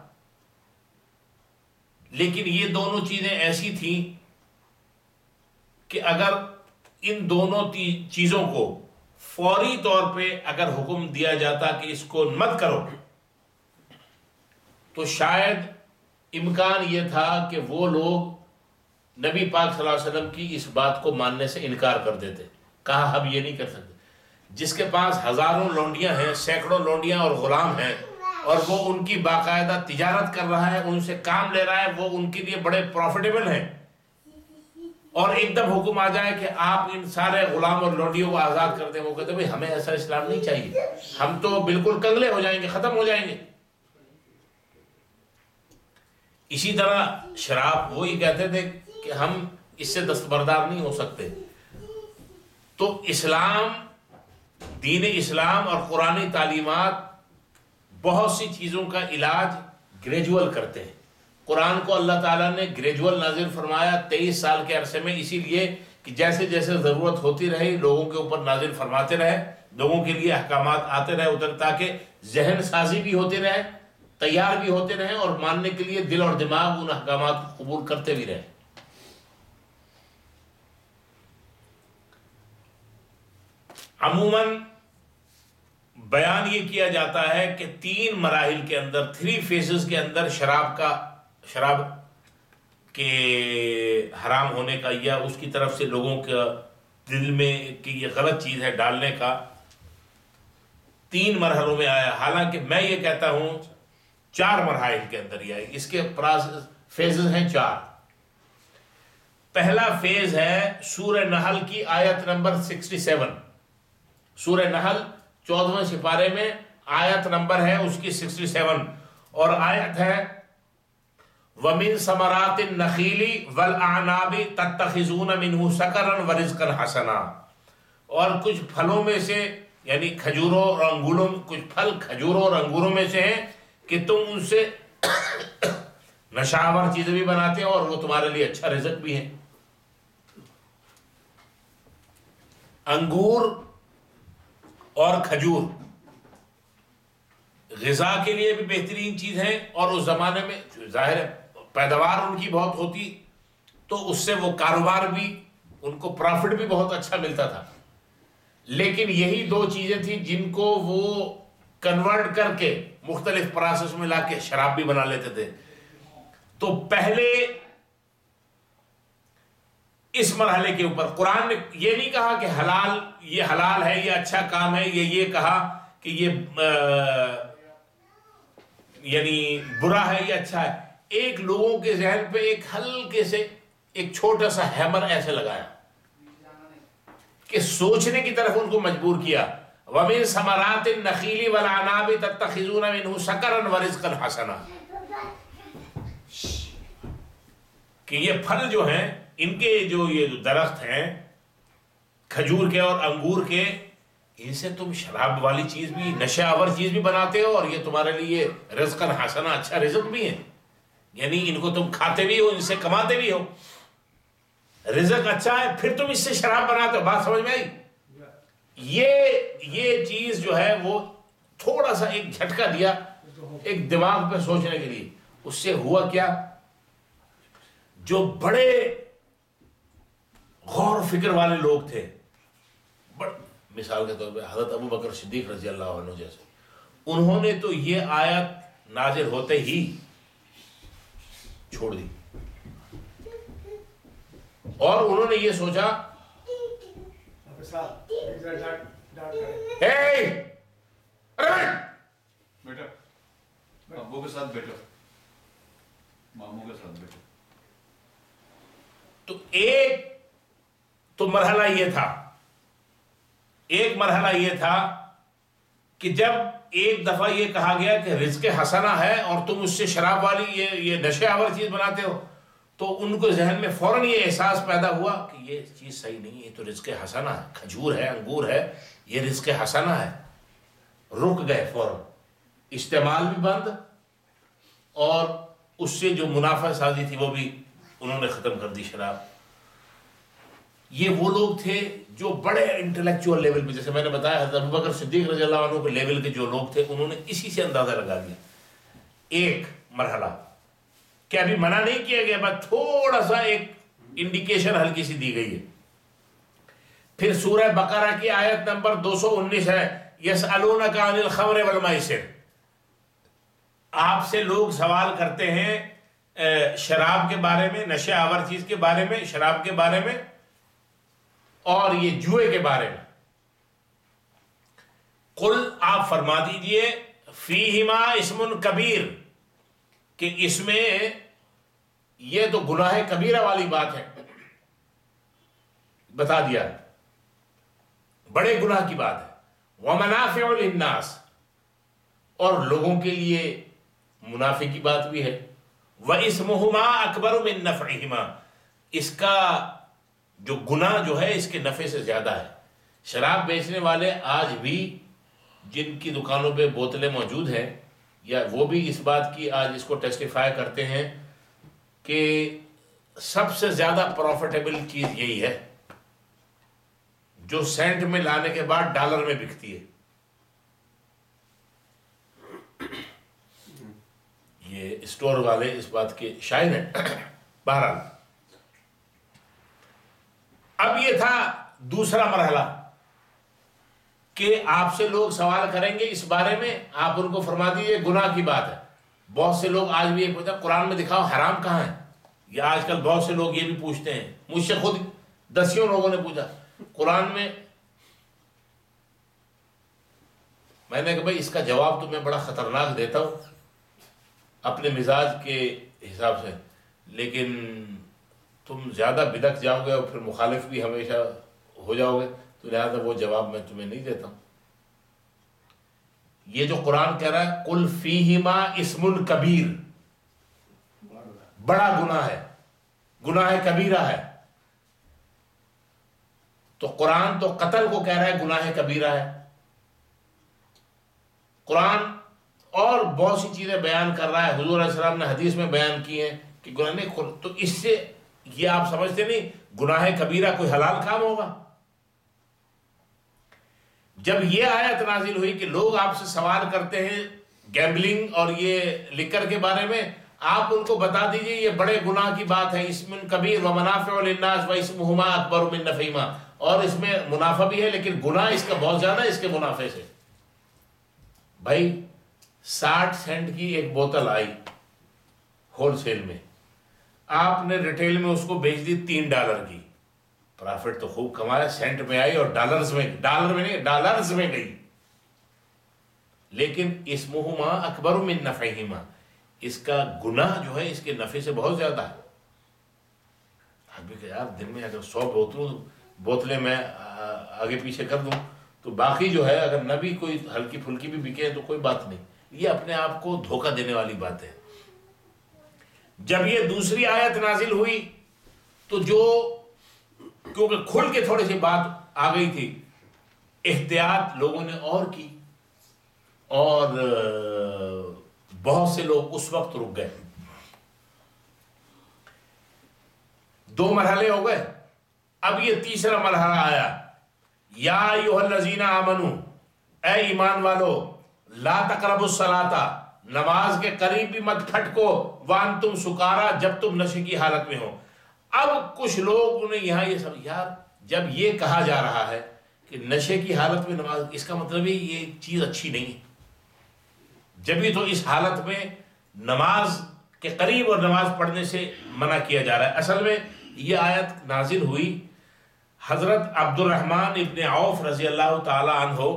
لیکن یہ دونوں چیزیں ایسی تھیں کہ اگر ان دونوں چیزوں کو فوری طور پہ اگر حکم دیا جاتا کہ اس کو مت کرو، تو شاید امکان یہ تھا کہ وہ لوگ نبی پاک صلی اللہ علیہ وسلم کی اس بات کو ماننے سے انکار کر دیتے. کہا ہم یہ نہیں کر سکتے. جس کے پاس ہزاروں لونڈیاں ہیں، سینکڑوں لونڈیاں اور غلام ہیں، اور وہ ان کی باقاعدہ تجارت کر رہا ہے، ان سے کام لے رہا ہے، وہ ان کے لیے بڑے پروفیٹیبل ہیں، اور ایک دم حکم آ جائے کہ آپ ان سارے غلام اور لونڈیوں کو آزاد کر دیں، وہ کہتے ہیں بھائی ہمیں ایسا اسلام نہیں چاہیے، ہم تو بالکل کنگلے ہو جائیں گے، ختم ہو جائیں گے. اسی طرح شراب، وہی کہتے تھے کہ ہم اس سے دستبردار نہیں ہو سکتے. تو اسلام، دین اسلام اور قرآنی تعلیمات بہت سی چیزوں کا علاج گریجول کرتے ہیں. قرآن کو اللہ تعالیٰ نے گریجول نازل فرمایا 23 سال کے عرصے میں، اسی لیے کہ جیسے جیسے ضرورت ہوتی رہے لوگوں کے اوپر نازل فرماتے رہے، لوگوں کے لیے احکامات آتے رہے ادھر، تاکہ ذہن سازی بھی ہوتے رہے، تیار بھی ہوتے رہے، اور ماننے کے لیے دل اور دماغ ان احکامات کو قبول کرتے بھی رہے. عموماً بیان یہ کیا جاتا ہے کہ 3 مراحل کے اندر، 3 فیزز کے اندر شراب کے حرام ہونے کا یا اس کی طرف سے لوگوں کے دل میں کہ یہ غلط چیز ہے ڈالنے کا 3 مرحلوں میں آیا. حالانکہ میں یہ کہتا ہوں 4 مراحل کے اندر ہی آئی. اس کے فیزز ہیں 4. پہلا فیز ہے سورہ نحل کی آیت نمبر 67. سورہ نحل 14ویں سپارے میں آیت نمبر ہے اس کی 67، اور آیت ہے وَمِن ثَمَرَاتِ النَّخِيلِ وَالْأَعْنَابِ تَتَّخِذُونَ مِنْهُ سَكَرًا وَرِزْقًا حَسَنًا. اور کچھ پھلوں میں سے، یعنی کھجوروں اور انگوروں، کچھ پھل کھجوروں اور انگوروں میں سے ہیں کہ تم ان سے نشاور چیزیں بھی بناتے ہو اور وہ تمہارے لیے اچھا رزق بھی ہے. انگور اور کھجور غذا کے لیے بھی بہترین چیز ہے، اور اس زمانے میں ظاہر ہے پیداوار ان کی بہت ہوتی، تو اس سے وہ کاروبار بھی، ان کو پرافٹ بھی بہت اچھا ملتا تھا. لیکن یہی 2 چیزیں تھیں جن کو وہ کنورٹ کر کے مختلف پروسیس میں لا کے شراب بھی بنا لیتے تھے. تو پہلے اس مرحلے کے اوپر قرآن نے یہ نہیں کہا کہ حلال، یہ حلال ہے، یہ اچھا کام ہے، یہ کہا کہ یہ یعنی برا ہے، یہ اچھا ہے. ایک لوگوں کے ذہن پہ ایک ہلکے سے ایک چھوٹا سا ہیمر ایسے لگایا کہ سوچنے کی طرف ان کو مجبور کیا. وَمِن ثَمَرَاتِ النَّخِيلِ وَالْأَعْنَابِ تَتَّخِذُونَ مِنْهُ سَكَرًا وَرِزْقًا حَسَنًا، کہ یہ پھل جو ہیں، ان کے جو یہ درخت ہیں کھجور کے اور انگور کے، ان سے تم شراب والی چیز بھی، نشہ آور چیز بھی بناتے ہو، اور یہ تمہارے لیے رزقاً حسنا، اچھا رزق بھی ہے. یعنی ان کو تم کھاتے بھی ہو، ان سے کماتے بھی ہو، رزق اچھا ہے، پھر تم اس سے شراب بناتے ہو. بات سمجھ میں آئی؟ یہ چیز جو ہے وہ تھوڑا سا ایک جھٹکا دیا ایک دماغ پہ سوچنے کے لیے. اس سے ہوا کیا، جو بڑے غور و فکر والے لوگ تھے، مثال کے طور پہ حضرت ابو بکر صدیق رضی اللہ عنہ جیسے، انہوں نے تو یہ آیت نازل ہوتے ہی چھوڑ دی، اور انہوں نے یہ سوچا بیٹا ابو کے ساتھ بیٹھو، ماموں کے ساتھ بیٹھے. تو ایک تو مرحلہ یہ تھا، ایک مرحلہ یہ تھا کہ جب ایک دفعہ یہ کہا گیا کہ رزق حسنہ ہے اور تم اس سے شراب والی یہ نشے آور چیز بناتے ہو، تو ان کو ذہن میں فوراً یہ احساس پیدا ہوا کہ یہ چیز صحیح نہیں ہے، یہ تو رزق حسنہ ہے، کھجور ہے، انگور ہے، یہ رزق حسنہ ہے. رک گئے فوراً، استعمال بھی بند اور اس سے جو منافع سازی تھی وہ بھی انہوں نے ختم کر دی شراب. یہ وہ لوگ تھے جو بڑے انٹلیکچوئل لیول پہ، جیسے میں نے بتایا حضرت ابوبکر صدیق رضی اللہ عنہ کے لیول کے جو لوگ تھے انہوں نے اسی سے اندازہ لگا دیا. ایک مرحلہ کہ ابھی منع نہیں کیا گیا، بس تھوڑا سا ایک انڈیکیشن ہلکی سی دی گئی ہے. پھر سورہ بقرہ کی آیت نمبر 219 ہے، یسألونک عن الخمر والمیسر، آپ سے لوگ سوال کرتے ہیں شراب کے بارے میں، نشے آور چیز کے بارے میں، شراب کے بارے میں اور یہ جوئے کے بارے میں. قل، آپ فرما دیجئے، فیہما اسم کبیر، کہ اس میں یہ تو گناہ کبیرہ والی بات ہے، بتا دیا بڑے گناہ کی بات ہے. ومنافع للناس، اور لوگوں کے لیے منافع کی بات بھی ہے. واسمہما اکبر من نفعہما، اس کا جو گناہ جو ہے اس کے نفع سے زیادہ ہے. شراب بیچنے والے آج بھی جن کی دکانوں پہ بوتلیں موجود ہیں، یا وہ بھی اس بات کی آج اس کو ٹیسٹیفائی کرتے ہیں کہ سب سے زیادہ پروفیٹیبل چیز یہی ہے جو سینٹ میں لانے کے بعد ڈالر میں بکتی ہے. یہ اسٹور والے اس بات کے شاہد ہیں. بہرحال اب یہ تھا دوسرا مرحلہ کہ آپ سے لوگ سوال کریں گے اس بارے میں، آپ ان کو فرما دیجیے گناہ کی بات ہے. بہت سے لوگ آج بھی یہ پوچھتے ہیں قرآن میں دکھاؤ حرام کہاں ہے. یا آج کل بہت سے لوگ یہ بھی پوچھتے ہیں، مجھ سے خود دسیوں لوگوں نے پوچھا قرآن میں. میں نے کہا بھائی اس کا جواب تو میں بڑا خطرناک دیتا ہوں اپنے مزاج کے حساب سے، لیکن تم زیادہ بدک جاؤ گے اور پھر مخالف بھی ہمیشہ ہو جاؤ گے، تو لہٰذا وہ جواب میں تمہیں نہیں دیتا ہوں. یہ جو قرآن کہہ رہا ہے قل فیہما اسم کبیر، بڑا گناہ ہے، گناہ کبیرہ ہے. تو قرآن تو قتل کو کہہ رہا ہے گناہ کبیرہ ہے. قرآن اور بہت سی چیزیں بیان کر رہا ہے، حضور علیہ السلام نے حدیث میں بیان کی ہیں کہ گناہ نہیں. تو اس سے یہ آپ سمجھتے نہیں گناہ کبیرہ کوئی حلال کام ہوگا. جب یہ آیت نازل ہوئی کہ لوگ آپ سے سوال کرتے ہیں گیمبلنگ اور یہ لکر کے بارے میں، آپ ان کو بتا دیجئے یہ بڑے گناہ کی بات ہے. اسم کبیر ومنافع للناس واسمہما اکبر من نفعہما، اور اس میں منافع بھی ہے لیکن گناہ اس کا بہت زیادہ ہے اس کے منافع سے. بھائی 60 سینٹ کی ایک بوتل آئی ہول سیل میں، آپ نے ریٹیل میں اس کو بیچ دی $3 کی، پرافٹ تو خوب کمایا، سینٹ میں آئی اور ڈالرز میں گئی. لیکن اسمہما اکبر من نفعہما، اس کا گناہ جو ہے اس کے نفع سے بہت زیادہ ہے. آدمی کہ یار دن میں اگر 100 بوتلیں میں آگے پیچھے کر دوں تو باقی جو ہے اگر نہ بھی کوئی ہلکی پھلکی بھی بکے تو کوئی بات نہیں. یہ اپنے آپ کو دھوکہ دینے والی بات ہے. جب یہ دوسری آیت نازل ہوئی تو جو کیونکہ کھل کے تھوڑی سی بات آ گئی تھی، احتیاط لوگوں نے اور کی، اور بہت سے لوگ اس وقت رک گئے. 2 مرحلے ہو گئے. اب یہ تیسرا مرحلہ آیا، یا ایھا الذین آمنوا، اے ایمان والو، لا تقربوا الصلاۃ، نماز کے قریب بھی مت پھٹکو، وانتم سکارا، جب تم نشے کی حالت میں ہو. اب کچھ لوگوں نے یہاں یہ سب، یار جب یہ کہا جا رہا ہے کہ نشے کی حالت میں نماز، اس کا مطلب ہے یہ چیز اچھی نہیں ہے. جبھی تو اس حالت میں نماز کے قریب اور نماز پڑھنے سے منع کیا جا رہا ہے. اصل میں یہ آیت نازل ہوئی حضرت عبد الرحمن ابن عوف رضی اللہ تعالی عنہ،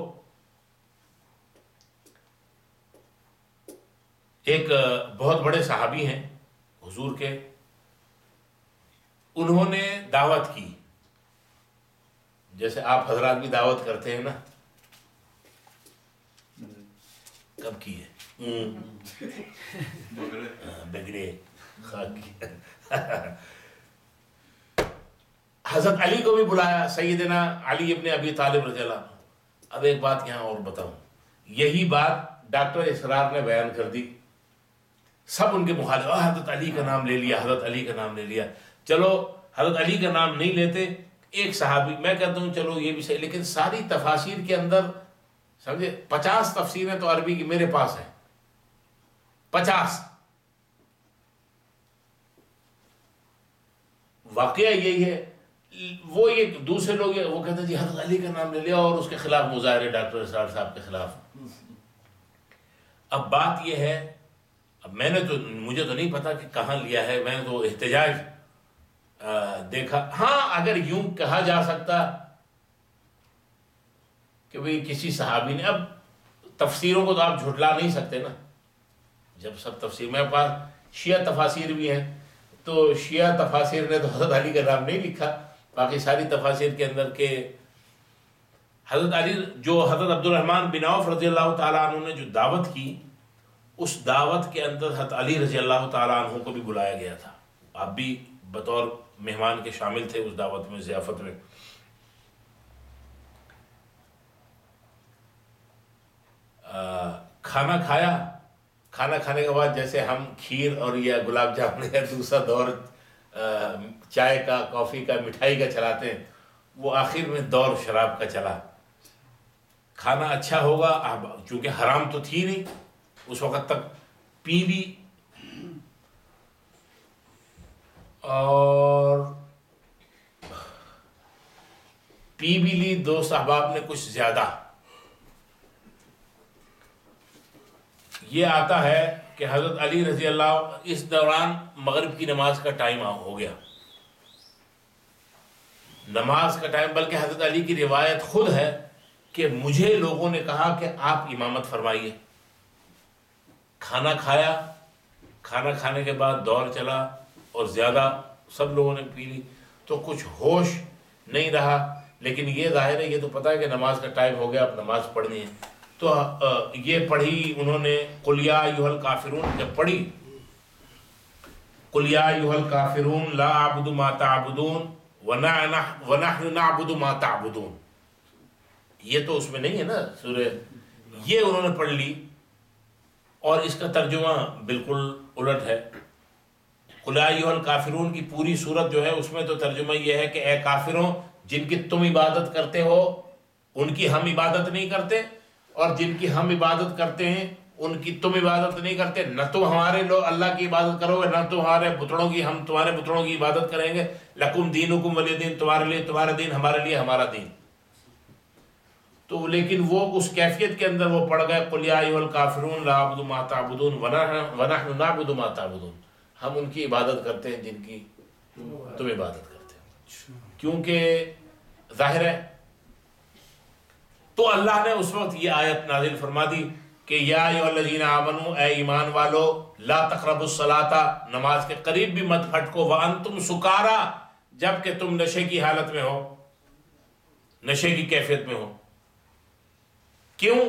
ایک بہت بڑے صحابی ہیں. حضور کے، انہوں نے دعوت کی، جیسے آپ حضرات بھی دعوت کرتے ہیں نا، کب کی ہے؟ بگڑے حضرت علی کو بھی بلایا، سیدنا علی ابن ابی طالب رضی اللہ عنہ۔ اب ایک بات یہاں اور بتاؤں، یہی بات ڈاکٹر اسرار نے بیان کر دی، سب ان کے مخالف، حضرت علی کا نام لے لیا، حضرت علی کا نام لے لیا۔ چلو حضرت علی کا نام نہیں لیتے، ایک صحابی، میں کہتا ہوں چلو یہ بھی صحیح، لیکن ساری تفاسیر کے اندر سمجھے 50 تفسیریں تو عربی کی میرے پاس ہیں، 50۔ واقعہ یہی ہے، وہ یہ دوسرے لوگ وہ کہتے ہیں جی حضرت علی کا نام لے لیا، اور اس کے خلاف مظاہرے ڈاکٹر اسرار صاحب کے خلاف۔ اب بات یہ ہے، اب میں نے تو، مجھے تو نہیں پتا کہ کہاں لیا ہے، میں نے تو احتجاج دیکھا۔ ہاں اگر یوں کہا جا سکتا کہ بھئی کسی صحابی نے، اب تفسیروں کو تو آپ جھٹلا نہیں سکتے نا، جب سب تفسیر، میرے پاس شیعہ تفاسیر بھی ہیں، تو شیعہ تفاسیر نے تو حضرت علی کا نام نہیں لکھا، باقی ساری تفاسیر کے اندر کہ حضرت علی، جو حضرت عبد الرحمن بن عوف رضی اللہ تعالیٰ عنہ نے جو دعوت کی، اس دعوت کے اندر حضرت علی رضی اللہ تعالیٰ عنہ کو بھی بلایا گیا تھا، آپ بھی بطور مہمان کے شامل تھے اس دعوت میں، ضیافت میں۔ کھانا کھایا، کھانا کھانے کے بعد جیسے ہم کھیر اور یا گلاب جامن یا دوسرا دور چائے کا، کافی کا، مٹھائی کا چلاتے ہیں، وہ آخر میں دور شراب کا چلا۔ کھانا اچھا ہوگا، چونکہ حرام تو تھی نہیں اس وقت تک، پی بھی، اور پی بھی لی دوست احباب نے کچھ زیادہ۔ یہ آتا ہے کہ حضرت علی رضی اللہ، اس دوران مغرب کی نماز کا ٹائم ہو گیا، نماز کا ٹائم، بلکہ حضرت علی کی روایت خود ہے کہ مجھے لوگوں نے کہا کہ آپ امامت فرمائیے۔ کھانا کھایا، کھانا کھانے کے بعد دور چلا، اور زیادہ سب لوگوں نے پی لی، تو کچھ ہوش نہیں رہا، لیکن یہ ظاہر ہے، یہ تو پتہ ہے کہ نماز کا ٹائم ہو گیا، اب نماز پڑھنی ہے، تو یہ پڑھی انہوں نے، قل یا ایھا الکافرون، جب پڑھی قل یا ایھا الکافرون لا اعبد ما تعبدون ونحن نعبد ما تعبدون، یہ تو اس میں نہیں ہے نا سورہ، یہ انہوں نے پڑھ لی، اور اس کا ترجمہ بالکل الٹ ہے۔ قل یا ایھا الکافرون کی پوری صورت جو ہے، اس میں تو ترجمہ یہ ہے کہ اے کافروں، جن کی تم عبادت کرتے ہو ان کی ہم عبادت نہیں کرتے، اور جن کی ہم عبادت کرتے ہیں ان کی تم عبادت نہیں کرتے، نہ تم ہمارے لوگ اللہ کی عبادت کرو گے، نہ تمہارے بتڑوں کی، ہم تمہارے بتڑوں کی عبادت کریں گے، لکم دینکم ولی دین، تمہارے لیے تمہارا دین، ہمارے لیے ہمارا دین۔ تو لیکن وہ اس کیفیت کے اندر وہ پڑ گئے، قل یا ایھا الکافرون لا اعبد ما تعبدون ونحن نعبد ما تعبدون، ہم ان کی عبادت کرتے ہیں جن کی تم عبادت کرتے ہیں، کیونکہ ظاہر ہے۔ تو اللہ نے اس وقت یہ آیت نازل فرما دی کہ یا ایھا الذین آمنوا، اے ایمان والو، لا تقربوا الصلاۃ، نماز کے قریب بھی مت پھٹکو، وانتم سکارا، جب کہ تم نشے کی حالت میں ہو، نشے کی کیفیت میں ہو۔ کیوں؟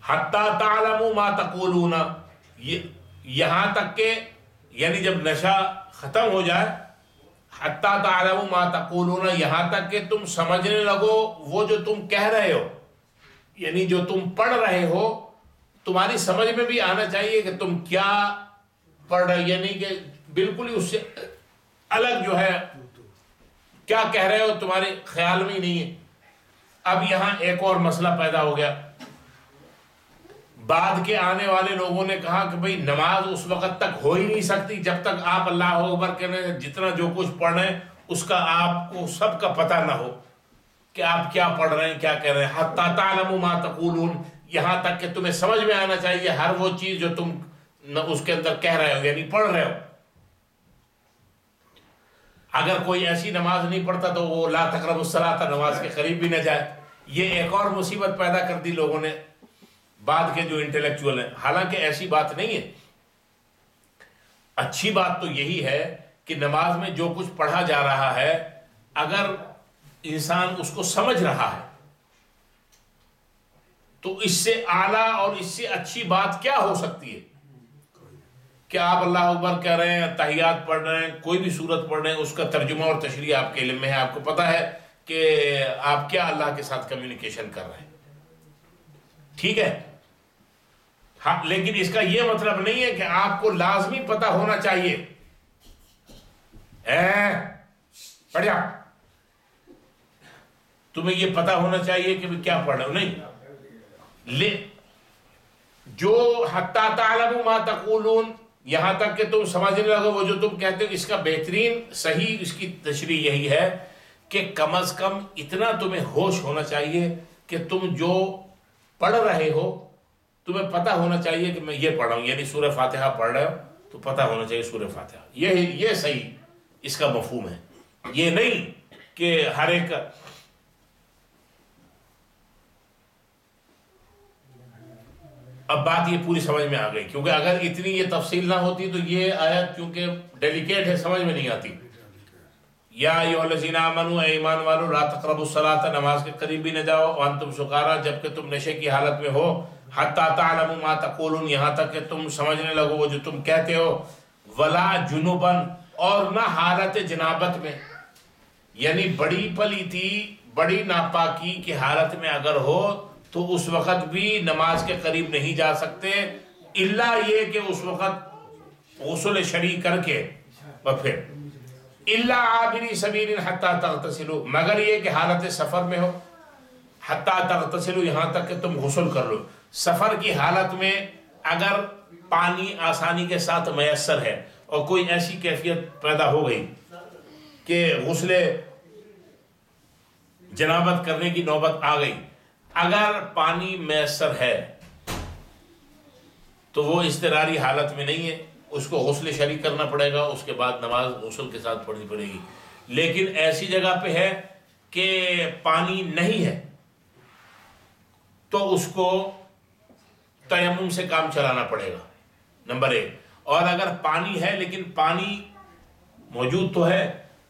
حتی تعلموا ما تقولون، یہاں تک کہ، یعنی جب نشہ ختم ہو جائے، حتی تعلموا ما تقولون، یہاں تک کہ تم سمجھنے لگو وہ جو تم کہہ رہے ہو، یعنی جو تم پڑھ رہے ہو تمہاری سمجھ میں بھی آنا چاہیے کہ تم کیا پڑھ رہے، یعنی کہ بالکل ہی اس سے الگ جو ہے کیا کہہ رہے ہو تمہارے خیال میں ہی نہیں ہے۔ اب یہاں ایک اور مسئلہ پیدا ہو گیا، بعد کے آنے والے لوگوں نے کہا کہ بھئی نماز اس وقت تک ہو ہی نہیں سکتی جب تک آپ اللہ اکبر کہنے، جتنا جو کچھ پڑھ رہے ہیں اس کا آپ کو سب کا پتہ نہ ہو کہ آپ کیا پڑھ رہے ہیں، کیا کہہ رہے ہیں۔ حتی تعلموا ما تقولون، یہاں تک کہ تمہیں سمجھ میں آنا چاہیے ہر وہ چیز جو تم اس کے اندر کہہ رہے ہو، یعنی پڑھ رہے ہو۔ اگر کوئی ایسی نماز نہیں پڑھتا تو وہ لا تقربوا الصلاۃ، نماز کے قریب بھی نہ جائے۔ یہ ایک اور مصیبت پیدا کر دی لوگوں نے، بعد کے جو انٹلیکچوئل ہیں، حالانکہ ایسی بات نہیں ہے۔ اچھی بات تو یہی ہے کہ نماز میں جو کچھ پڑھا جا رہا ہے اگر انسان اس کو سمجھ رہا ہے تو اس سے اعلیٰ اور اس سے اچھی بات کیا ہو سکتی ہے کہ آپ اللہ اکبر کہہ رہے ہیں، تحیات پڑھ رہے ہیں، کوئی بھی سورت پڑھ رہے ہیں، اس کا ترجمہ اور تشریح آپ کے علم میں ہے، آپ کو پتہ ہے کہ آپ کیا اللہ کے ساتھ کمیونیکیشن کر رہے ہیں، ٹھیک ہے؟ ہاں، لیکن اس کا یہ مطلب نہیں ہے کہ آپ کو لازمی پتہ ہونا چاہیے پڑھ جا، تمہیں یہ پتہ ہونا چاہیے کہ کیا پڑھ رہے ہو، نہیں، جو حتی تعلموا ما تقولون، یہاں تک کہ تم سمجھنے لگو وہ جو تم کہتے ہو۔ اس کا بہترین صحیح اس کی تشریح یہی ہے کہ کم از کم اتنا تمہیں ہوش ہونا چاہیے کہ تم جو پڑھ رہے ہو تمہیں پتہ ہونا چاہیے کہ میں یہ پڑھ رہا ہوں، یعنی سورہ فاتحہ پڑھ رہے ہو تو پتہ ہونا چاہیے سورہ فاتحہ، یہ صحیح اس کا مفہوم ہے۔ یہ نہیں کہ ہر ایک اب بات یہ پوری سمجھ میں آ گئی، کیونکہ اگر اتنی یہ تفصیل نہ ہوتی تو یہ آیت کیونکہ ڈیلیکیٹ ہے سمجھ میں نہیں آتی۔ یا ایھا الذین آمنوا، اے ایمان والو، لا تقربوا الصلاۃ، نماز کے قریب بھی نہ جاؤ، وانتم سکارا، جبکہ تم نشے کی حالت میں ہو، حتی تعلموا ما تقولون، یہاں تک کہ تم سمجھنے لگو وہ جو تم کہتے ہو، ولا جنبا، اور نہ حالت جنابت میں، یعنی بڑی پلیتی بڑی ناپاکی کی حالت میں اگر ہو تو اس وقت بھی نماز کے قریب نہیں جا سکتے، الا یہ کہ اس وقت غسل شرعی کر کے، اور پھر الا عابری سبیل حتی تغتسلوا، مگر یہ کہ حالت سفر میں ہو، حتی تغتسلوا، یہاں تک کہ تم غسل کر لو۔ سفر کی حالت میں اگر پانی آسانی کے ساتھ میسر ہے اور کوئی ایسی کیفیت پیدا ہو گئی کہ غسل جنابت کرنے کی نوبت آ گئی، اگر پانی میسر ہے تو وہ اضطراری حالت میں نہیں ہے، اس کو غسل شرعی کرنا پڑے گا، اس کے بعد نماز غسل کے ساتھ پڑھنی پڑے گی۔ لیکن ایسی جگہ پہ ہے کہ پانی نہیں ہے تو اس کو تیمم سے کام چلانا پڑے گا، نمبر ایک۔ اور اگر پانی ہے لیکن پانی موجود تو ہے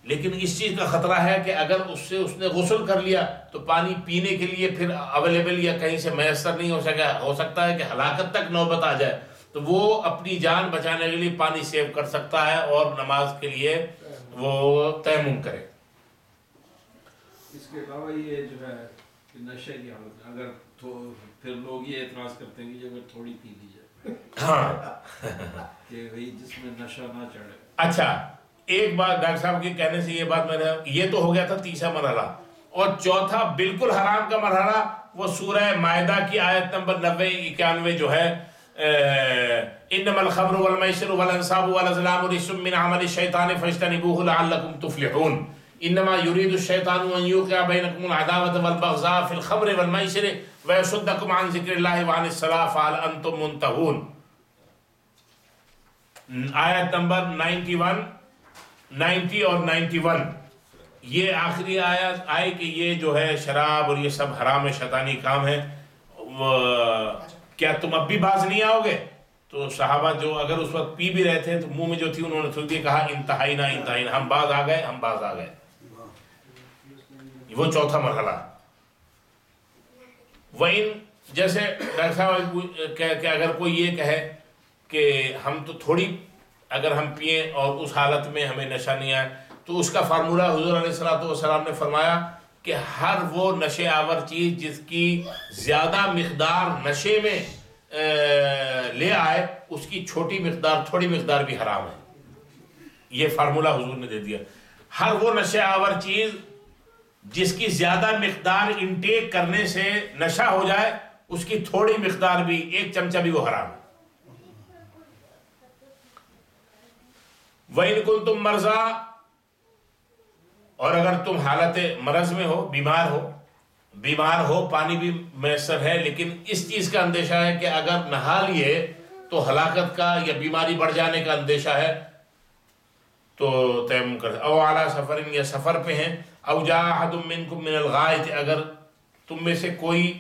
لیکن اس چیز کا خطرہ ہے کہ اگر اس نے غسل کر لیا تو پانی پینے کے لیے پھر اویلیبل یا کہیں سے میسر نہیں ہو سکتا ہے کہ ہلاکت تک نوبت آ جائے، تو وہ اپنی جان بچانے کے لیے پانی سیو کر سکتا ہے اور نماز کے لیے وہ تیمم کرے۔ اس کے علاوہ یہ جو ہے کہ نشے کی حالت، اگر پھر لوگ یہ اعتراض کرتے ہیں کہ اگر تھوڑی پی لی جائے، ہاں کہ بھئی جس میں نشہ نہ چڑھے۔ اچھا، ایک بات ڈاکٹر صاحب کے کہنے سے یہ بات یہ تو ہو گیا تھا تیسرا مرحلہ، اور چوتھا بالکل حرام کا مرحلہ وہ سورہ مائدہ کی آیت نمبر 90-91 جو ہے، انما الخمر والمیسر والانصاب والازلام رجس من عمل الشیطان فاجتنبوه لعلکم تفلحون، انما يريد الشیطان ان یوقع بینکم العداوة والبغضاء في الخمر والمیسر ویصدکم عن ذکر اللہ وعن الصلاۃ فہل انتم منتہون۔ آیت نمبر 90 اور 91، یہ آخری آیت آئے کہ یہ جو ہے شراب اور یہ سب حرام شیطانی کام ہے، کیا تم اب بھی باز نہیں آؤ گے؟ تو صحابہ جو اگر اس وقت پی بھی رہے تھے تو منہ میں جو تھی انہوں نے تھوڑی دیر کہا انتہائینا، ہم باز آ گئے، ہم باز آ گئے۔ وہ چوتھا مرحلہ۔ وَإِن، جیسے ڈاکٹر صاحب کہ اگر کوئی یہ کہے کہ ہم تو تھوڑی اگر ہم پئیں اور اس حالت میں ہمیں نشہ نہیں آئے، تو اس کا فارمولہ حضور علیہ السلام نے فرمایا کہ ہر وہ نشے آور چیز جس کی زیادہ مقدار نشے میں لے آئے، اس کی چھوٹی مقدار تھوڑی مقدار بھی حرام ہے۔ یہ فارمولہ حضور نے دے دیا۔ ہر وہ نشے آور چیز جس کی زیادہ مقدار انٹیک کرنے سے نشہ ہو جائے، اس کی تھوڑی مقدار بھی، ایک چمچہ بھی، وہ حرام ہے۔ وَإِن كُنتُم مَرْضَىٰ، اور اگر تم حالت مرض میں ہو، بیمار ہو، پانی بھی میسر ہے لیکن اس چیز کا اندیشہ ہے کہ اگر نہا لیے تو ہلاکت کا یا بیماری بڑھ جانے کا اندیشہ ہے تو تیمم کر، او علی سفر، یا سفر پہ ہیں، او جاء احد منکم من الغائط، اگر تم میں سے کوئی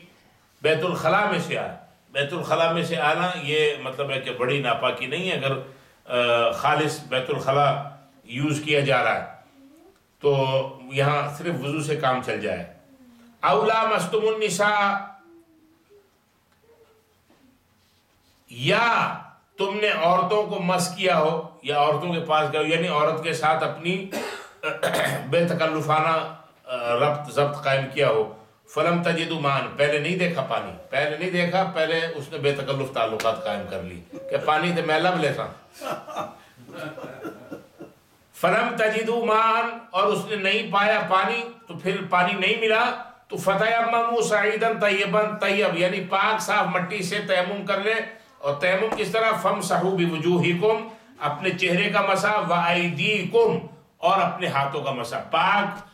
بیت الخلاء میں سے آئے۔ بیت الخلاء میں سے آنا یہ مطلب ہے کہ بڑی ناپاکی نہیں ہے، اگر خالص بیت الخلا یوز کیا جا رہا ہے تو یہاں صرف وضو سے کام چل جائے. اولا مستم النساء، یا تم نے عورتوں کو مس کیا ہو یا عورتوں کے پاس گئے ہو، یعنی عورت کے ساتھ اپنی بے تکلفانہ ربط ضبط قائم کیا ہو. فلم تجدوا ماء، پہلے نہیں دیکھا پانی، پہلے اس نے بے تکلف تعلقات قائم کر لی کہ پانی تے میں لب لیتا. فلم تجدوا ماء، اور اس نے نہیں پایا پانی، تو پھر پانی نہیں ملا تو فتیمموا صعیدا طیبا، طیب یعنی پاک صاف مٹی سے تیمم کر لے. اور تیمم کس طرح؟ فامسحوا بوجوہکم، اپنے چہرے کا مسح، وایدیکم، اور اپنے ہاتھوں کا مسح. پاک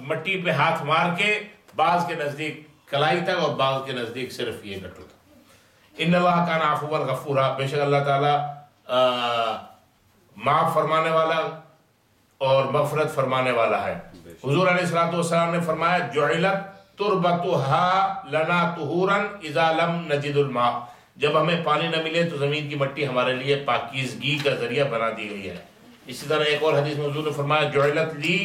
مٹی پہ ہاتھ مار کے، بعض کے نزدیک کلائی تک اور بعض کے نزدیک صرف یہ گٹو تک. ان اللہ کان عفوا غفورا، بے شک اللہ تعالیٰ معاف فرمانے والا اور مغفرت فرمانے والا ہے. حضور علیہ الصلوۃ والسلام نے فرمایا جعلت تربتها لنا طہورا اذا لم نجد الماء، جب ہمیں پانی نہ ملے تو زمین کی مٹی ہمارے لیے پاکیزگی کا ذریعہ بنا دی گئی ہے. اسی طرح ایک اور حدیث میں حضور نے فرمایا جعلت لی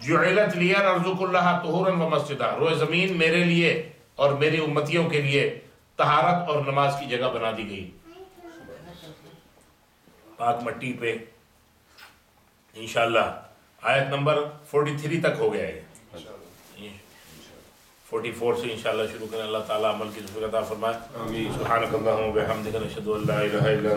الارض کلها طہورا ومسجدا، روئے زمین میرے لیے اور میری امتیوں کے لیے طہارت اور نماز کی جگہ بنا دی گئی. پاک مٹی پہ انشاءاللہ آیت نمبر 43 تک ہو گیا ہے، 44 سے انشاءاللہ شروع کریں. اللہ تعالیٰ عمل کی توفیق عطا فرمائے. سبحانک اللہم و بحمدک، نشہد ان لا الہ الا